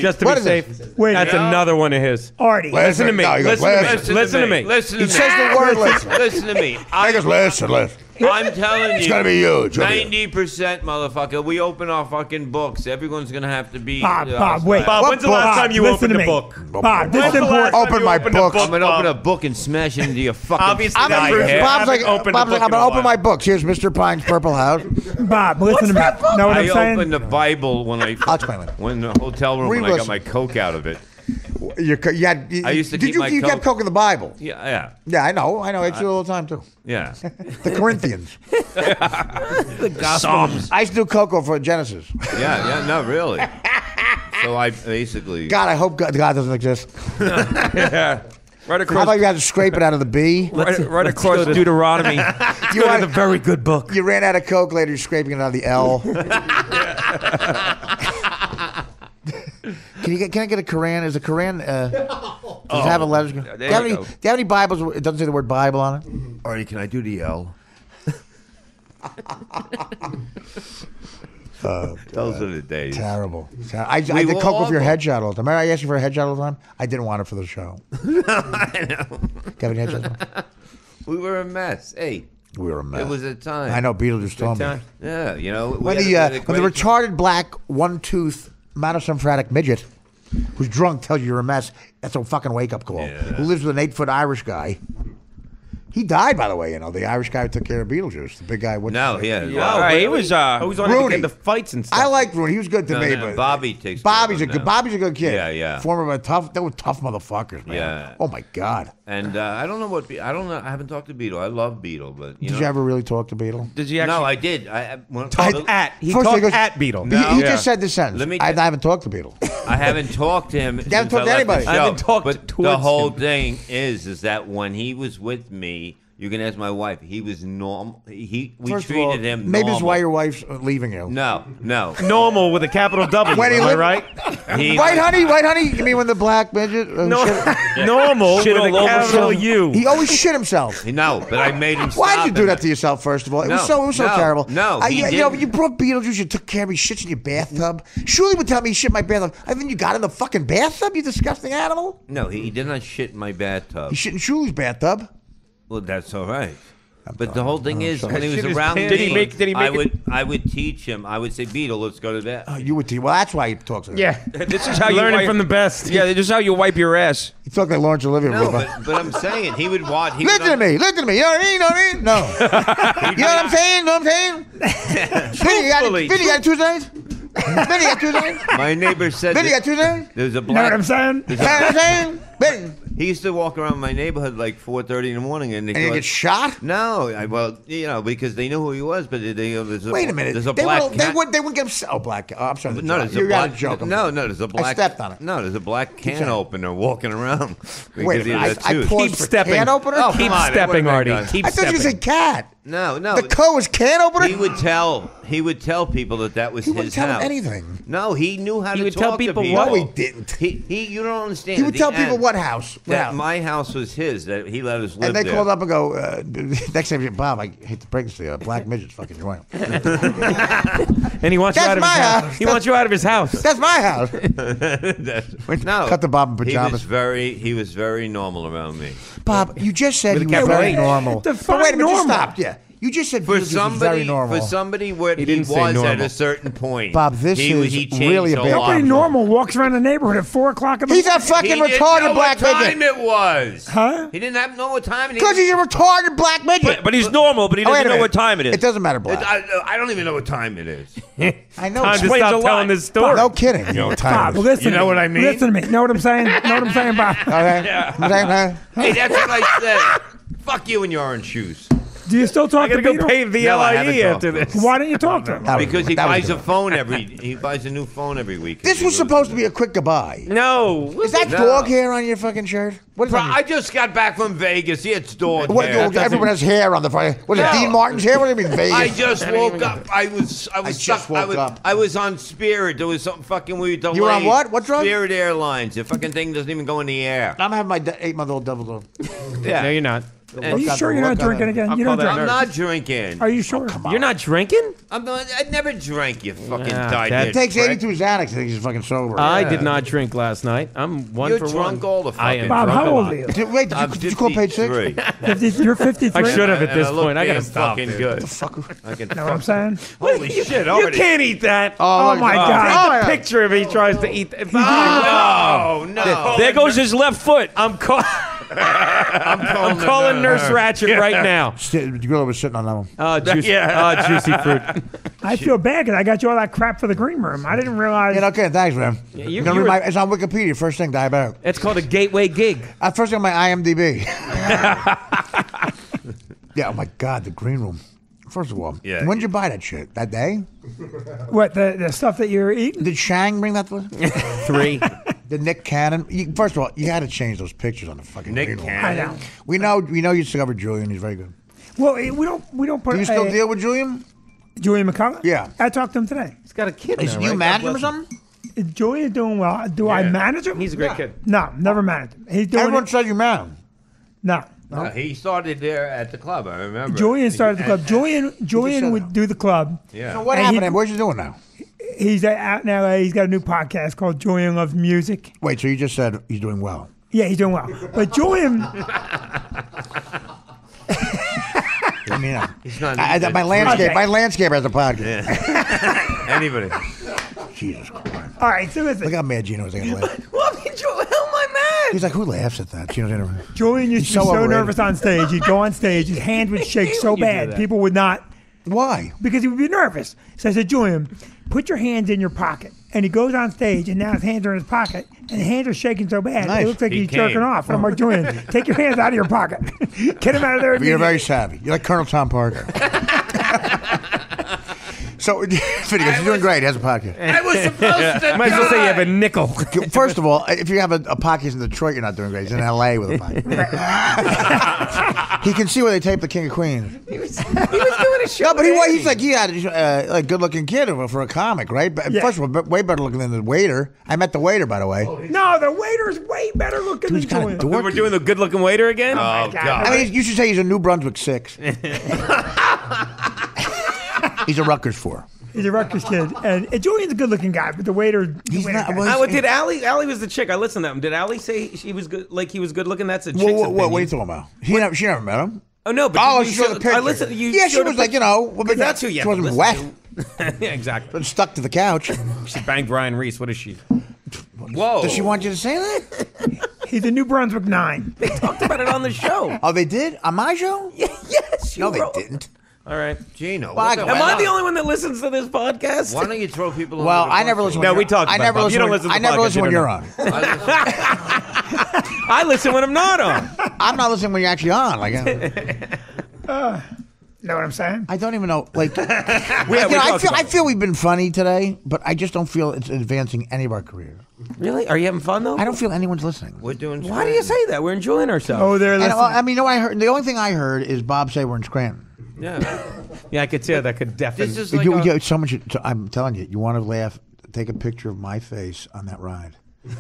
just to be safe? That's another one of his. Artie, listen to me. Listen to me. Listen to me. He says the word listen. Listen to me. Listen. I'm telling you, it's gonna be huge. 90%, motherfucker. We open our fucking books. Everyone's gonna have to be. Bob, wait. Bob, when's the last time you opened a book? Bob, this is important. Open my book. I'm gonna open a book and smash it into your fucking. Obviously, Bob's like, I'm gonna open my books. Here's Mr. Pine's Purple House. Bob, listen to me. Know what I'm saying? I opened the Bible when I'll explain it. When the hotel room when I got my Coke out of it. I used to keep my Coke. You kept Coke in the Bible? Yeah. Yeah, I know. It's all the time too. Yeah. The Corinthians. The Gospels. I used to do cocoa for Genesis. Yeah, no, really. So I basically. God, I hope God doesn't exist. Yeah. Right across. How about you had to scrape it out of the B? Right across Deuteronomy. You had a very good book. You ran out of Coke later. You're scraping it out of the L. Can I get a Quran? Is a Quran? Does it have a letter? Do you have any Bibles? It doesn't say the word Bible on it. Artie, can I do the L? Those are the days. Terrible. I did coke with your headshot all the time. Remember I asked you for a headshot all the time? I didn't want it for the show. I know. Got any headshots? We were a mess. Hey. We were a mess. It was a time. I know. Beetlejuice told me. Yeah, you know. When the retarded black one-tooth monosymphatic midget who's drunk tells you you're a mess, that's a fucking wake-up call. Yeah. Who lives with an 8-foot Irish guy. He died, by the way. You know, the Irish guy who took care of Beetlejuice, the big guy. He was on the fights and stuff. I liked Rooney. He was good to me, no, but Bobby takes. Bobby's a good kid. Yeah, yeah. Former of a tough. They were tough motherfuckers, man. Yeah. Oh my God. And I don't know what. I don't know. I haven't talked to Beetle. I love Beetle, but Did you ever really talk to Beetle? Did you actually? No, I did. He talked at Beetle. He just said the sentence. I haven't talked to Beetle. I haven't talked to him. You haven't talked to anybody. I haven't talked but towards the whole him. thing is that when he was with me, you can ask my wife. He was normal. We First treated of all, him. maybe normal. it's why your wife's leaving you. No. Normal with a capital W. When he am I lived- right? White honey. You mean when the black midget? Normal Shit with a all over capital himself. U. He always shit himself. No, but I made him. Why did you stop do him. that to yourself? First of all, it was so No, terrible. no, he you know, didn't. you brought Beetlejuice. You took care of me. Shits in your bathtub. Shuli would tell me he shit in my bathtub. I think you got in the fucking bathtub. You disgusting animal. No, he did not shit in my bathtub. He shit in Shuli's bathtub. Well, that's all right. But the whole thing is, when he was Shit his around pants. me, Did he make I would teach him. I would say, Beetle, let's go to bed. You would teach. Well, that's why he talks like that. Yeah. This is how you Learning wipe, from the best. Yeah, this is how you wipe your ass. He talked like Lawrence Olivier. No, but I'm saying he would watch. Listen to me. You know what I mean? No. You know what I'm saying? Vinny, you got Tuesdays? Vinny, you got Tuesdays? My neighbor said. Vinny, you got Tuesdays? There's a You know black. what I'm saying? You know what I'm saying? Vinny. He used to walk around my neighborhood like 4:30 in the morning, and And you get shot? No, because they knew who he was, but there's a, Wait a minute. There's a They black. wouldn't get him. Oh, black cat. Oh, I'm sorry. No, there's a You're black. joke. No, there's a black. I stepped on it. No, there's a black can saying. opener walking around. Wait a because he minute. has I tooth. paused Keep for stepping. can opener? Oh, Keep come on, stepping, what have I Artie. done? Keep I thought you stepping. said cat. No. The co was can opener? He would tell people that was He his wouldn't tell house. them anything. No, he knew how He to would talk tell to people people. No, he didn't. You don't understand. He would At tell the people end, what house. that my house was his. That he let us live And they there. called up and go, next time, Bob, I hate to break this to you, black midget's fucking your wife. And he wants you That's out of his my house. house. He wants you out of his house. That's my house. No, Cut the Bob in pajamas. He was very normal around me. Bob, you just said With he a was capital very H. normal. Define But wait a minute, just normal. stop. Yeah. You just said For Beetlejuice was very somebody, normal. where he didn't say was at normal. a certain point, Bob, this he is changed really a bad- lot. Nobody normal walks around the neighborhood at 4 o'clock in the He's a morning. fucking He didn't retarded know black what time midget. it was. Huh? He didn't know what time it is. Because he's a retarded black midget. But he's normal, but he Oh, wait doesn't a know minute. what time it is. It doesn't matter, black. I don't even know what time it is. I know. Time to Explains a stop lot. telling this story. No kidding. You know what time Bob, it is. listen You to know me. what I mean? Listen to me. Know what I'm saying? Know what I'm saying, Bob? Okay. Okay. Hey, that's what I said. Fuck you and your orange shoes. Do you still I talk to gotta go Beetle? pay the No, I haven't LIE talked after to him. this. Why don't you talk to him? Because he that was buys a good. phone he buys a new phone every week. This was supposed to be a quick goodbye. No. Is that No. dog hair on your fucking shirt? What is Bro, on I just got back from Vegas. Yeah, it's dog What, hair. everyone has hair on the front. What is it, No. Dean Martin's hair? What do you mean, Vegas? I just woke up. I was just stuck. woke up. I was on Spirit. There was something fucking weird. You were on what? What drug? Spirit Airlines. The fucking thing doesn't even go in the air. I'm having my 8-month-old double dog. Yeah. No, you're not. Are you sure you're not drinking again? You don't that drink. I'm not drinking. Are you sure? You're not drinking? I never drank. You fucking Yeah, died. that He takes 82 Xanax. I think he's fucking sober. I did not drink last night. I'm one You're for drunk one. all the I fucking am Bob, drunk how a old lot. are you? Wait, did you call page 6? 53. You're 53? I should have at And this I look point. I gotta damn stop. fucking dude. good. Fuck. I can Know what I'm saying? Holy shit! You Already. can't eat that. Oh, my God. Paint the picture of he tries to eat. Oh no! There goes his left foot. I'm calling Nurse Ratchet right now. The gorilla was sitting on that one. Juicy fruit. I feel bad because I got you all that crap for the green room. I didn't realize. Yeah, okay, thanks, man. you Gonna were- read it's on Wikipedia. First thing, diabetic. It's called a gateway gig. First thing on my IMDb. Yeah, oh my God, the green room. First of all, Yeah. when did you buy that shit? That day? What, the stuff that you're eating? Did Shang bring that to us? 3. Did Nick Cannon? First of all, you had to change those pictures on the fucking Nick green room. Cannon. I know. We know you discovered Julian. He's very good. Well, we don't put. Do you still deal with Julian? Julian McCullough? Yeah. I talked to him today. He's got a kid Is now, you right? manage God him or bless him. something? Julian's doing well. Do I manage him? He's a great kid. No, never managed him. He's doing Everyone it. said you manage him. No, No, he started there at the club. I remember. Julian started the club. Julian would do the club. Yeah. So what happened to him? What's he doing now? He's out in L.A. He's got a new podcast called Julian Loves Music. Wait, so you just said he's doing well? Yeah, he's doing well. But Julian... I mean, he's not. my landscaper has a podcast. Yeah. Anybody. Jesus Christ. All right, so listen. Look how mad Gino's going to laugh. What? How am I mad? He's like, who laughs at that? Julian used to be so nervous on stage. He'd go on stage, his hands would shake so bad, people would not. Why? Because he would be nervous. So I said, Julian, put your hands in your pocket. And he goes on stage, and now his hands are in his pocket, and the hands are shaking so bad, Nice. it looks like He he's jerking came. off. And I'm like, Julian, take your hands out of your pocket. Get him out of there. You're very savvy. You're like Colonel Tom Parker. So, Vinny, you're doing great. He has a podcast. I was supposed to. Might as well say you have a nickel. First of all, if you have a podcast in Detroit, you're not doing great. He's in L.A. with a podcast. He can see where they tape the King of Queens. He was doing a show. No, but he's like, he had a good-looking kid for a comic, right? But First of all, way better looking than the waiter. I met the waiter, by the way. No, the waiter's way better looking than Julian. We're doing the good-looking waiter again? Oh, God. I mean, you should say he's a New Brunswick 6. He's a Rutgers 4. He's a Rutgers kid. And Julian's a good-looking guy, but the waiter... He's not... Did Allie was the chick. I listened to him. Did Allie say she was good? Like he was good-looking? That's a chick's What are opinion. you talking about? She never met him. Oh, no, but Oh, you she showed the picture. I listened. She was like, but that's who you she have to wasn't listen wet. to. Yeah, exactly. But stuck to the couch. She banged Ryan Reese. What is she? Whoa. Does she want you to say that? He's a New Brunswick 9. They talked about it on the show. Oh, they did? On my show? Yes. No, they didn't. All right. Gino. Am I the only one that listens to this podcast? Why don't you throw people Well, under the I never bus? listen. No, we talked about it. You don't listen to I never podcasts, listen you when don't you're know. on. I listen when I'm not on. I'm not listening when you're actually on. Like, Know what I'm saying? I don't even know. Like, talked I feel we've been funny today, but I just don't feel it's advancing any of our career. Really? Are you having fun though? I don't feel anyone's listening. We're doing. Why do you say that? We're enjoying ourselves. Oh, they're listening. I mean, you know what I heard? The only thing I heard is Bob say we're in Scranton. Yeah. Yeah, I could see how that could definitely. This is like So much. I'm telling you, you want to laugh? Take a picture of my face on that ride.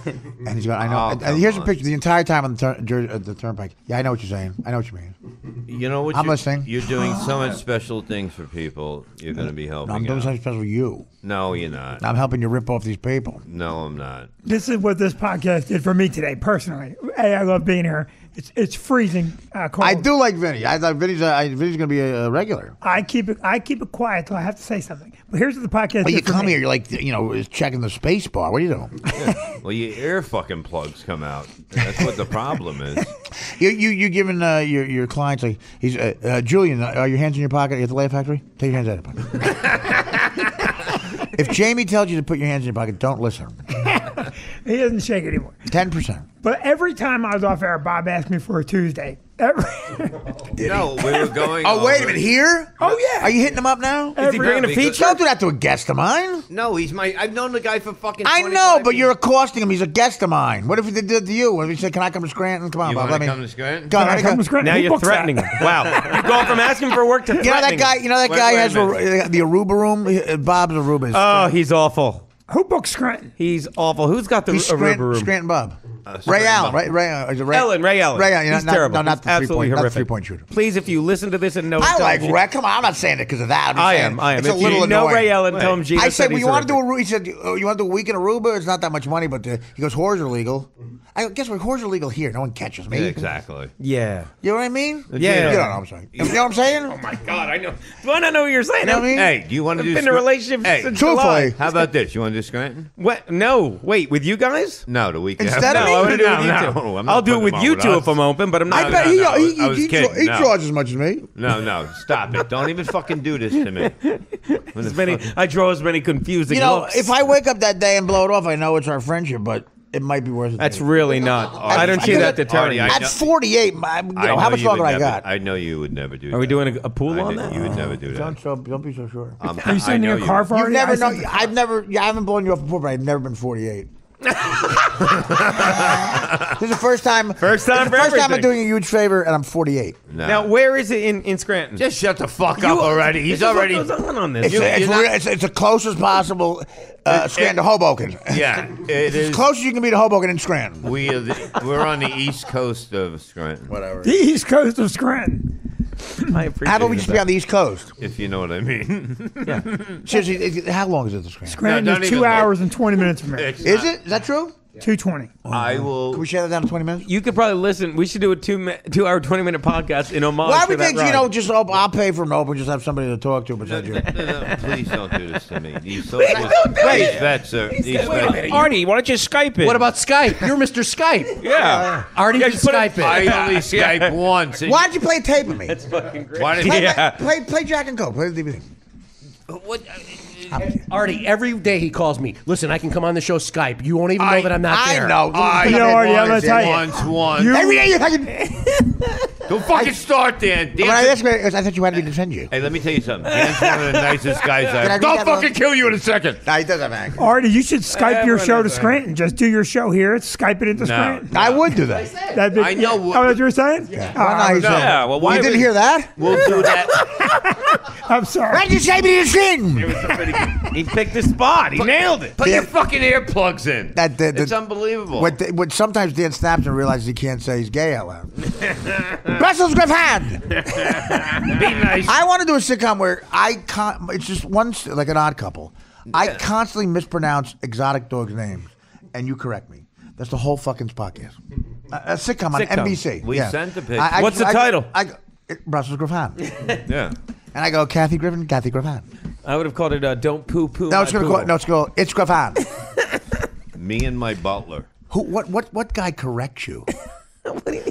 And he's going. I know. Oh, and here's a come picture the entire time on the turnpike. Yeah, I know what you're saying. I know what you mean. You know what? I'm listening. You're doing so much special things for people. You're going to be helping. No, I'm doing out. something special with you. No, you're not. I'm helping you rip off these people. No, I'm not. This is what this podcast did for me today, personally. Hey, I love being here. It's freezing cold. I do like Vinny. I thought Vinny's going to be a regular. I keep it quiet till I have to say something. But here's what the podcast But did you for come me. here, you're like, checking the space bar. What are you doing? Well, your ear fucking plugs come out. That's what the problem is. You giving your clients like he's Julian. Are your hands in your pocket at the Laugh Factory? Take your hands out of your pocket. If Jamie tells you to put your hands in your pocket, don't listen. He doesn't shake anymore. 10%. But every time I was off air, Bob asked me for a Tuesday. No, we were going. Oh, wait a over- minute. Here? Oh, yeah. Are you hitting him up now? Is he bringing a feature? Don't do that to a guest of mine. No, he's my. I've known the guy for fucking. I 25 know, but years. you're accosting him. He's a guest of mine. What if he did to you? What if he said, "Can I come to Scranton?" Come on, You Bob. want Let to me come to Scranton? Go on, let me Come go. to Scranton. Now Who you're books threatening that? him. Wow. You've gone from asking for work to You know that threatening guy. him. You know that Wait guy a has minute. the Aruba room. Bob's Aruba. Is Oh, he's awful. Who books Scranton? He's awful. Who's got the he's Aruba room? Scranton Bob. Ray Scranton Allen, Bob. right? Ray is it Ray Ray Allen. Ray Allen. He's Not, terrible. No, not the Absolutely three-point. Not the horrific. three-point shooter. Please, if you listen to this and know, I tell like him- Ray. Come on, I'm not saying it because of that. I saying am. It's If a little you know annoying. Ray Allen, tell him Gino I said, he's "You want to do horrific. a?" He said, "You want to do a week in Aruba? It's not that much money, but he goes, whores are legal." I go, guess what? Whores are legal here. No one catches me. Yeah, exactly. Yeah. You know what I mean? Yeah. You don't know what I'm saying. You know what I'm saying? Oh my God, I know. Do I not know what you're saying? You know what I mean? Hey, do you want to do? I've been in a relationship Hey, since truthfully. July. How about this? You want to do Scranton? What? No. Wait, with you guys? No, the week Instead after. of No, me? I want to do it No, with you no, two. I'm not I'll do it putting with them you on with two us. if I'm open, but I'm not. I bet no, I was he kidding. No. charges as much as me. No, stop it. Don't even fucking do this to me. I draw as many confusing You know, looks. if I wake up that day and blow it off, I know it's our friendship, but it might be worth it. That's really not. I don't see that deterring. Artie, At 48, how much longer I got? I know you would never do that. Are we doing a pool on that? You would never do that. Don't be so sure. Are you sending a car for You've it? never I known. sent- I haven't blown you off before, but I've never been 48. This is the first time. First time it's the for first time I'm everything. doing a huge favor, and I'm 48. No. Now, where is it in Scranton? Just shut the fuck up already. He's already. What goes on this? It's the closest possible Scranton to Hoboken. Yeah, it As is. close as you can be to Hoboken in Scranton. We're on the east coast of Scranton. Whatever. The east coast of Scranton. I appreciate How about we just be on the East Coast? If you know what I mean. Yeah. Seriously, how long is it to Scranton? Scranton don't is even 2 look. hours and 20 minutes from here. Is it? Is that true? 2:20. I will. Can we share that down to 20 minutes? You could probably listen. We should do a 2 hour, 20-minute podcast in homage Why to we that think, ride. just I'll pay for an open, just have somebody to talk to besides you. No, please don't do this to me. These vets are. These vets. Artie, why don't you Skype it? What about Skype? You're Mr. Skype. Yeah. Artie, Yeah, just put it- Skype it. I only Skype once. Why don't you play a tape with me? That's fucking great. Why did Play Jack and Coke. Play the DVD. What? Artie, every day he calls me. Listen, I can come on the show Skype. You won't even know that I'm not there. I know. You know, Artie, I'm gonna tell you. Once. Every day you fucking. Don't fucking start, Dan. When I asked me, I thought you wanted me to defend you. Hey, let me tell you something. Dan's one of the nicest guys Can I I've. read Don't that fucking one? kill you in a second. Nah, he does have anger. Artie, you should Skype your Everyone show to has Scranton. Just do your show here. Skype it into Scranton. I would do that. That'd be, I know what- Oh, that's what you're saying? Why not? Oh, He said- Yeah, well, why You didn't would- hear that? We'll do that. I'm sorry. Why did you say me to sing? He picked his spot. He nailed it. Put your fucking earplugs in. It's unbelievable. What sometimes Dan snaps and realizes he can't say he's gay out loud. Brussels Griffin! Be nice. I want to do a sitcom where it's just like an odd couple. I constantly mispronounce exotic dogs' names, and you correct me. That's the whole fucking podcast. A sitcom on NBC. We sent the picture. What's the title? Brussels Griffin. Yeah. And I go, Kathy Griffin. I would have called it "Don't Poo Poo." No, it's it's Griffin. Me and my butler. What guy corrects you?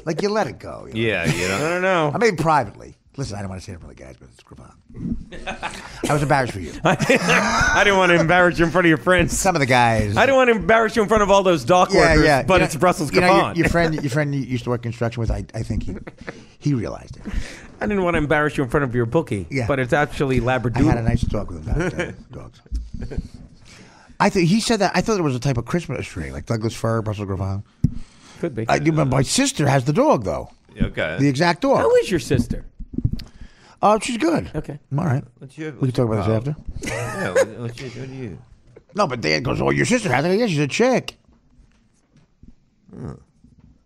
Like you let it go. You know? Yeah, you know. I don't know. I mean, privately. Listen, I don't want to say it in front of the guys, but it's Griffin. I was embarrassed for you. I didn't want to embarrass you in front of your friends. Some of the guys. I didn't want to embarrass you in front of all those dock workers. But it's Brussels Griffin. Your friend you used to work construction with. I think he realized it. I didn't want to embarrass you in front of your bookie. Yeah. But it's actually Labradoodle. I had a nice talk with him about dogs. I think he said that. I thought there was a type of Christmas tree, like Douglas fir, Brussels Griffin. Could be. I do. My sister has the dog though. Okay. The exact dog. How is your sister? Oh, she's good. Okay. All right. We can talk about this after. Yeah. What do you? No, but Dan goes, "Oh, your sister has it." I go, yeah, she's a chick.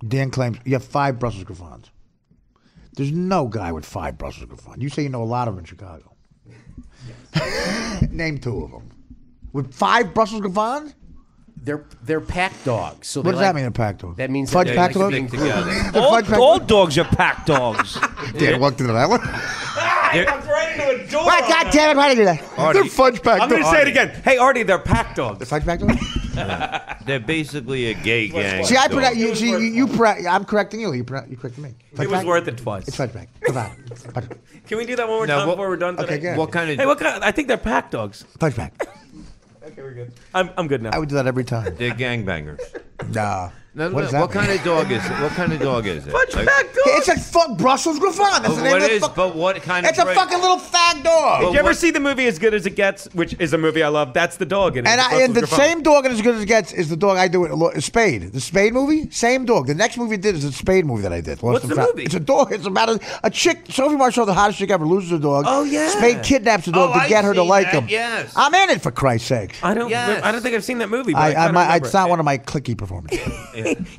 Dan claims you have 5 Brussels Griffons. There's no guy with 5 Brussels Griffons. You say you know a lot of them in Chicago. Name 2 of them. With 5 Brussels Griffons? They're pack dogs. So What does that mean, a pack dog? That means Fudge that pack they dog? like being together. All dogs are pack dogs. Dan walked into that one. He comes right into a door. What? God damn it, why did you do that? They're fudge pack I'm dogs. going to say it again. Hey, Artie, they're pack dogs. The fudge pack dogs? They're basically a gay gang. See, dog. I'm correcting you. You correcting me. It was worth it twice. It's fudge pack. Can we do that one more Now, time what- before we're done today? Okay, good. What kind of? Hey, what kind? I think they're pack dogs. Fudge pack. Okay, we're good. I'm good now. I would do that every time. They're gangbangers. Nah. No, What does that what mean? kind of dog is it? What kind of dog is it? Fudge Like- pack dogs. It's a fuck Brussels Griffon. That's the name What of the is? fuck. But what kind of? It's a breed? fucking little fag dog. Did you ever what- see the movie As Good as It Gets, which is a movie I love? That's the dog in it. And the same dog in As Good as It Gets is the dog I do in Spade. The Spade movie, same dog. The next movie I did is the Spade movie that I did. What's the movie? It's a dog. It's about a chick. Sophie Marceau, the hottest chick ever, loses her dog. Oh, yeah. Spade kidnaps the dog Oh, to get her to I've like seen him. that, yes. I'm in it for Christ's sake. I don't think I've seen that movie. But It's not one of my clicky performances.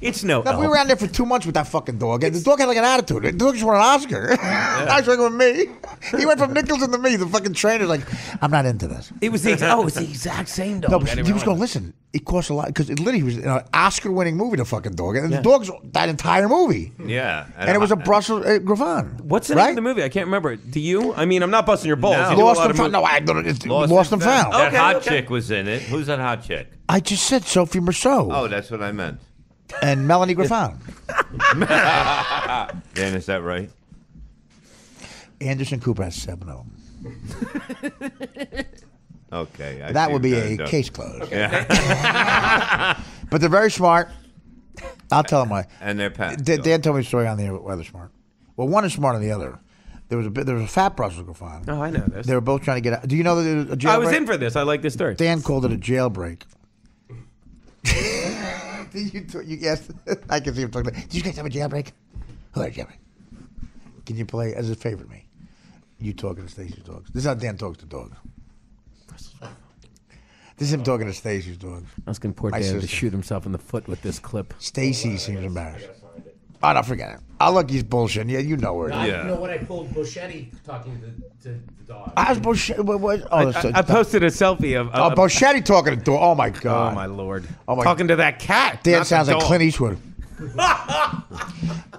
It's no. No, we were around there for 2 months with that fucking dog. And the dog had like an attitude. The dog just won an Oscar. I was working with me. He went from Nicholson to me. The fucking trainer's like, I'm not into this. It was the exact same dog. No, but he was going, listen, it costs a lot. Because it literally was an Oscar-winning movie, the fucking dog. And the dog's that entire movie. Yeah. And it was a Brussels Griffon. What's the name of the movie? I can't remember it. Do you? I mean, I'm not busting your balls. No. You do a Lost lot and of Found. movies. No, I don't. It's Lost and Found. That Okay, hot okay. chick was in it. Who's that hot chick? I just said Sophie Marceau. Oh, that's what I meant. And Melanie Griffon. Dan, is that right? Anderson Cooper has 7 of them. Okay. I That see would be what a that case closed. Yeah. But they're very smart. I'll tell them why. And they're pat. Dan told me a story on the air why they're smart. Well, one is smarter than the other. There was a fat Brussels Griffon. Oh, I know this. They were both trying to get out. Do you know that there was a jailbreak? I was in for this. I like this story. Dan called it a jailbreak. You asked. I can see him talking. Did you guys have a jailbreak? Who had a jailbreak? Can you play as a favorite me? You talking to Stacey's dogs. This is how Dan talks to dogs. This is him talking to Stacey's dogs. Asking poor Dan to shoot himself in the foot with this clip. Stacey seems embarrassed. Oh, no, forget it. Oh, look, he's bullshitting. Yeah, you know her. No, you know what? I pulled Boschetti talking to the dog. I was Boschetti. What? Oh, I posted a selfie of. Boschetti talking to dog. Oh, my God. Oh, my Lord. Oh, my talking to that cat. Dan sounds like Clint Eastwood.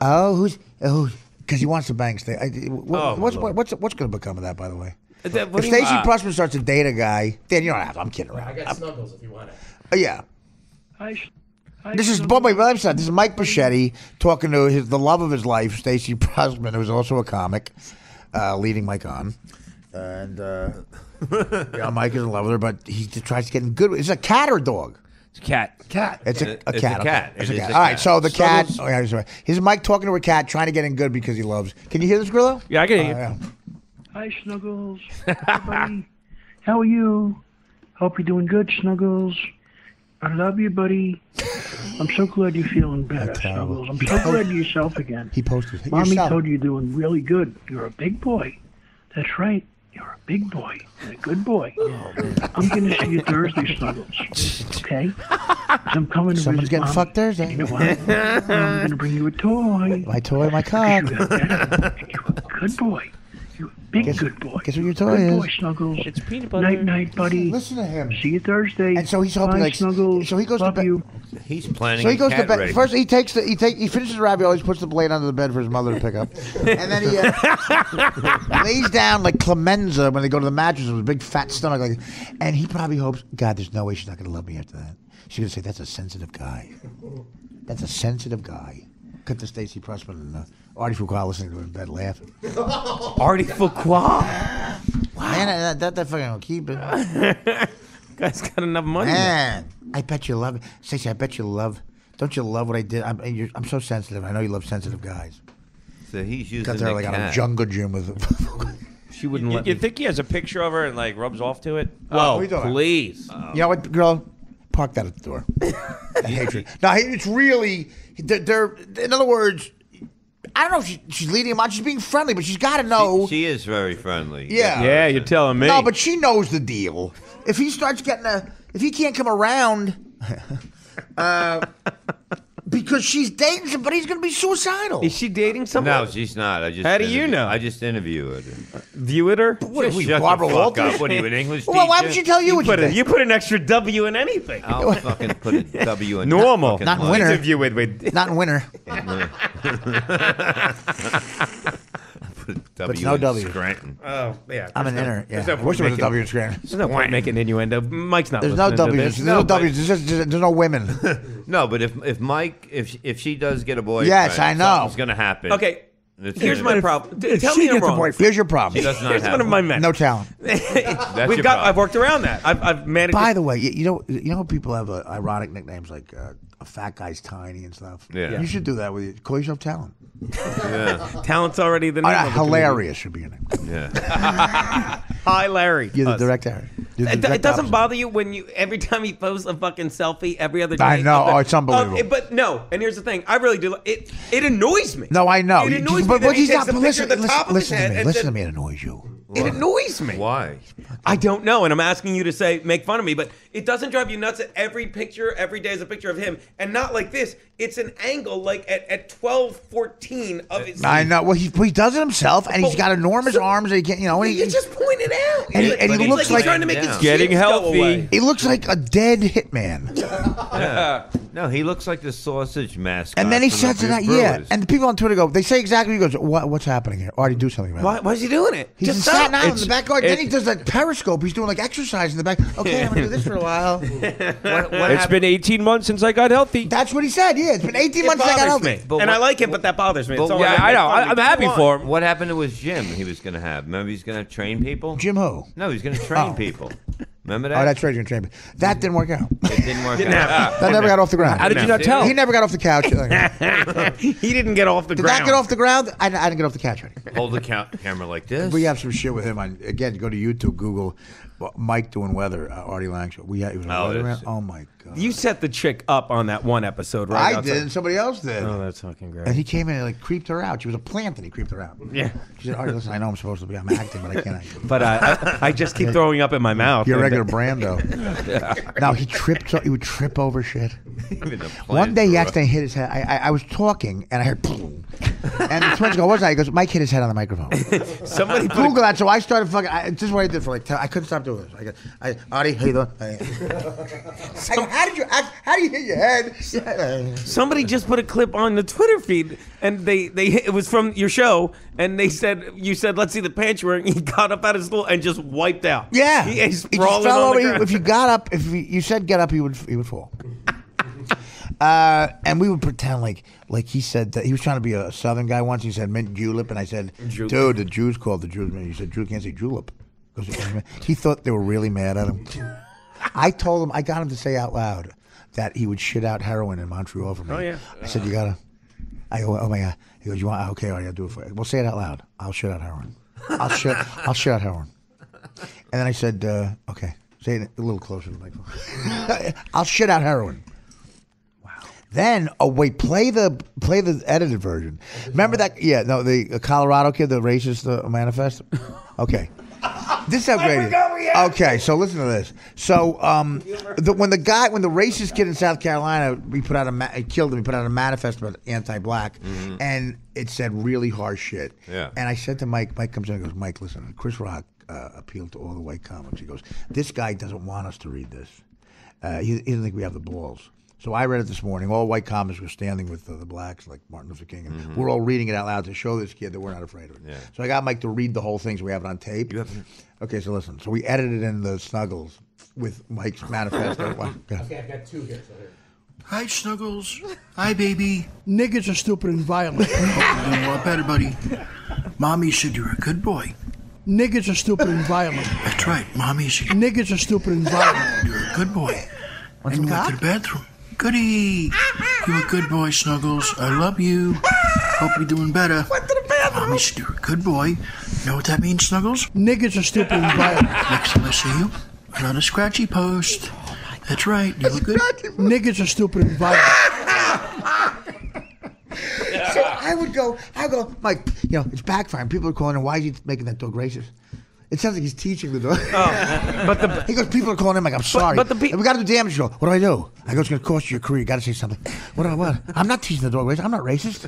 Who's. Because he wants to bang Stacey. What's going to become of that, by the way? If Stacey Pressman starts to date a guy, Dan, you don't have to. I'm kidding around. I got Snuggles if you want it. Yeah. This is this is Mike Boschetti talking to the love of his life, Stacey Pressman, who's also a comic, leading Mike on. And Mike is in love with her, but he tries to get in good. Is it a cat or a dog? It's a cat. Cat. It's a cat. It's a cat. It's a cat. All right, so the cat. Oh, yeah, sorry. Here's Mike talking to a cat, trying to get in good because he loves. Can you hear this, Grillo? Yeah, I can hear you. Yeah. Hi, Snuggles. Everybody. How are you? Hope you're doing good, Snuggles. I love you, buddy. I'm so glad you're feeling better, Snuggles. I'm so glad you're yourself again. He posted. Mommy told you you're doing really good. You're a big boy. That's right. You're a big boy and a good boy. I'm going to see you Thursday, Snuggles. Okay? I'm coming to Someone's visit getting Mom. fucked Thursday. You know what? I'm going to bring you a toy. My toy, my cock. You're a good boy. You're a big good boy. Guess what your toy Good is? boy, Snuggles. It's peanut butter. Night, night, buddy. Listen to him. See you Thursday. And so he's hoping, Bye, like, Snuggles. so he goes Love to bed. you. He's planning. So he goes a to cat bed. race. First, he finishes the raviolis, puts the blade under the bed for his mother to pick up, and then he lays down like Clemenza when they go to the mattress with a big fat stomach, like, and he probably hopes, God, there's no way she's not going to love me after that. She's going to say, that's a sensitive guy. That's a sensitive guy. Cut to Stacey Pressman and Artie Fuqua listening to him in bed laughing. Artie Fuqua. Man, that fucking will keep it. Guy's got enough money. Man, I bet you love it. Stacey, I bet you love. Don't you love what I did? I'm so sensitive. I know you love sensitive guys. So he's using Got there the like cat. on a jungle gym with. She wouldn't let You me. think he has a picture of her and like rubs off to it? Oh, What are you talking about? please. You know what, girl? Park that at the door. The hatred. No, it's really. They're. In other words, I don't know if she's leading him on. She's being friendly, but she's got to know. She is very friendly. Yeah. Yeah, you're telling me. No, but she knows the deal. If he starts getting if he can't come around, because she's dating somebody, he's going to be suicidal. Is she dating someone? No, she's not. I just. How do you know? I just interviewed her. Viewed her? What are we, Shut Barbara the fuck Walters? up. What are you, an English Well, why teacher? would she tell you what you think? You put an extra W in anything. I'll fucking put a W in Normal. that Not fucking winner. line. Interview with. Not in winter. Put a But W no in W. Scranton. Oh, yeah. I'm an inner. Yeah. There's no I wish there was a point W in Scranton. There's no point making innuendo. Mike's not There's no listening to W's. this. There's no W's. There's no women. No, but if Mike, if she does get a boyfriend, Yes, I know. something's gonna happen. Okay, It's here's gonna- my problem. If Tell she me I'm gets a wrong. boyfriend- Here's your problem. She does not Here's have one of my men. No talent. That's We've your got. problem. I've worked around that. I've managed. By the way, you know people have ironic nicknames like a fat guy's tiny and stuff. Yeah. You should do that with you. Call yourself Talent. Yeah. Talent's already the name. of the Hilarious should be your name. Yeah. Hi, Larry. You're the Us. director. You're the It direct doesn't opposite. bother you when you every time he posts a fucking selfie every other day. I know. of the- Oh, it's unbelievable. but no, and here's the thing. I really do. It annoys me. No, I know. It annoys me But that he he's takes not. the picture at the top of his Listen to head me. and Listen said- to me. It annoys you. It annoys me. Why? I don't know, and I'm asking you to say make fun of me, but it doesn't drive you nuts that every picture, every day is a picture of him, and not like this. It's an angle like at 12:14 of his. I know. Well, he does it himself, and he's got enormous arms. And he can't. You know. And You just point it out. And he He's looks he's like- trying to make his Getting cheeks go healthy. away. he looks like a dead hitman. Yeah. No, he looks like the sausage mascot. And then he from says the to that, Brewers. yeah. And the people on Twitter go, they say exactly. He goes, what's happening here? Artie, do something about it. Why is he doing it? He's in Just Staten stop. Island in the back garden. Then he does that Periscope. He's doing like exercise in the back. Okay, I'm gonna do this for a while. It's been 18 months since I got healthy. That's what he said. Yeah, it's been 18 months since I got bothers healthy. me. But And I what- like him, but that bothers me. but It's all what- right. Yeah, I know. Make fun of I'm me. happy Come on. for him. What happened to his gym he was going to have? Remember, he's going to train people? Jim who? No, he's going to train Oh. people. Remember that? Oh, that's right. You're gonna train me. That didn't work out. It didn't work Didn't out. happen. That never got off the ground. How did you not tell? He never got off the couch. He didn't get off the Did ground. that get off the ground? I didn't get off the couch. Already. Hold the camera like this. We have some shit with him on. Again, go to YouTube, Google Mike doing weather, Artie Lang show. It was a weatherman. Oh my God! You set the chick up on that one episode, right? I did, and somebody else did. Oh, that's fucking great. And he came in and like creeped her out. She was a plant, and he creeped her out. Yeah. She said, "Artie, listen, I know I'm supposed to be. I'm acting, but I can't act." But I just keep throwing up in my mouth. You're a regular Brando. Now he would trip over shit. One day he accidentally hit his head. I was talking and I heard boom. And the twins go, "What's that?" He goes, "Mike hit his head on the microphone." Somebody Google that. So I started fucking. This is what I did for like. I couldn't stop doing this. Artie, how you doing? I go, how did you act? How do you hit your head? Somebody just put a clip on the Twitter feed, and it was from your show, and you said, "Let's see the pants you're wearing." He got up out of his stool and just wiped out. Yeah, he just fell over. If you got up, if you said get up, he would fall. And we would pretend like he said that he was trying to be a Southern guy once. He said mint julep, and I said, "Dude, the Jews called the Jews." He said, "Jew can't say julep." He thought they were really mad at him. I told him, I got him to say out loud that he would shit out heroin in Montreal for me. Oh yeah. I said, "You gotta." I go, "Oh my God." He goes, "You want? Okay, I'll do it for you." Well, say it out loud. I'll shit out heroin. I'll shit out heroin. And then I said, "Okay, say it a little closer to the microphone." I'll shit out heroin. Then, wait, play the edited version. Remember that? Yeah, no, the Colorado kid, the racist manifest. Okay, this is how great it is. Okay, so listen to this. So, when the racist kid in South Carolina, he killed him. He put out a manifest about anti-black, and it said really harsh shit. Yeah. And I said to Mike. Mike comes in and goes, "Mike, listen, Chris Rock appealed to all the white comics." He goes, "This guy doesn't want us to read this. He doesn't think we have the balls." So I read it this morning. All white comics were standing with the blacks, like Martin Luther King, and we're all reading it out loud to show this kid that we're not afraid of it. Yeah. So I got Mike to read the whole thing, so we have it on tape. Okay, so listen. So we edited in the Snuggles with Mike's manifesto. Okay, I've got two here. So here. Hi, Snuggles. Hi, baby. Niggas are stupid and violent. Doing a lot better, buddy. Mommy said you're a good boy. Niggas are stupid and violent. That's right. Mommy said niggas are stupid and violent. You're a good boy. And you went to the bathroom. Goody! You're a good boy, Snuggles. I love you. Hope you're doing better. Went to the bathroom. Mommy said you're a good boy. You know what that means, Snuggles? Niggas are stupid and violent. Next time I see you, I'm on a scratchy post. That's right. You look good. Niggas are stupid and violent. So I go, Mike, it's backfiring. People are calling him, "Why is he making that dog racist?" It sounds like he's teaching the dog. But he goes, people are calling him like, "I'm sorry. But we got to do damage control." What do I do? I go, "It's going to cost you your career. You got to say something." What? I'm not teaching the dog racist. I'm not racist.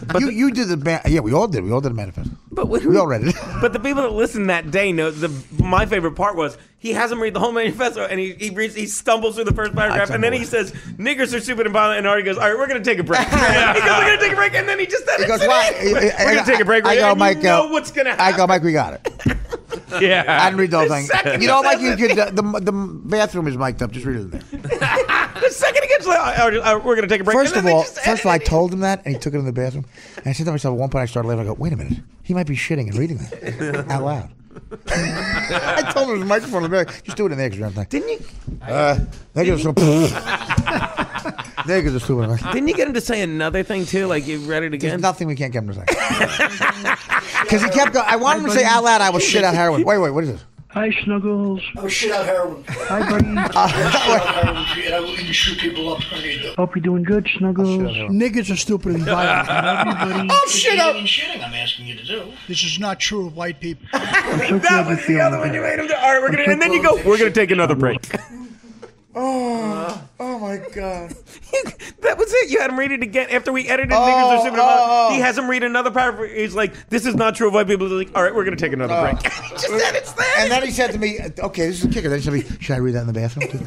But you did the yeah, we all did. We all did the manifest. But we all read it. But the people that listened that day know my favorite part was he has him read the whole manifesto and he stumbles through the first paragraph and then he says niggers are stupid and violent and Artie goes, "All right, we're going to take a break." He goes, "We're going to take a break," and then he just he goes, "Why? We're going to take a break. I go, Mike. You know what's going to happen. I go, "Mike, we got it." Yeah, I didn't read the whole thing. You know, Mike, you could, the bathroom is mic'd up. Just read it in there. The second he gets we're going to take a break. First of all, I told him that, and he took it in the bathroom. And I said to myself, at one point, I started laughing. I go, "Wait a minute, he might be shitting and reading that out loud." I told him there's a microphone in the back. Just do it in there, because didn't you? Niggas are stupid. Didn't you get him to say another thing too? Like you read it again? There's nothing we can't get him to say. Because he kept going. I wanted him to say out loud, "I will shit out heroin." Wait, what is this? Hi, Snuggles. Oh, shit out heroin. Hi, buddy. I will even shoot people up. Hope you're doing good, Snuggles. Niggas are stupid and violent. I love you, buddy. Oh, shit out. Shitting, I'm asking you to do. This is not true of white people. I'm so glad you're feeling other one you made him do. All right, and then you go, "We're going to take another break." Oh my God. That was it. You had him read it again after we edited Niggas Are Stupid and Violent. He has him read another paragraph. He's like, "This is not true of white people." He's like, "All right, we're going to take another break." He just said it's there. And then he said to me, "Okay, this is the kicker." Then he said to me, "Should I read that in the bathroom too?"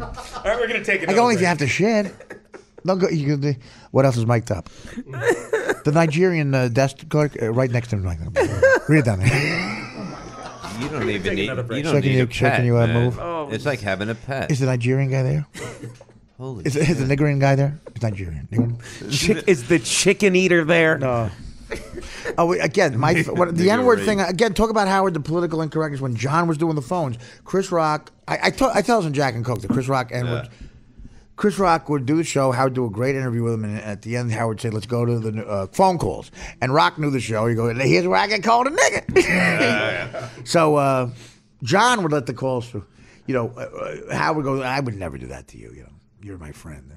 All right, we're going to take another break. I go, "Only if you have to shit." Don't go. You can, what else is mic'd up? The Nigerian desk clerk right next to him. Like, read it down there. You don't even need. You don't need a pet, can you man. move? It's like having a pet. Is the Nigerian guy there? Holy is the Nigerian guy there? He's Nigerian. Is the chicken eater there? No. Again, the N-word thing. Again, talk about Howard, the political incorrectness. When John was doing the phones, Chris Rock. I tell us in Jack and Coke that Chris Rock and Chris Rock would do the show. Howard would do a great interview with him, and at the end, Howard would say, "Let's go to the phone calls." And Rock knew the show. He go, "Here's where I get called a nigga." So John would let the calls through. Howard goes, I would never do that to you. You're my friend.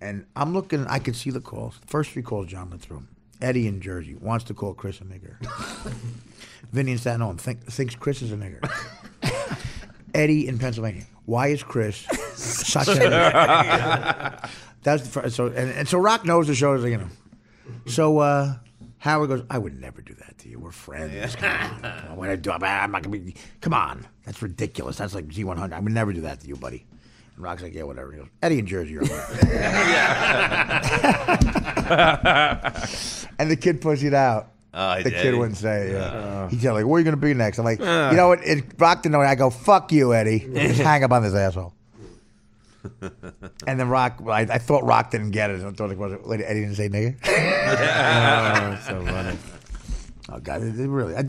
And I'm looking, I could see the calls. The first 3 calls John let through. Eddie in Jersey wants to call Chris a nigger. Vinny in Staten Island thinks Chris is a nigger. Eddie in Pennsylvania, why is Chris such a nigger? That's the first, so Rock knows the show is So Howard goes, I would never do that to you. We're friends. I'm not gonna be. Come on, that's ridiculous. That's like Z100. I would never do that to you, buddy. And Rock's like, yeah, whatever. He goes, Eddie in Jersey, you're And the kid pussied out. The kid wouldn't say it. He's like, where are you going to be next? I'm like, you know what? Rock didn't know it. I go, fuck you, Eddie. Just hang up on this asshole. And then Rock, I thought Rock didn't get it. I thought it was Eddie didn't say nigga. So funny. Oh God, it really. I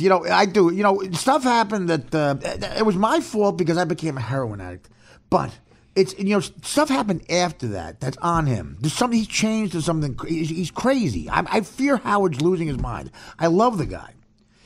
do. Stuff happened that it was my fault because I became a heroin addict. But it's stuff happened after that. That's on him. There's something he's changed to something. He's crazy. I fear Howard's losing his mind. I love the guy.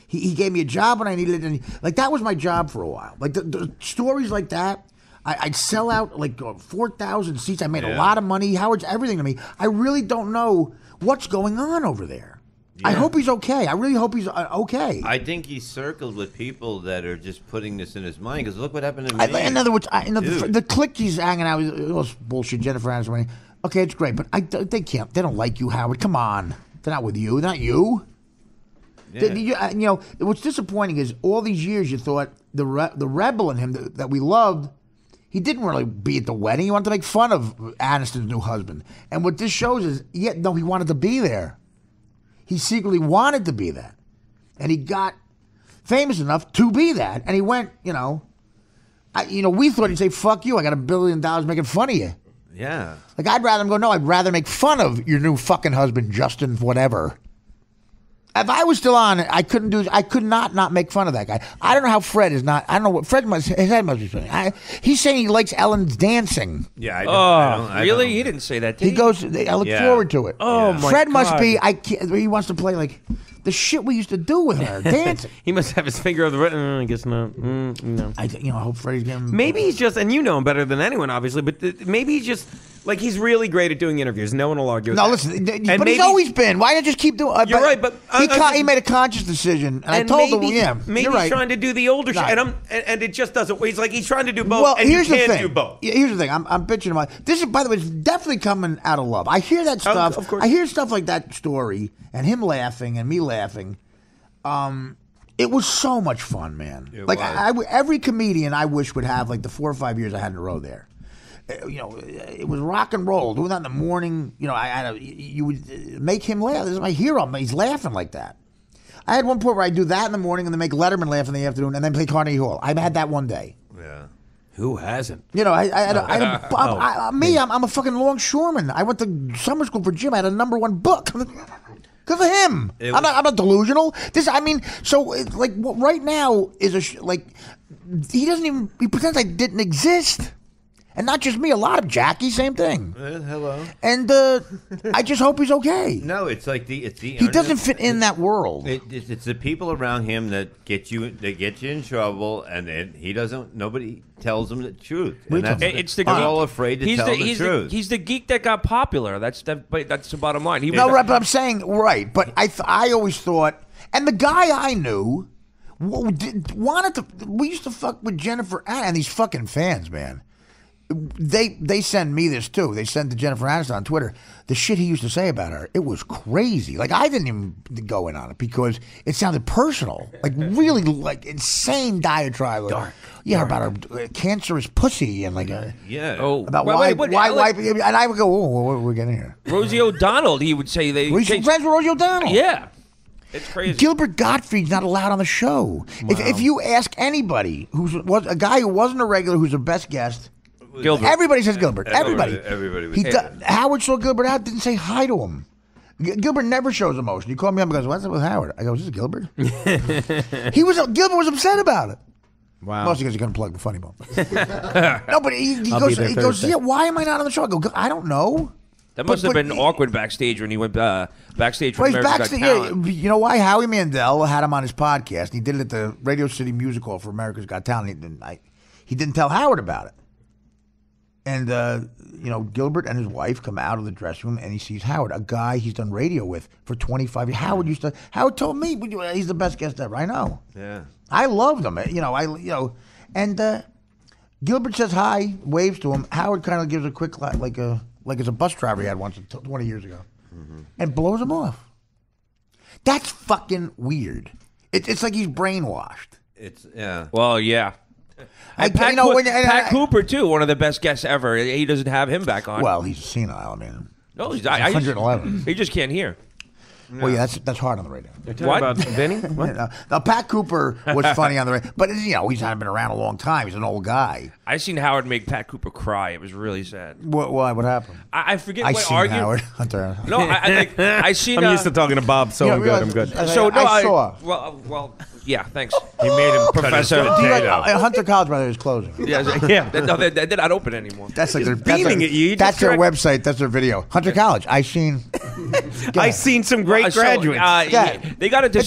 He gave me a job when I needed it, and that was my job for a while. Like the stories like that. I'd sell out like 4,000 seats. I made a lot of money. Howard's everything to me. I really don't know what's going on over there. Yeah. I hope he's okay. I really hope he's okay. I think he's circled with people that are just putting this in his mind. Because look what happened to me. In other words, the clique he's hanging out with, those bullshit Jennifer Aniston. Okay, it's great, but they can't. They don't like you, Howard. Come on, they're not with you. They're not you. Yeah. What's disappointing is all these years you thought the rebel in him that we loved. He didn't really be at the wedding. He wanted to make fun of Aniston's new husband. And what this shows is, he wanted to be there. He secretly wanted to be that. And he got famous enough to be that. And he went, we thought he'd say, fuck you, I got $1 billion making fun of you. Yeah. Like, I'd rather him go, no, I'd rather make fun of your new fucking husband, Justin, whatever. If I was still on, I could not make fun of that guy. I don't know how Fred is not. I don't know what Fred his head must be spinning. He's saying he likes Ellen's dancing. Yeah, I don't. Really? He didn't say that. He goes, I look forward to it. Oh, my Fred God. must be. He wants to play like the shit we used to do with her, dancing. He must have his finger over the. I guess not. No. I hope Freddie's getting. Maybe he's just, and you know him better than anyone, obviously. But maybe he's just. Like, he's really great at doing interviews. No one will argue with that. No, listen, but he's always been. Why not just keep doing it? You're right, but... he made a conscious decision, and I told him, maybe you're right. he's trying to do the older shit, and it just doesn't... He's trying to do both, well, and here's you the can't thing. do both. Here's the thing. I'm bitching about... This is, by the way, it's definitely coming out of love. I hear that stuff. Of course. I hear stuff like that story, and him laughing, and me laughing. It was so much fun, man. Every comedian I wish would have, like, the 4 or 5 years I had in a row there. It was rock and roll. Doing that in the morning, you would make him laugh. This is my hero. He's laughing like that. I had one point where I do that in the morning and then make Letterman laugh in the afternoon and then play Carnegie Hall. I had that one day. Yeah. Who hasn't? I'm a fucking longshoreman. I went to summer school for Jim. I had a #1 book. Because of him. I'm not delusional. Right now is he pretends I didn't exist. And not just me, a lot of Jackie, same thing. Hello. And I just hope he's okay. No, it's the he doesn't fit in that world. It's the people around him that get you in trouble, and then nobody tells him the truth. And It's the they're geek. all afraid to tell the truth. He's the geek that got popular. That's the bottom line. But I'm saying, right, but I always thought, and the guy I knew wanted to, we used to fuck with Jennifer and these fucking fans, man. They send me this too. They send to Jennifer Aniston on Twitter the shit he used to say about her. It was crazy. Like, I didn't even go in on it because it sounded personal. Like, really, like insane diatribe. Dark. About her cancerous pussy and about why. And I would go, what are we getting here? Rosie O'Donnell. He would say friends with Rosie O'Donnell. Yeah. It's crazy. Gilbert Gottfried's not allowed on the show. Wow. If you ask anybody was a guy who wasn't a regular, who's the best guest. Gilbert. Everybody says Gilbert. Everybody. Everybody. Howard saw Gilbert out, didn't say hi to him. Gilbert never shows emotion. He called me up and goes, "What's up with Howard?" I go, "Is this Gilbert?" Gilbert was upset about it. Wow. Mostly because he couldn't plug the funny bone. No, but he goes, "Yeah, why am I not on the show?" I go, "I don't know." That must have been awkward backstage when he went backstage for Well, he's America's Got Talent. You know why? Howie Mandel had him on his podcast. And he did it at the Radio City Music Hall for America's Got Talent. He didn't tell Howard about it. And, Gilbert and his wife come out of the dressing room, and he sees Howard, a guy he's done radio with for 25 years. Howard told me he's the best guest ever. I know. Yeah. I loved him. And Gilbert says hi, waves to him. Howard kind of gives a quick, like it's a bus driver he had once 20 years ago, and blows him off. That's fucking weird. It's like he's brainwashed. Well, yeah. And Pat, Pat Cooper too, one of the best guests ever. He doesn't have him back on. Well, he's senile. I mean, no, he's 111. He just can't hear. Well, yeah, that's hard on the radio. You're talking about Vinny? What? Now, Pat Cooper was funny on the radio, but he's not been around a long time. He's an old guy. I seen Howard make Pat Cooper cry. It was really sad. Why? What happened? I forget. I what seen argument. Howard Hunter. No, I seen. I'm used to talking to Bob, so I'm good. So no, I saw. Well, yeah. Thanks. He made him Professor. Hunter College Brother is closing. Yeah. No, they're not open anymore. That's like beaming at you. That's their website. That's their video. Hunter College. I seen some great graduates. They got into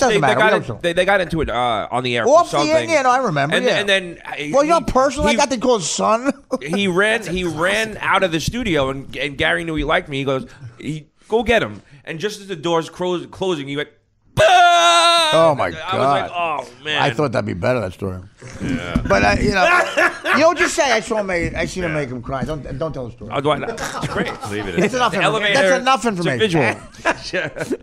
they got into it on the air for something. Yeah, no, I remember. And then well, you're personal. I got to call his son. he ran out of the studio, and Gary knew he liked me. He goes, "Go get him." And just as the doors closing, he went, "Bah!" Oh my God! I was like, "Oh man!" I thought that'd be better, that story. Yeah. But just say I seen him make him cry. Don't tell the story. Oh, do I not? It's great. Leave it. It's enough. That's enough information.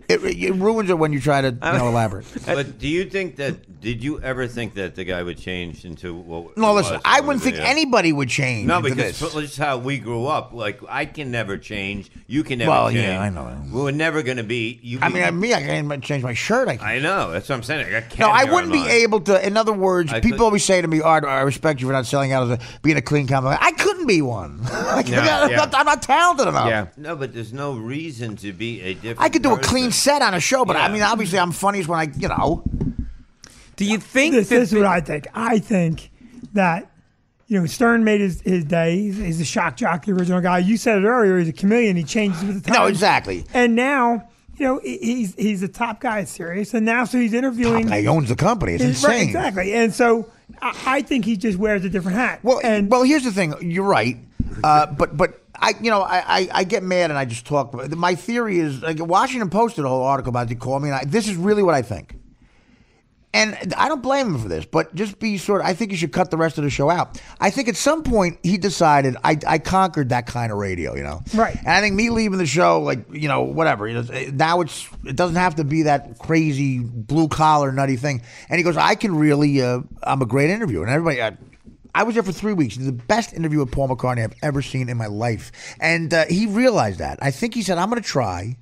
It ruins it when you try to elaborate. But do you think that? Did you ever think that the guy would change into what? No, listen. I wouldn't think anybody would change. No, into because this. that's how we grew up. Like I can never change. You can never change. Yeah, I know. We're never going to be. I can't change my shirt. I know. That's what I'm saying. I wouldn't be able to. In other words, people always say to me, "Art, I respect you for not selling out as being a clean comic." I couldn't be one. I'm not talented enough. Yeah. No, but there's no reason to be a different. I could do a clean set on a show, but I mean, obviously, I'm funniest when Do you think this is what I think? I think that Stern made his day. He's a shock jock, the original guy. You said it earlier. He's a chameleon. He changes with the time. No, exactly. And now, he's the top guy at Sirius, and now so he's interviewing. He owns the company. It's insane. Right, exactly. And so I think he just wears a different hat. Well, here's the thing. You're right. But I get mad and I just talk. My theory is, like, Washington Post did a whole article about it. They call me, and this is really what I think. And I don't blame him for this, but just I think you should cut the rest of the show out. I think at some point he decided I conquered that kind of radio, Right. And I think me leaving the show, whatever. Now it doesn't have to be that crazy blue collar nutty thing. And he goes, I can really, I'm a great interviewer. And everybody, I was there for 3 weeks. He's the best interview with Paul McCartney I've ever seen in my life. And he realized that. I think he said, I'm going to try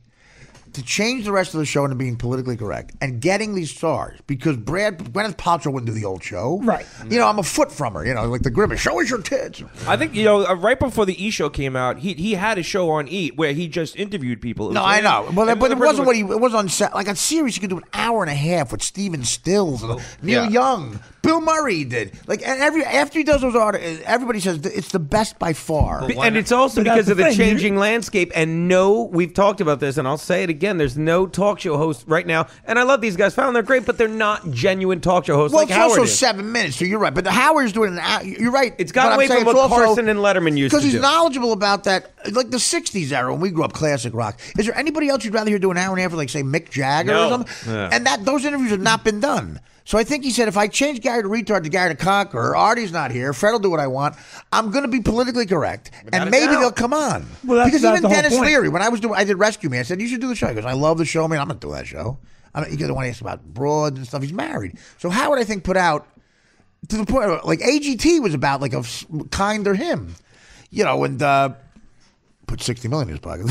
to change the rest of the show into being politically correct and getting these stars, because Gwyneth Paltrow wouldn't do the old show. Right. I'm a foot from her, like the Grimace. Show us your tits. I think, right before the E! Show came out, he had a show on E! Where he just interviewed people. No, I know. Well, but it wasn't it was on set. Like on series, you could do an hour and a half with Steven Stills, Neil Young, Bill Murray did. Like, and after he does those articles, everybody says it's the best by far. And it's also because of the changing landscape. And we've talked about this, and I'll say it again. There's no talk show host right now, and I love these guys. Found they're great, but they're not genuine talk show hosts. Well, like it's Howard also is. 7 minutes, so you're right. But the Howard's doing an hour. You're right. It's got away from what Carson and Letterman used to do. Because he's knowledgeable about that, like the '60s era when we grew up, classic rock. Is there anybody else you'd rather hear do an hour and a half, like say Mick Jagger or something? Yeah. And those interviews have not been done. So I think he said, if I change Gary the Retard to Gary the Conqueror, Artie's not here, Fred will do what I want, I'm going to be politically correct, and maybe they'll come on. Well, because even Dennis Leary, when I did Rescue Me, I said, you should do the show. He goes, I love the show. Man, I'm not doing that show. He doesn't want to ask about broads and stuff. He's married. So Howard, I think, put out, to the point where, like, AGT was about, like, a kinder him. And put $60 million in his pocket.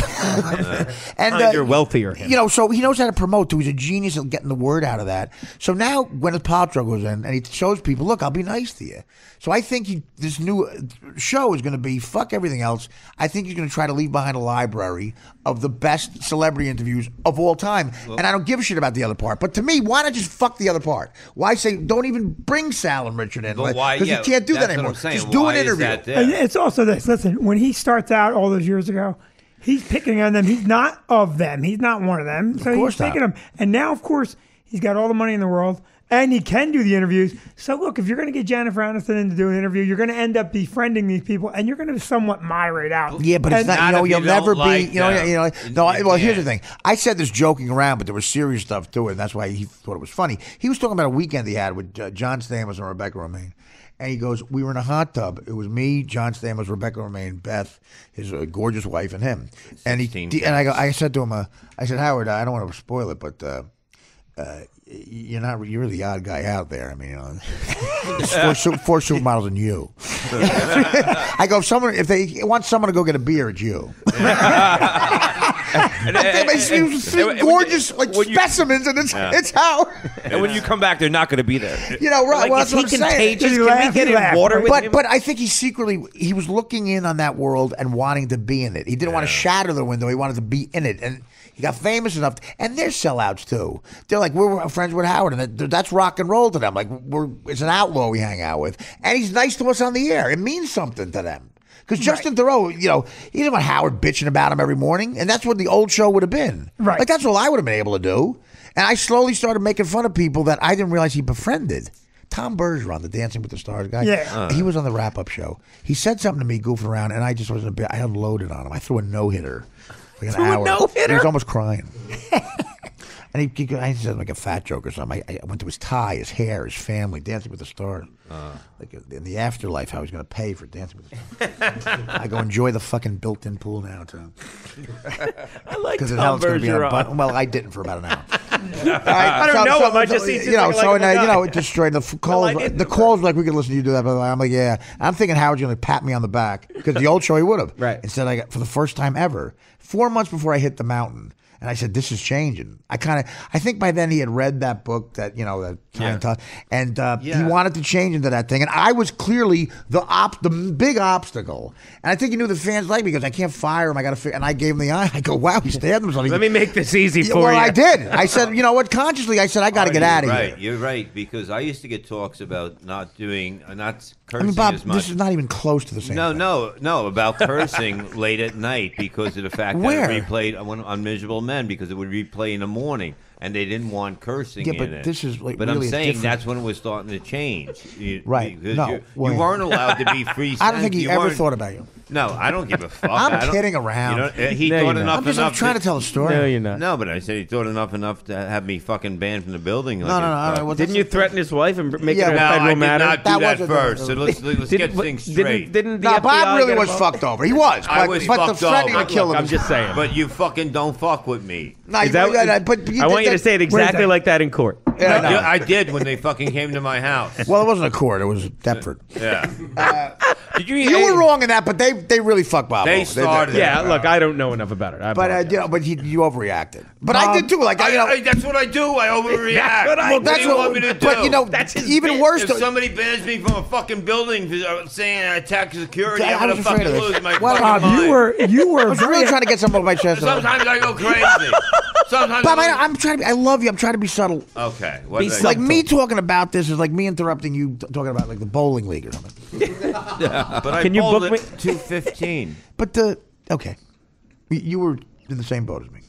And you're wealthier. So he knows how to promote too. He's a genius at getting the word out of that. So now Gwyneth Paltrow goes in and he shows people, look, I'll be nice to you. So I think this new show is going to be fuck everything else. I think he's going to try to leave behind a library of the best celebrity interviews of all time. Well, and I don't give a shit about the other part. But to me, why not just fuck the other part? Why say don't even bring Sal and Richard in? Because you can't do that anymore. Just do an interview. It's also this. Listen, when he starts out all those years ago, he's picking on them. He's not of them. He's not one of them. So he's picking them. And now, of course, he's got all the money in the world. And he can do the interviews. So look, if you're going to get Jennifer Aniston in to do an interview, you're going to end up befriending these people, and you're going to somewhat moderate out. Yeah, but it's not. You'll never be. Well, here's the thing. I said this joking around, but there was serious stuff to it, and that's why he thought it was funny. He was talking about a weekend he had with John Stamos and Rebecca Romaine. And he goes, we were in a hot tub. It was me, John Stamos, Rebecca Romaine, Beth, his gorgeous wife, and him. And I said to him, I said, Howard, I don't want to spoil it, but you're the odd guy out there. I mean, there's four supermodels and you. I go, if they want someone to go get a beer, it's you. Gorgeous specimens, and it's Howard. And when you come back, they're not going to be there. Right? Well, that's what I'm saying. Can we get in water with him? But I think he was looking in on that world and wanting to be in it. He didn't want to shatter the window. He wanted to be in it, and he got famous enough. And they're sellouts too. They're like, we're friends with Howard, and that's rock and roll to them. Like it's an outlaw we hang out with, and he's nice to us on the air. It means something to them. Because Justin Theroux, he didn't want Howard bitching about him every morning, and that's what the old show would have been. Right. Like, that's all I would have been able to do. And I slowly started making fun of people that I didn't realize he befriended. Tom Bergeron, the Dancing with the Stars guy, he was on the wrap-up show. He said something to me goofing around, and I just wasn't I unloaded on him. I threw a no-hitter. Like an hour. No-hitter? He was almost crying. And I said like a fat joke or something. I went to his tie, his hair, his family, Dancing with the Stars. Like in the afterlife, how he's going to pay for Dancing with the Stars. I go enjoy the fucking built-in pool now, Tom. I like Tom Bergeron. Well, I didn't for about an hour. I don't know him. I just see it destroyed the calls. The calls like we could listen to you do that. But I'm like, yeah. I'm thinking Howard's going to pat me on the back because the old show he would have. Right. Instead, I got for the first time ever 4 months before I hit the mountain. And I said, "This is changing." I think by then he had read that book that and he wanted to change into that thing. And I was clearly the big obstacle. And I think he knew the fans liked me because I can't fire him. I got to. And I gave him the eye. I go, "Wow, he stabbed himself." Let me make this easy for you. Well, I did. I said, "You know what?" Consciously, I said, "I got to get out of here." Right, you're right because I used to get talks about not cursing Bob, as much. this is not even close to the same. No, about cursing late at night because of the fact that it replayed on Miserable Men because it would replay in the morning, and they didn't want cursing in it. This is like but really I'm saying different. that's when it was starting to change. Right? You weren't allowed to be free. I don't think he ever thought about you. No, I don't give a fuck. I'm kidding around. He thought enough. I'm trying to tell a story. No, you're not. No, but I said he thought enough to have me fucking banned from the building. No. Didn't you threaten his wife and make it a no, federal matter? I did not do that first. So let's get things straight. Didn't the No, FBI Bob really get was involved? fucked over. He was. I was but the fucked threatening over. to kill him. I'm just saying. But you fucking don't fuck with me. No, I want you to say it exactly like that in court. Yeah, no. I did when they fucking came to my house. Well, it wasn't a court. It was Deptford. Yeah. Did you? You were wrong in that, but they really fucked Bob They over. started. Yeah, look, I don't know enough about it. But you overreacted. But I did too. Like that's what I do. I overreact. What do you want me to do? But That's his even bit. worse. If somebody bans me from a fucking building saying I attack security, I I'm was gonna afraid fucking of this. lose my Well, fucking Bob, mind. you were I was really trying to get something off my chest. Sometimes I go crazy. Sometimes. Bob, I'm trying to. I love you. I'm trying to be subtle. Okay. Like me talking about this is like me interrupting you talking about like the bowling league or something. But Can you book me? 2:15. But okay, you were in the same boat as me.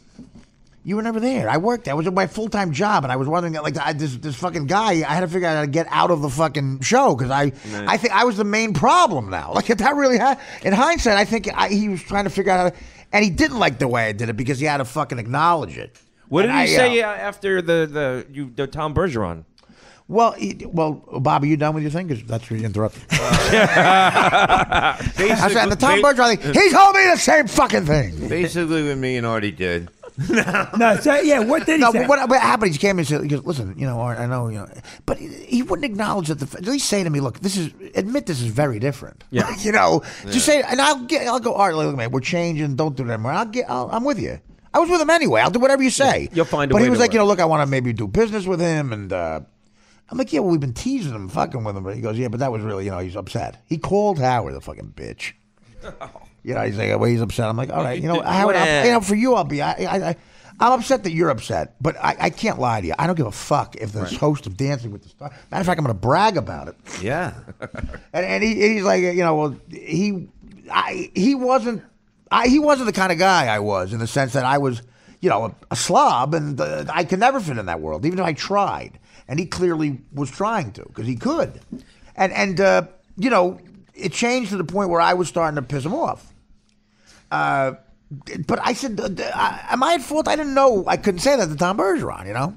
You were never there. I worked there. It was my full-time job, and I was wondering, like, this fucking guy, I had to figure out how to get out of the fucking show, because I think I was the main problem now. Like, that really in hindsight, I think he was trying to figure out how to, and he didn't like the way I did it, because he had to fucking acknowledge it. What did he say after the Tom Bergeron? Well, Bob, are you done with your thing? Because that's where you interrupted. I said, the Tom Bergeron thing, he told me the same fucking thing. Basically, what me and Artie did. No, so, yeah. What did he say? What happened? He came and said, "Listen, Art, I know, but he wouldn't acknowledge that. At least say to me, look, admit this is very different. Yeah, just say, and I'll go, Art, look, man, we're changing. Don't do that anymore. I'm with you. I was with him anyway. I'll do whatever you say. You'll find a way. But he was to like, work. look, I want to maybe do business with him, and I'm like, yeah, well, we've been teasing him, fucking with him. But he goes, yeah, but that was really, he's upset. He called Howard a fucking bitch. He's like, well, he's upset. I'm like, all right, Howard, for you, I'll be. I'm upset that you're upset, but I can't lie to you. I don't give a fuck if the host of Dancing with the Stars. Matter of fact, I'm going to brag about it. Yeah. and he's like, well, he wasn't. he wasn't the kind of guy I was, in the sense that I was, a slob, and I could never fit in that world, even if I tried. And he clearly was trying to, because he could. And it changed to the point where I was starting to piss him off. But I said, am I at fault? I didn't know. I couldn't say that to Tom Bergeron,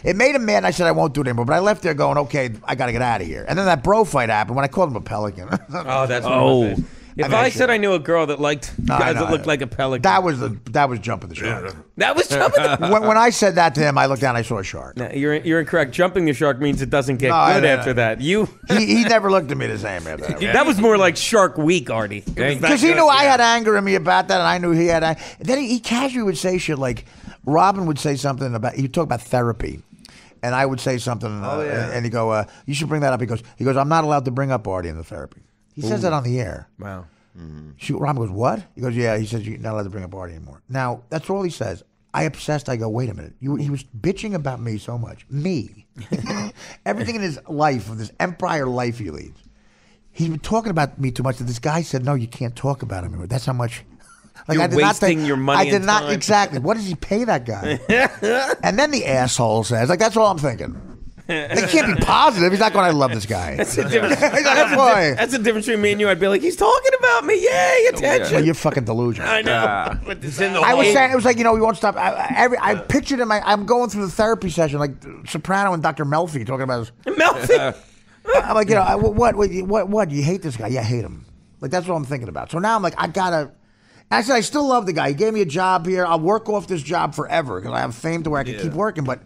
It made him mad, and I said I won't do it anymore. But I left there going, okay, I got to get out of here. And then that bro fight happened when I called him a pelican. That's If I said I knew a girl that liked guys that looked like a pelican, that was jumping the shark. That was jumping. When I said that to him, I looked down, I saw a shark. No, you're incorrect. Jumping the shark means it doesn't get good after that. He never looked at me the same after that. That was more like Shark Week, Artie. Because he knew I had anger in me about that, and I knew he had anger. Then he casually would say shit like, Robin would say something about, he'd talk about therapy. And I would say something, and he'd go, you should bring that up. He goes, I'm not allowed to bring up Artie in the therapy. He says that on the air. Wow. Robin goes, what? He goes, yeah. He says, you're not allowed to bring up Artie anymore. Now, that's all he says. I obsessed. I go, wait a minute. He was bitching about me so much. Me. Everything in his life, of this empire life he leads. He's been talking about me too much that this guy said, no, you can't talk about him anymore. That's how much... You're wasting your money. I did not, exactly. What does he pay that guy? And then the asshole says, that's all I'm thinking. He can't be positive. He's not going, I love this guy. That's the difference between me and you. I'd be like, he's talking about me. Yay, attention. Well, you're fucking delusional. I know. I was saying, it was like, we won't stop. I pictured him, I'm going through the therapy session, like Soprano and Dr. Melfi talking about his... Melfi? I'm like, what? You hate this guy? Yeah, I hate him. Like, that's what I'm thinking about. So now I'm like, I gotta... I said, I still love the guy. He gave me a job here. I'll work off this job forever because I have fame to where I can keep working. But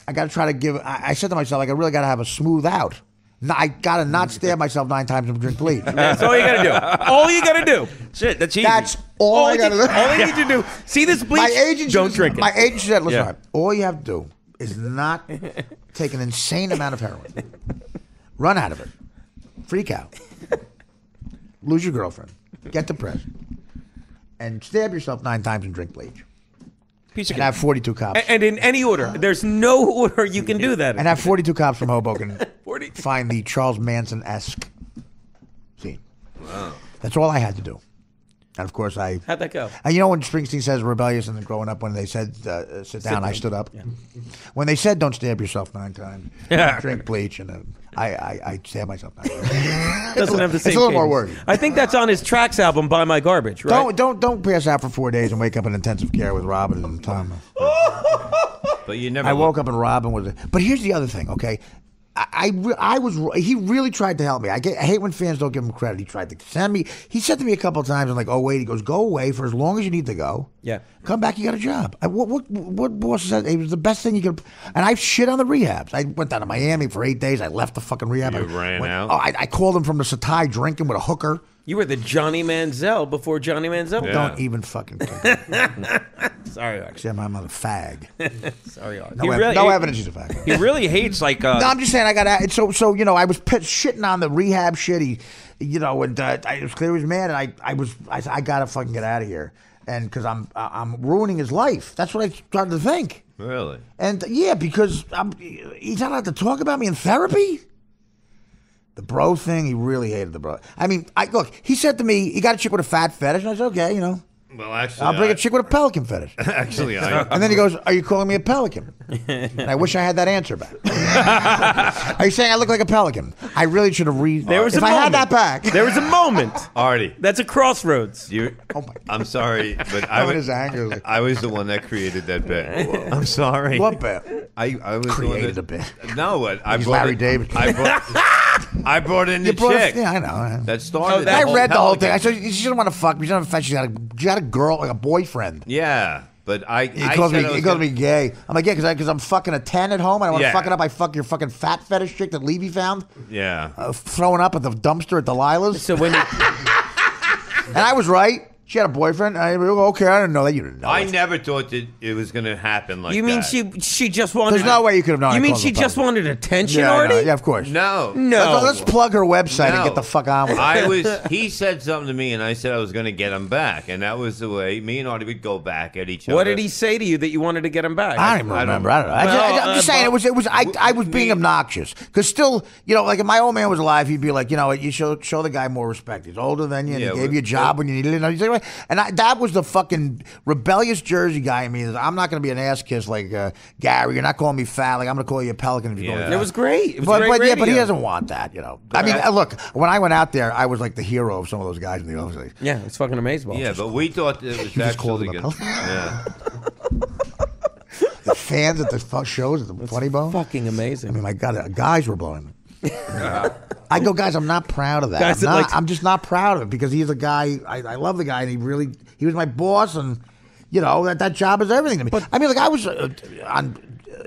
I got to try to give. I said to myself, I really got to have a smooth out. I got to not stab myself 9 times and drink bleach. That's all you got to do. All you got to do. Shit, that's easy. That's all I got to do. All you need to do. See this bleach? My agent don't drink it. My agent said, listen, all you have to do is not take an insane amount of heroin. Run out of it. Freak out. Lose your girlfriend. Get depressed. And stab yourself 9 times and drink bleach. And have 42 cops. And in any order. There's no order you can do that. And have 42 cops from Hoboken find the Charles Manson-esque scene. Wow. That's all I had to do. And of course I... How'd that go? And when Springsteen says rebellious and then growing up, when they said sit down, I stood up. Yeah. When they said don't stab yourself 9 times, drink bleach, and I stabbed myself 9 times. Doesn't have the same It's a little more cadence. wordy. I think that's on his Tracks album, Buy My Garbage, right? Don't pass out for 4 days and wake up in intensive care with Robin and Tom. But you never... I woke up and Robin was... But here's the other thing, okay? He really tried to help me. I hate when fans don't give him credit. He tried to send me. He said to me a couple of times, I'm like, oh wait. He goes, go away for as long as you need to go. Yeah. Come back. You got a job. What boss said? It was the best thing you could. And I shit on the rehabs. I went down to Miami for 8 days. I left the fucking rehab. You ran out. Oh, I called him from the Satai drinking with a hooker. You were the Johnny Manziel before Johnny Manziel. Yeah. Don't even fucking Sorry, Artie. Except I'm a fag. Sorry, Artie. No evidence he's a fag. He really hates like... No, I'm just saying I got so I was shitting on the rehab shit. And it was clear he was mad, and I gotta fucking get out of here, and because I'm ruining his life. That's what I started to think. Really? And yeah, because he's not allowed to talk about me in therapy. The bro thing, he really hated the bro. I mean, look, he said to me, he got a chick with a fat fetish, and I said, okay, Well, actually, I'll bring a chick with a pelican fetish. Actually, and then he goes, are you calling me a pelican? And I wish I had that answer back. Are you saying I look like a pelican? I really should have if I had that back. There was a moment. Artie. That's a crossroads. I'm sorry, but I was the one that created that bit. I'm sorry. What bit? I was created a bit. No, what? He's Larry David. I brought in the chick. Yeah, I know. That started. I read the whole thing. I said, she doesn't want to fuck me. She doesn't have a fetish. She got a girl, like a boyfriend. Yeah, but He calls me gay. I'm like, yeah, because I'm fucking a 10 at home. And I want to fuck it up. I fuck your fucking fat fetish chick that Levy found. Yeah. Throwing up at the dumpster at Delilah's. So when and I was right. She had a boyfriend. I go, okay, I didn't know that. You didn't know. I never thought that it was going to happen like that. You mean she just wanted... There's no way you could have known. You mean she just wanted attention, yeah, Artie? Yeah, of course. No. Let's plug her website and get the fuck on with it. He said something to me, and I said I was going to get him back, and that was the way me and Artie would go back at each other. What did he say to you that you wanted to get him back? I don't even remember. I don't know. I'm just saying I was being obnoxious because still, like if my old man was alive, he'd be like, you show the guy more respect. He's older than you, and he gave you a job when you needed it. And he'd say, away. And that was the fucking rebellious Jersey guy in me. I'm not going to be an ass kiss like Gary. You're not calling me fat. Like I'm going to call you a pelican if you call me fat. It was great. It was but, great but yeah, but he radio. doesn't want that. You know. I mean, look. When I went out there, I was like the hero of some of those guys in the office. Yeah, it's fucking amazing. Yeah, but we thought it was just called actually him a good. Yeah. The fans at the shows at the Funny Bone. Fucking amazing. I mean, my God, guys were blowing me. I go, guys, I'm not proud of that. Guys, I'm just not proud of it because he's a guy. I love the guy, and he was my boss, and you know that job is everything to me. But I mean, like I was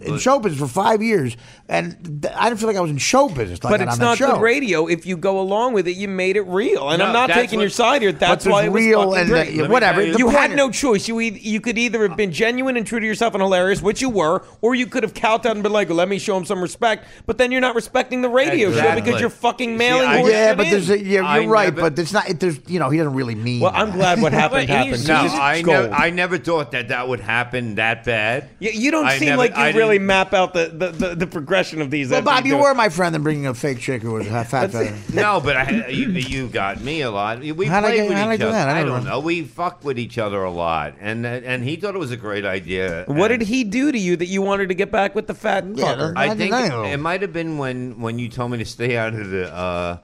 in show business for 5 years, and I didn't feel like I was in show business. Like But that it's on that not show. good radio if you go along with it. You made it real, and No, I'm not that's taking what- your side here. That's but why it there's was real fucking and great. the- whatever. The You point had is- no choice. You could either have been genuine and true to yourself and hilarious, which you were, or you could have kowtowed and been like, "Let me show him some respect." But then you're not respecting the radio show Exactly. because you're fucking mailing I- horse Yeah, shit but in. there's you're I right, never- but it's not. There's he doesn't really mean. Well, I'm glad what happened But happened. No, Just I never thought that would happen that bad. You don't I seem never- like you I really didn't- map out the progression of these. Well, after Bob, you do it. were my friend in bringing a fake chick who was fat. No, but you got me a lot. We How'd I played get- with how'd I each do other. that? I I don't don't know. know. We fucked with each other a lot, and he thought it was a great idea. What And did he do to you that you wanted to get back with the fat fucker? I think it might have been when you told me to stay out of the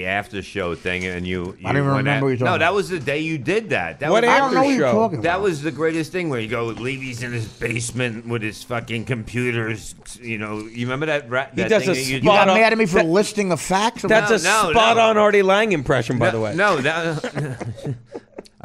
after show thing, and you I don't even went remember what you're talking No, that about. was the day you did that. That What was, I don't know what you're talking That about. was the greatest thing where you go, Levy's in his basement with his fucking computers. You know, you remember that? That does thing a that you You got spot on- mad at me for that- listing the facts. That's a No, spot-on Artie Lang impression, by the way. No, that.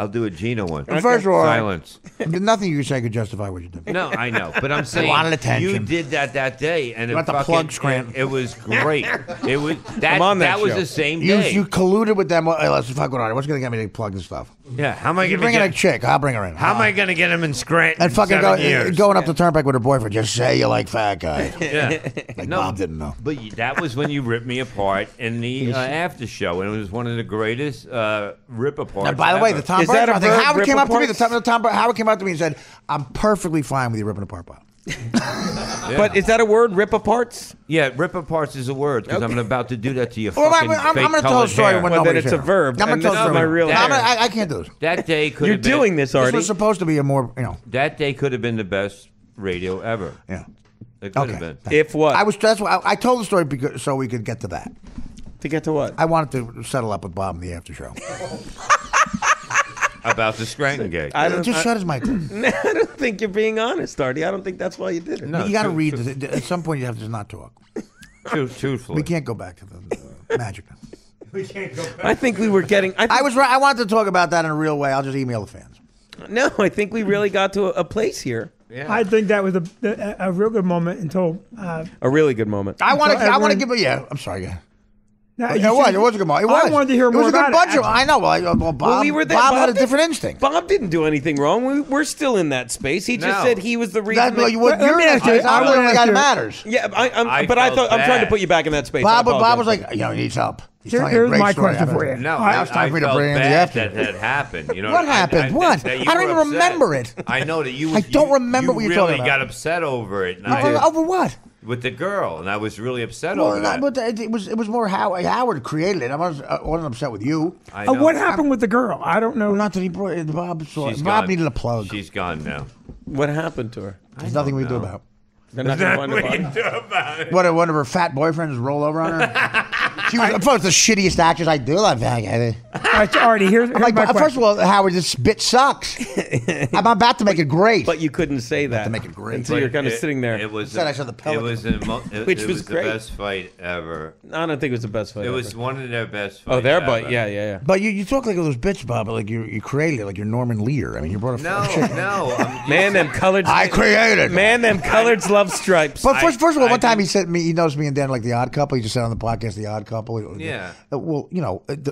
I'll do a Gina one. First of all, Silence. nothing you can say could justify what you did. No, I know, but I'm saying wanted attention. you did that day, and You it want the fucking, plug, Scranton. It was great. It was that. I'm on that was show. the same You day. colluded with them. Hey, let's fuck with Artie. What's going to get me to plug this stuff? Yeah, how am I You're going to bringing a get? chick. I'll bring her in. How am I going to get him in Scranton? And fucking 7 years? going up the turnpike with her boyfriend. Just say you like fat guy. Yeah, Like no, Bob didn't know. But that was when you ripped me apart in the after show, and it was one of the greatest rip aparts. Now, by the way, the Tom Is that Bergeron a thing. verb, Howard rip came up to me. aparts? Howard came up to me and said, "I'm perfectly fine with you ripping apart Bob." But is that a word, rip aparts? Yeah, rip aparts is a word because I'm about to do that to your Well, fucking I'm fake going to tell a colored story hair. when Well, then nobody's it's a here. verb, I'm going and to tell this a is story. my real No, hair. I can't do this. That day could You're have been, doing this, This Artie. was supposed to be a more, That day could have been the best radio ever. yeah. It could have Okay. been. If what? That's why I told the story because so we could get to that. To get to what? I wanted to settle up with Bob in the after show. About the Scranton gig. Just shut his mic. I don't think you're being honest, Artie. I don't think that's why you did it. No, You got to read this. At some point, you have to just not talk. Truthfully. We can't go back to the magic. I think we were getting. I was right. I wanted to talk about that in a real way. I'll just email the fans. No, I think we really got to a place here. Yeah. I think that was a real good moment until. A really good moment. I want to. I want to everyone- give. Yeah. I'm sorry. Yeah. Now, It you was. said- It was a good moment. It I was. wanted to hear It more was a good about bunch it. of. I know. Well, Bob. Well, we were there. Bob had a did- different instinct. Bob didn't do anything wrong. We're still in that space. He just No. said he was the reason. That's that- what Let me you're. ask you- I'm I the wanna only ask guy that you- matters. Yeah, I but I felt thought I'm trying to bad. put you back in that space. Bob I was apologize. like, he needs help. He's telling a Here's great my story. question for you. No, Now it's time for me to felt bring in the bad after. that happened. You know What happened? What? that you I don't were even upset. remember it. I know that you. I don't remember what you're really talking got about. upset over it. And Over what? with the girl, and I was really upset Well, over that. but it was more Howard created it. I wasn't upset with you. I know. What happened with the girl? I don't know. Not that he brought Bob. She's Bob gone. needed a plug. She's gone now. What happened to her? There's nothing we can do about it. They're not gonna find her body. What, one of her fat boyfriends roll over on her? She was the shittiest actress I do. I'm Artie, here's like, my first question. of all, Howard, this bit sucks. I'm about to make it great. But you couldn't say that to make it great. until you're kind of It- sitting there. It was. I said the It pelican. was. Which it was the great. best fight ever. I don't think it was the best fight. It was ever. one of their best fights. Oh, their ever. bite. Yeah. But you talk like those bits, Bob. But like you created it, like you're Norman Lear. I mean, you brought a No, chick. no. Man, them coloreds. I created. Man, them coloreds love stripes. But first of all, one time he said me, he knows me and Dan like the Odd Couple. He just said on the podcast the Odd Couple. Yeah. Well,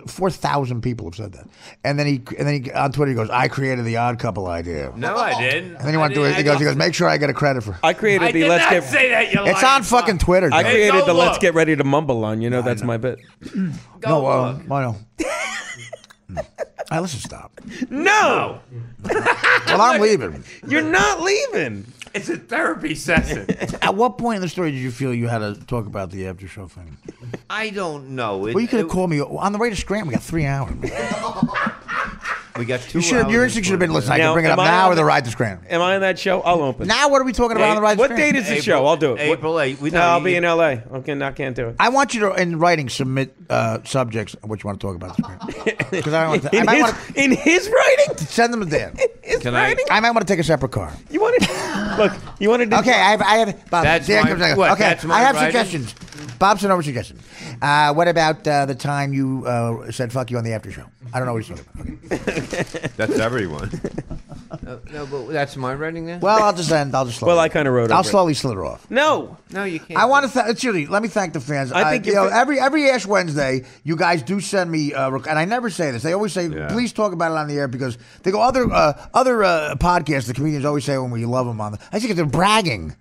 4,000 people have said that, and then he on Twitter he goes, "I created the Odd Couple idea." No, I didn't. And then he went to it. He goes, "Make sure I get a credit for." I created I the did Let's not Get. say that. You It's lying on fucking fuck. Twitter. I dude. created go the Let's look. Get Ready to Mumble on. You know that's my bit. No, I know. All right, let's just stop. No, Well, I'm leaving. you're not leaving. It's a therapy session. At what point in the story did you feel you had to talk about the after show thing? I don't know. Well, you could have called me on the way to Scranton. We got 3 hours. We got 2 hours. Your instinct should have been, listen, I can bring it up now or the ride to Scranton. Am I on that show? I'll open. Now what are we talking about on the ride to What Scranton? date is the show? I'll do it. April 8th. I'll be in L.A. Okay, I can't do it. I want you to, in writing, submit subjects what you want to talk about. Because I want to. In his writing, send them to Dan. Can I? I might want to take a separate car. You want to look? You wanted to? Okay, I have. Bob, That's Dan my- comes in. what, Okay, that's my I have writing? suggestions. Bob sent over suggestions. What about the time you said "fuck you" on the after show? I don't know what he's talking about. Okay. That's everyone. No, but that's my writing then. Well, I'll just slowly. Well, I kind of wrote. I'll over it. slowly slither off. No, you can't. I want to seriously. Let me thank the fans. I think every Ash Wednesday, you guys do send me, and I never say this. They always say, "Please talk about it on the air," because they go other podcasts. The comedians always say when we love them on the. I think they're bragging.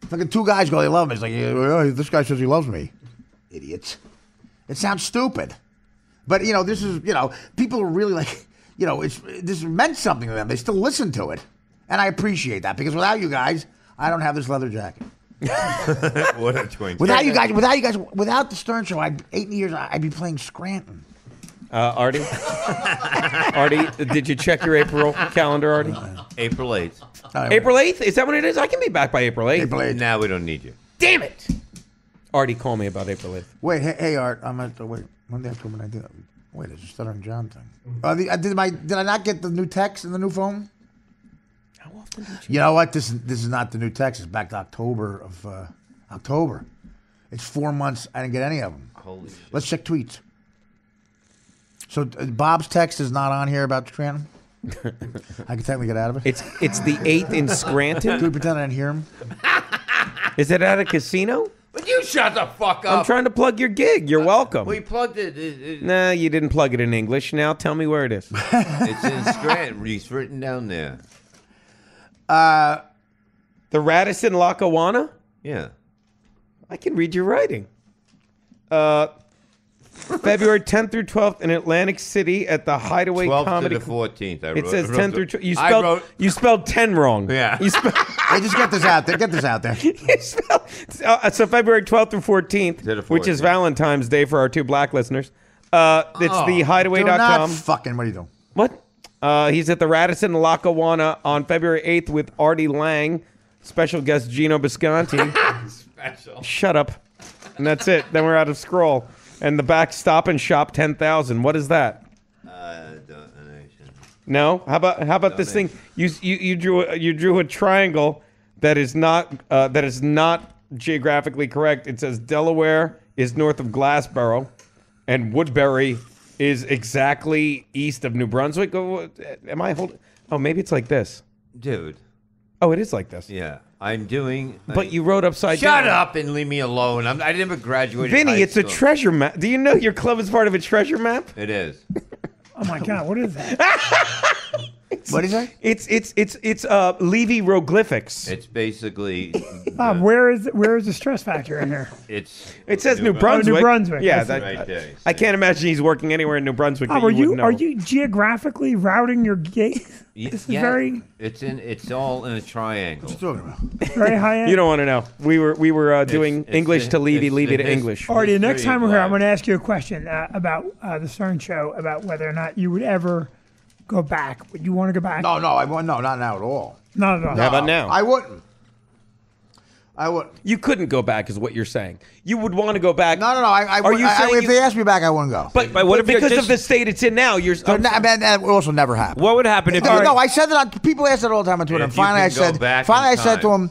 Fucking 2 guys go, they love me. It's like, this guy says he loves me. Idiots. It sounds stupid, but this is people are really like this meant something to them. They still listen to it, and I appreciate that because without you guys, I don't have this leather jacket. What a twink. Without you guys, without the Stern Show, 8 years, I'd be playing Scranton. Artie, did you check your April calendar, Artie? April 8th. April 8th? Is that when it is? I can be back by April 8th. April 8th. Now we don't need you. Damn it! Artie, call me about April 8th. Wait, hey Art, I'm at wait. Monday, October 19th. Wait, it's a Stuttering John thing. Did I not get the new text in the new phone? How often did You know what? This is not the new text. It's back to October of October. It's 4 months. I didn't get any of them. Holy shit. Let's check tweets. So Bob's text is not on here about Scranton. I can technically get out of it. It's the 8th in Scranton. Do we pretend I didn't hear him? Is it at a casino? But you shut the fuck up. I'm trying to plug your gig. You're welcome. We plugged it. Nah, you didn't plug it in English. Now tell me where it is. It's in Scranton. It's written down there. The Radisson Lackawanna? Yeah. I can read your writing. February 10th through 12th in Atlantic City at the Hideaway 12th Comedy. to the 14th. It says 10 through 12. You spelled 10 wrong. Yeah. Hey, just get this out there. Get this out there. So February 12th through 14th, which is Valentine's Day for our 2 black listeners. It's the hideaway.com. What are you doing? What? He's at the Radisson Lackawanna on February 8th with Artie Lang, special guest Gino Bisconti. Special. Shut up. And that's it. Then we're out of scroll. And the back Stop and Shop 10,000. What is that? Donation. No. How about this thing? You drew a triangle that is not geographically correct. It says Delaware is north of Glassboro, and Woodbury is exactly east of New Brunswick. Am I holding? Oh, maybe it's like this, dude. Oh, it is like this. Yeah, I'm doing. But you wrote upside down. Shut up and leave me alone. I never graduated. Vinny, high it's school. a treasure map. Do you know your club is part of a treasure map? It is. Oh my God, what is that? What is that? It's Levy hieroglyphics. It's basically. Bob, where is the stress factor in here? It says New Brunswick. New Brunswick. Yeah, Right there. I can't imagine he's working anywhere in New Brunswick. Bob, that you wouldn't know. are you geographically routing your gate? This is very. It's all in a triangle. Very high end. You don't want to know. We were doing English to Levy, Levy to English. Artie, next time we're here, I'm going to ask you a question about the Stern Show, about whether or not you would ever go back. Would you want to go back? No, I wouldn't. No, not now at all. Not at all. How about now? I wouldn't. You couldn't go back, is what you're saying. You would want to go back. No. If they asked me back, I wouldn't go. But what if because of the state it's in now? That would also never happen. What would happen if? No, I said that on. People ask that all the time on Twitter. And finally, I said to them.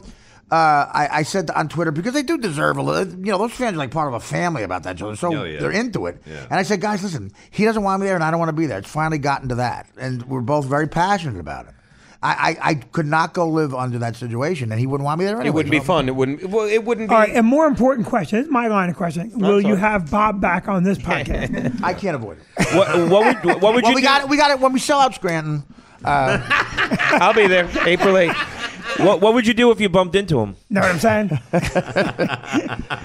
I said on Twitter, because they do deserve a little. Those fans are like part of a family about that show. So they're into it. Yeah. And I said, guys, listen, he doesn't want me there, and I don't want to be there. It's finally gotten to that, and we're both very passionate about it. I could not go live under that situation, and he wouldn't want me there anyway. It wouldn't be fun. It wouldn't. Well, it wouldn't be. All right, a more important question. This is my line of questioning. Will you have Bob back on this podcast? I can't avoid it. What would you do? We got it when we sell out Scranton. I'll be there, April 8th. What would you do if you bumped into him? Know what I'm saying?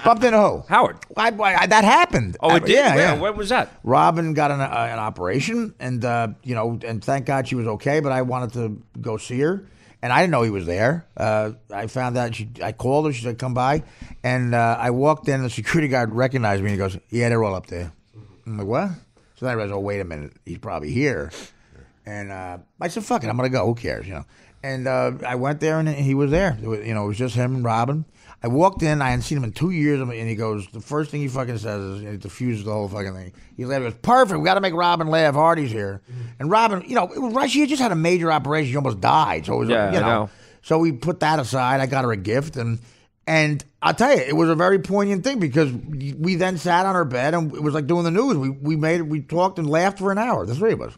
Bumped into who? Howard. That happened. Oh, it did? Yeah. When was that? Robin got an operation, and and thank God she was okay. But I wanted to go see her, and I didn't know he was there. I found out. I called her. She said, "Come by," and I walked in. The security guard recognized me and he goes, "Yeah, they're all up there." I'm like, "What?" So then I realized, "Oh, wait a minute, he's probably here." And I said, "Fuck it, I'm gonna go. Who cares?" And I went there, and he was there. It was just him and Robin. I walked in. I hadn't seen him in 2 years, and he goes, the first thing he fucking says is, he diffuses the whole fucking thing. He goes, "Perfect. We got to make Robin laugh. Artie's here." And Robin, it was right. She had just had a major operation. She almost died. So it was, I know. So we put that aside. I got her a gift, and I'll tell you, it was a very poignant thing because we then sat on her bed, and it was like doing the news. We talked and laughed for an hour. The three of us,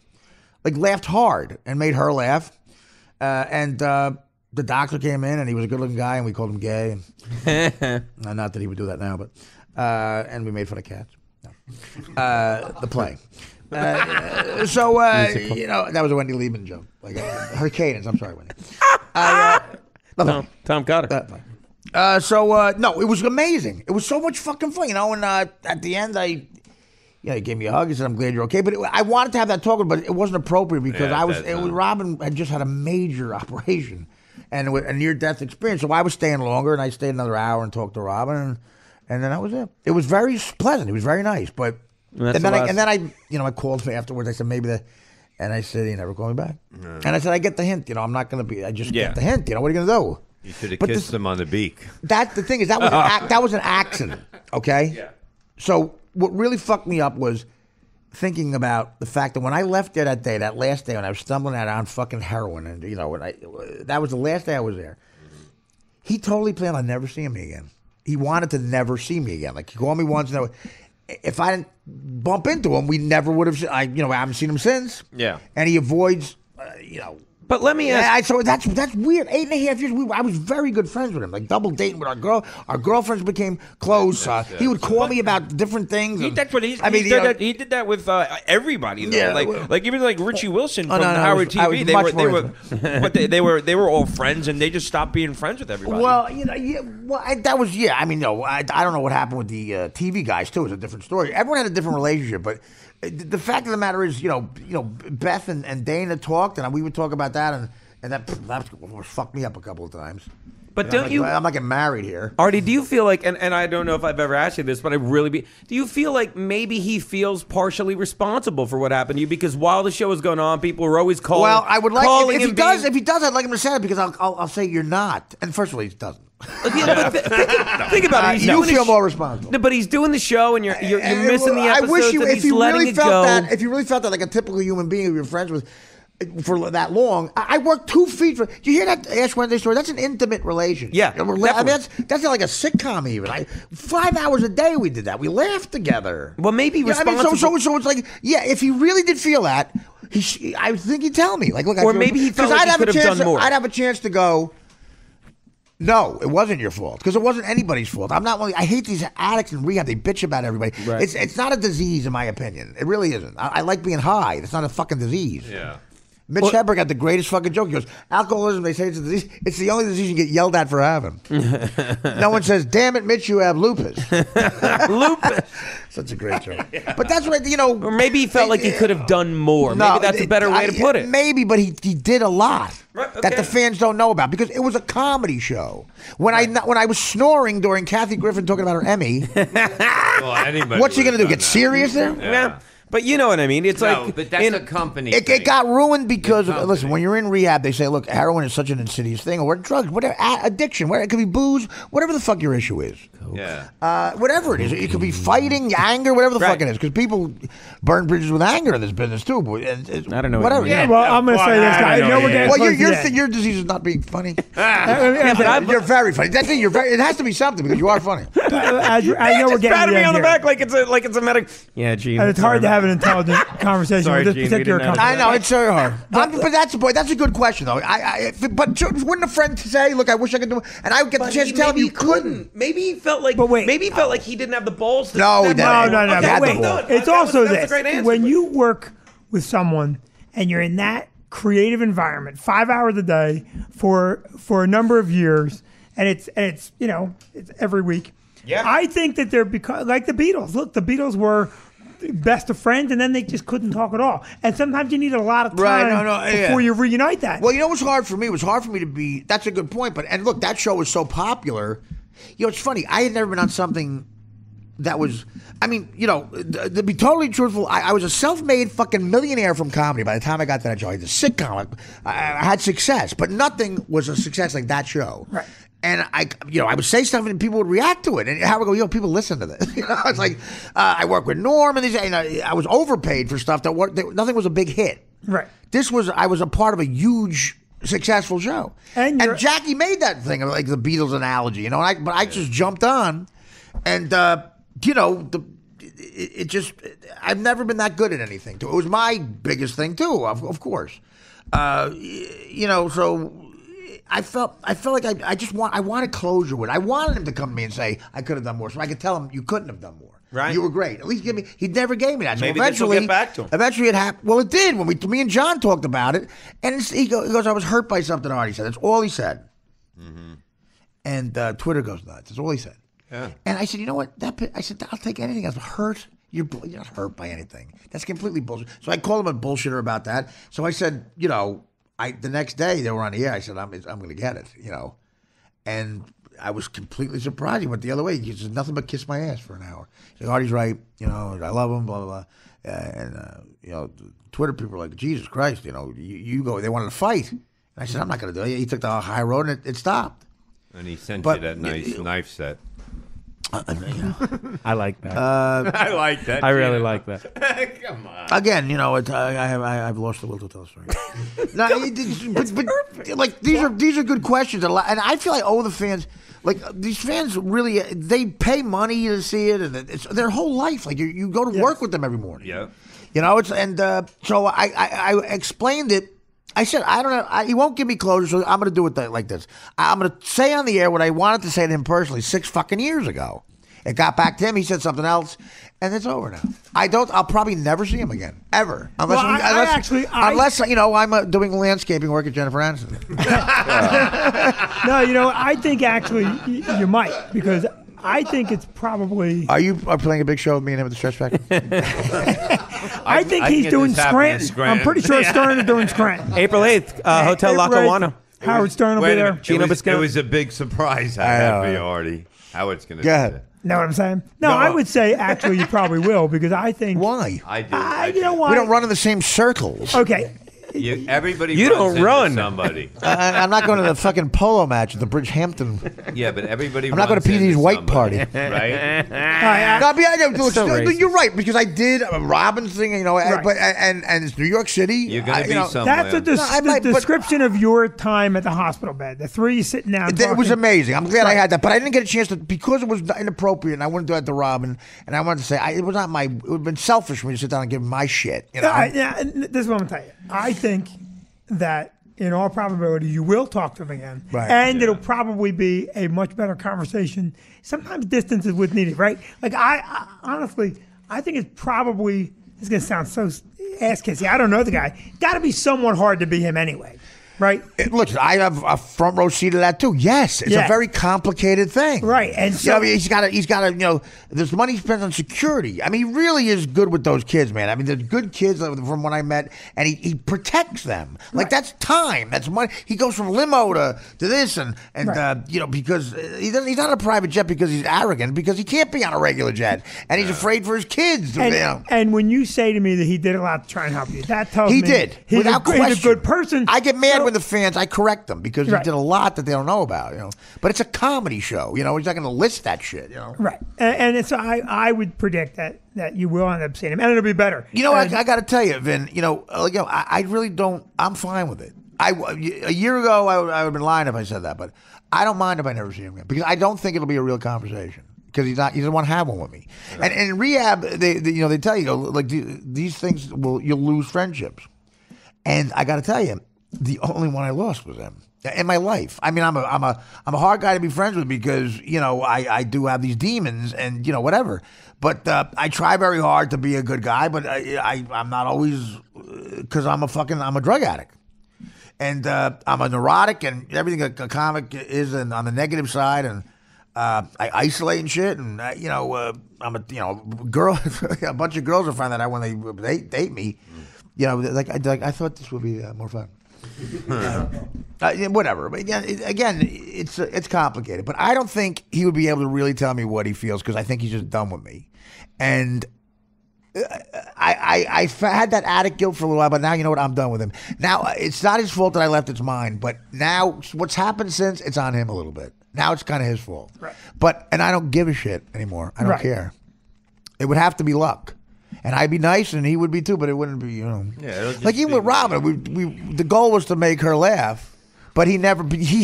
like, laughed hard and made her laugh, and. The doctor came in, and he was a good-looking guy, and we called him gay. Not that he would do that now, but and we made fun of cats. No. The play. That was a Wendy Liebman joke. Like her cadence. I'm sorry, Wendy. Tom got it. No, it was amazing. It was so much fucking fun, And at the end, he gave me a hug. He said, "I'm glad you're okay." But I wanted to have that talk, but it wasn't appropriate because Robin had just had a major operation. And a near-death experience. So I was staying longer, and I stayed another hour and talked to Robin, and then that was it. It was very pleasant. It was very nice. But and then I called him afterwards. I said and I said, "He never called me back." And I said, "I get the hint. I'm not going to be. I just get the hint. What are you going to do?" You should have kissed him on the beak. The thing is, that was an accident. Okay. Yeah. So what really fucked me up was thinking about the fact that when I left there that last day, when I was stumbling out on fucking heroin, and that was the last day I was there. He totally planned on never seeing me again. He wanted to never see me again. Like, he called me once, and if I didn't bump into him, we never would have. I haven't seen him since. Yeah, and he avoids, But let me ask. So that's weird. 8.5 years. I was very good friends with him. Like, double dating with our girl. Our girlfriends became close. He would call me about different things. He did that with everybody. Though. Yeah, like even like Richie Wilson from Howard TV. They were all friends, and they just stopped being friends with everybody. Well, that was I mean, no, I don't know what happened with the TV guys too. It's a different story. Everyone had a different relationship, but. The fact of the matter is, Beth and Dana talked, and we would talk about that, and that fucked me up a couple of times. But don't you? I'm not getting married here. Artie, do you feel like, and I don't know if I've ever asked you this, but do you feel like maybe he feels partially responsible for what happened to you? Because while the show was going on, people were always calling. Well, I would like if he does, I'd like him to say it because I'll say you're not. And first of all, he doesn't. Think about it. You feel more responsible. No, but he's doing the show, and you're missing the episodes. I wish if you really felt that, if you really felt that, like a typical human being who you're friends with for that long. I worked 2 feet for. Do you hear that Ash Wednesday story? That's an intimate relationship. Yeah, I mean, that's not like a sitcom even. 5 hours a day we did that. We laughed together. Well, maybe responsible. So it's like, if he really did feel that, I think he'd tell me. Like, look, or maybe he felt like he could have done more. I'd have a chance to go. No, it wasn't your fault because it wasn't anybody's fault. I hate these addicts in rehab. They bitch about everybody. Right. It's not a disease, in my opinion. It really isn't. I like being high. It's not a fucking disease. Yeah. Mitch Hedberg had the greatest fucking joke. He goes, "Alcoholism, they say it's a disease. It's the only disease you get yelled at for having." No one says, "Damn it, Mitch, you have lupus." Lupus. Such a great joke. But that's what, Or maybe he felt like he could have done more. Maybe that's a better way to put it. Maybe, but he did a lot. Right, okay. That the fans don't know about because it was a comedy show. When I was snoring during Kathy Griffin talking about her Emmy, what's he going to do? Get serious there? Yeah. But you know what I mean. It's but that's a company. It got ruined because of, listen. When you're in rehab, they say, "Look, heroin is such an insidious thing, or drugs, whatever, addiction, it could be booze, whatever the fuck your issue is." Yeah. Whatever it is, it could be fighting, anger, whatever the fuck it is, because people burn bridges with anger in this business too. I don't know. Whatever. Yeah, well, I'm going to say this. I know we're getting your disease is not being funny. You're very funny. That's it. It has to be something because you are funny. I know we're getting patting me on the back like it's a medic. Yeah, Gene. And it's hard to have an intelligent conversation with this particular company. I know it's very hard. But that's a good question though. But wouldn't a friend say, "Look, I wish I could do it," and I would get the chance to tell him you couldn't. Maybe he felt like. Maybe he felt like he didn't have the balls. No, he didn't. No. Okay, wait, it's also this: when you work with someone and you're in that creative environment, 5 hours a day for a number of years, and it's it's every week. Yeah. I think that they're like the Beatles. Look, the Beatles were best of friends, and then they just couldn't talk at all. And sometimes you need a lot of time before you reunite that. Well, you know what's hard for me? It was hard for me to be. That's a good point. But and look, that show was so popular. You know, it's funny. I had never been on something that was. I mean, you know, to be totally truthful, I was a self-made fucking millionaire from comedy by the time I got to that show. I had a sitcom. I had success, but nothing was a success like that show. Right. And I would say stuff and people would react to it. And Howard would go, people listen to this. You know, it's like I work with Norm and I was overpaid for stuff nothing was a big hit. Right. I was a part of a huge successful show. And Jackie made that thing, like the Beatles analogy, you know. But I just jumped on, and you know, I've never been that good at anything. It was my biggest thing too, of course. You know, so. I felt like I wanted closure with it. I wanted him to come to me and say I could have done more, so I could tell him you couldn't have done more. Right. You were great. At least he never gave me that. So Maybe this will get back to him. Eventually it happened. Well, it did when me and John talked about it, and he goes, I was hurt by something Artie said. That's all he said. Mm-hmm. And Twitter goes nuts. That's all he said. Yeah. And I said, you know what? I said I'll take anything else. Hurt. You're not hurt by anything. That's completely bullshit. So I called him a bullshitter about that. So I said, you know. The next day they were on the air. I said, I'm going to get it, you know. And I was completely surprised. He went the other way. He said nothing but kiss my ass for an hour. He said, Artie's right. You know, I love him, blah, blah, blah. And, you know, Twitter people are like, Jesus Christ, you know, you go. They wanted to fight. And I said, I'm not going to do it. He took the high road and it stopped. And he sent you that nice knife set. I like that. I like that. I really like that. Come on. Again, you know, I've lost the will to tell a story. No, but like these are good questions, and I feel I owe the fans. Like these fans really, they pay money to see it, and it's their whole life. Like you go to work with them every morning. Yeah. You know, so I explained it. I said, I don't know. He won't give me closure, so I'm going to do it like this. I'm going to say on the air what I wanted to say to him personally 6 fucking years ago. It got back to him. He said something else, and it's over now. I'll probably never see him again, ever, unless you know I'm doing landscaping work at Jennifer Aniston. No, you know, I think actually you might, because I think it's probably. Are you playing a big show with me and him at the Stretch Factory? I think he's doing Scranton. I'm pretty sure Stern is doing Scranton. April 8th, Hotel Lackawanna. Howard Stern will be there. It was a big surprise I had for you, Artie. Howard's going to do that. Know what I'm saying? No, I would say actually you probably will, because I think. Why? I do. You know why? We don't run in the same circles. Okay. Everybody you runs don't run. into somebody. I'm not going to the fucking polo match at the Bridgehampton. Yeah, but everybody I'm not going to PD's white party. Right? You're right, because I did a Robbins thing, you know, but and it's New York City. You're going to be somewhere. That's the description of your time at the hospital bed. The three sitting down. It was amazing. I'm glad I had that, but I didn't get a chance to, because it was inappropriate, and I wouldn't do that to Robin, and I wanted to say, it was not it would have been selfish for me to sit down and give him my shit. You know? This is what I'm going to tell you. I think that in all probability you will talk to him again, right. And it'll probably be a much better conversation. Sometimes distance is what's needed, right? Like I honestly, I think it's probably, it's going to sound so ass kissy. I don't know the guy. Got to be somewhat hard to be him anyway. Right. Look, I have a front row seat of that too. Yes, it's a very complicated thing. Right, and so you know, he's got to. You know, there's money he spends on security. I mean, he really is good with those kids, man. I mean, they're good kids from when I met, and he protects them. Like that's time. That's money. He goes from limo to this, and you know, because he's not a private jet because he's arrogant, because he can't be on a regular jet, and he's afraid for his kids. And when you say to me that he did a lot to try and help you, that tells me he did. Without question. He's a good person. I get mad when the fans, I correct them because he did a lot that they don't know about, you know. But it's a comedy show, you know. He's not going to list that shit, you know. Right, and so I would predict that you will end up seeing him, and it'll be better. You know, I got to tell you, Vin. You know, I really don't. I'm fine with it. A year ago, I would have been lying if I said that, but I don't mind if I never see him again, because I don't think it'll be a real conversation. Because he doesn't want to have one with me. Right. And in rehab, they tell you, like, these things you'll lose friendships. And I got to tell you, the only one I lost was him in my life. I mean, I'm a hard guy to be friends with, because you know I do have these demons, and you know whatever. But I try very hard to be a good guy, but I'm not always, because I'm a drug addict, and I'm a neurotic, and everything a comic is, and on the negative side, and I isolate and shit, and I'm a girl. A bunch of girls will find that out when they date me. I thought this would be more fun. Whatever, but again, it's complicated. But I don't think he would be able to really tell me what he feels because I think he's just done with me. And I had that addict guilt for a little while, but now you know what? I'm done with him. Now it's not his fault that I left. It's mine. But now what's happened since, it's on him a little bit. Now it's kind of his fault. Right. And I don't give a shit anymore. I don't care. It would have to be luck. And I'd be nice, and he would be too, but it wouldn't be, Yeah, like even with Robin, the goal was to make her laugh, but he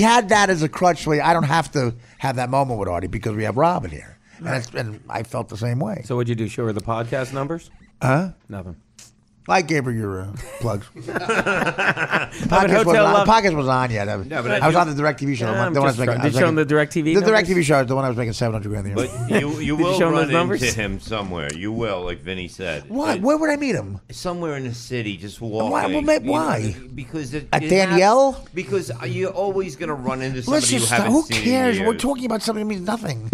had that as a crutch. So I don't have to have that moment with Artie because we have Robin here, and I felt the same way. So what'd you do? Show her the podcast numbers? Huh? Nothing. I gave her your plugs. Podcast was on yet. I was on the DirecTV show. Did you show him the DirecTV The numbers? DirecTV show is the one I was making $700 grand a year. But you will show him run those numbers? into him somewhere. You will, like Vinny said. What? Where would I meet him? Somewhere in the city, just walking. Why? Because at Danielle? Because you're always going to run into somebody Let's just you stop. haven't Who seen cares? in We're years. talking about something that means nothing.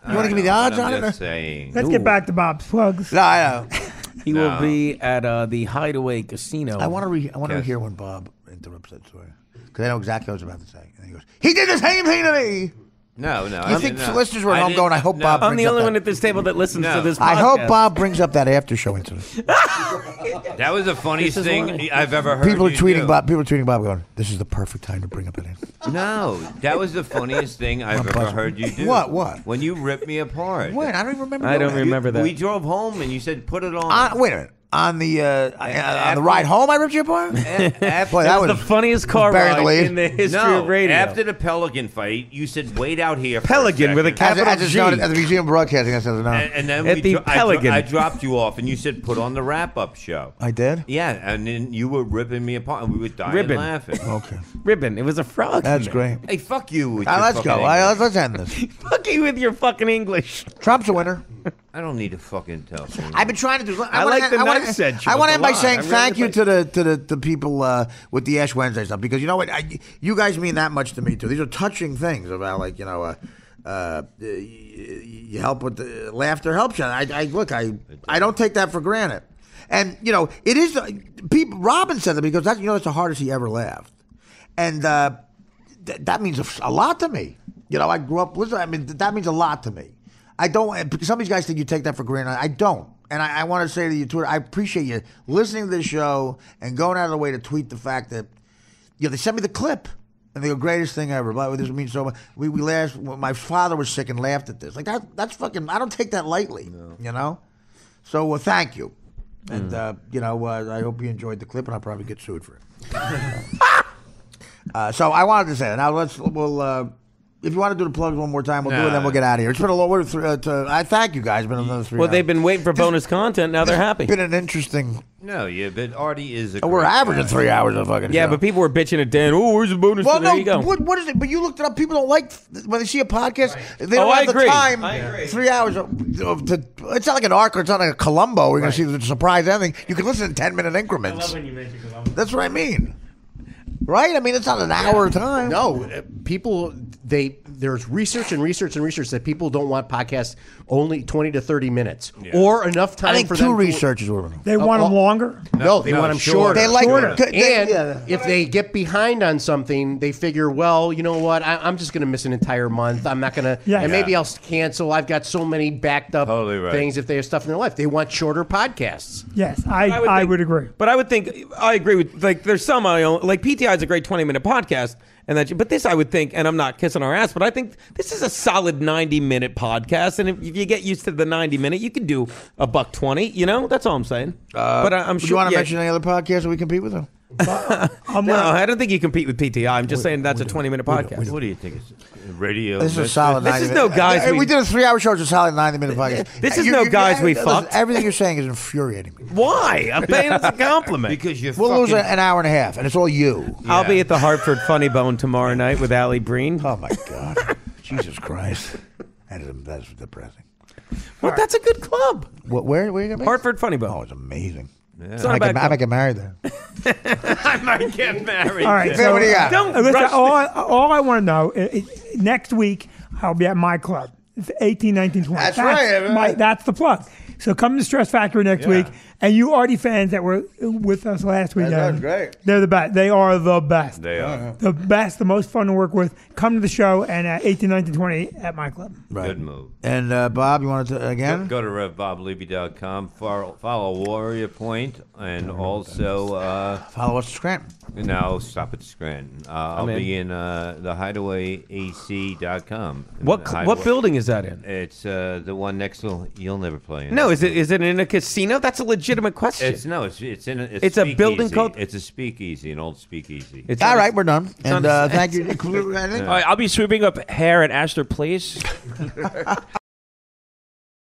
You want to give me the odds on it? Saying. Let's get back to Bob's plugs. No, I know. He will be at the Hideaway Casino. I want to hear when Bob interrupts that story because I know exactly what I was about to say. And he goes, "He did the same thing to me." No. You think listeners were at home going, "I hope Bob." I'm the brings only up one that. at this table that listens to this podcast. I hope Bob brings up that after show incident. That was the funniest thing I've ever heard. People are tweeting do. Bob. People are tweeting Bob, going, "This is the perfect time to bring up that." No, that was the funniest thing I've ever heard you do. What? When you ripped me apart. When? I don't even remember. I don't remember that. We drove home and you said, "Put it on." Wait a minute. On the ride home, I ripped you apart. Boy, that was the funniest car ride in the history of radio. After the Pelican fight, you said, "Wait out here." Pelican with a capital G. At the Museum of Broadcasting, I said no. And then At the Pelican. I dropped you off, and you said, "Put on the wrap-up show." I did. Yeah, and then you were ripping me apart, and we were dying laughing. Okay. Ribbon. It was a frog. That's great. Hey, fuck you. With Let's go. Let's end this. Fuck you with your fucking English. Trump's a winner. I don't need to fucking tell you. I've been trying to do. I like the nice said. I want to end by saying thank you to the people with the Ash Wednesday stuff because you know what, you guys mean that much to me too. These are touching things about like you help with the laughter helps you. I don't take that for granted, and it is people. Robin said that because that's the hardest he ever laughed, and that means a lot to me. I grew up listening. I mean that means a lot to me. I don't. Some of these guys think you take that for granted. I don't. And I want to say to you, Twitter, I appreciate you listening to this show and going out of the way to tweet the fact that they sent me the clip and they go, greatest thing ever. But this means so much. We laughed. My father was sick and laughed at this. Like that's fucking. I don't take that lightly. So thank you, and I hope you enjoyed the clip, and I'll probably get sued for it. So I wanted to say that. Now we'll. If you want to do the plugs one more time, we'll do it, then we'll get out of here. It's been a long way. I thank you guys. It's been another 3 hours. Well, they've been waiting for bonus content. Now they're happy. It's been an interesting. No, but Artie is a. We're averaging 3 hours of fucking. Yeah, show. but people were bitching at Dan. Oh, where's the bonus? Well, there you go. What is it? But you looked it up. People don't like when they see a podcast. They don't I have agree. the time. I agree. 3 hours. It's not like an arc or it's not like a Columbo. We're going to see the surprise ending. You can listen in 10-minute increments. I love when you mention Columbo. That's what I mean. Right? I mean, it's not an hour time. No, people, there's research that people don't want podcasts only 20 to 30 minutes or enough time I think for two them. researchers were. They want them longer? No, they want them shorter. They like Shorter. And if they get behind on something, they figure, well, you know what? I'm just going to miss an entire month. I'm not going to, and maybe I'll cancel. I've got so many backed up things if they have stuff in their life. They want shorter podcasts. Yes, I would agree. But I would think, I agree with, like, there's some, like PTI is a great 20-minute podcast. But this, I would think, and I'm not kissing our ass, but I think this is a solid 90-minute podcast. And if you get used to the 90-minute, you can do $120. That's all I'm saying. But I'm sure. Do you want to mention any other podcasts that we compete with them? No, I don't think you compete with PTI. I'm just saying that's a 20-minute podcast. What do you think? It's radio. This is a solid 90 This is no guys. We did a 3 hour show. It's a solid 90-minute podcast. This is no guys we fucked. Everything you're saying is infuriating me. Why? I'm paying us a compliment. Because you're We'll lose an hour and a half, and it's all you. I'll be at the Hartford Funny Bone tomorrow night with Allie Breen. Oh, my God. Jesus Christ. That's depressing. Well, that's a good club. Where are you going to be? Hartford Funny Bone. Oh, it's amazing. Yeah. It's not a bad I might get married there. I might get married. All right. So, what do you got? Listen, all I want to know, next week, I'll be at my club. It's 18, 19, 20. That's right. That's the plug. So come to Stress Factory next week. And you Artie fans that were with us last weekend. That's great. They're the best. They are the best. They are. The best, the most fun to work with. Come to the show and at 18, 19, 20 at my club. Right. Good move. And Bob, you wanted to again? Go to RevBobLevy.com. Follow Warrior Point, and also follow us at Scranton. No, stop at Scranton. I'll be in the HideawayAC.com. What building is that in? It's the one next to. You'll never play in. No, is it in a casino? That's a legitimate question. It's in a. It's a building called. It's a speakeasy, an old speakeasy. It's all right. We're done. And thank you. All right, I'll be sweeping up hair at Astor Place.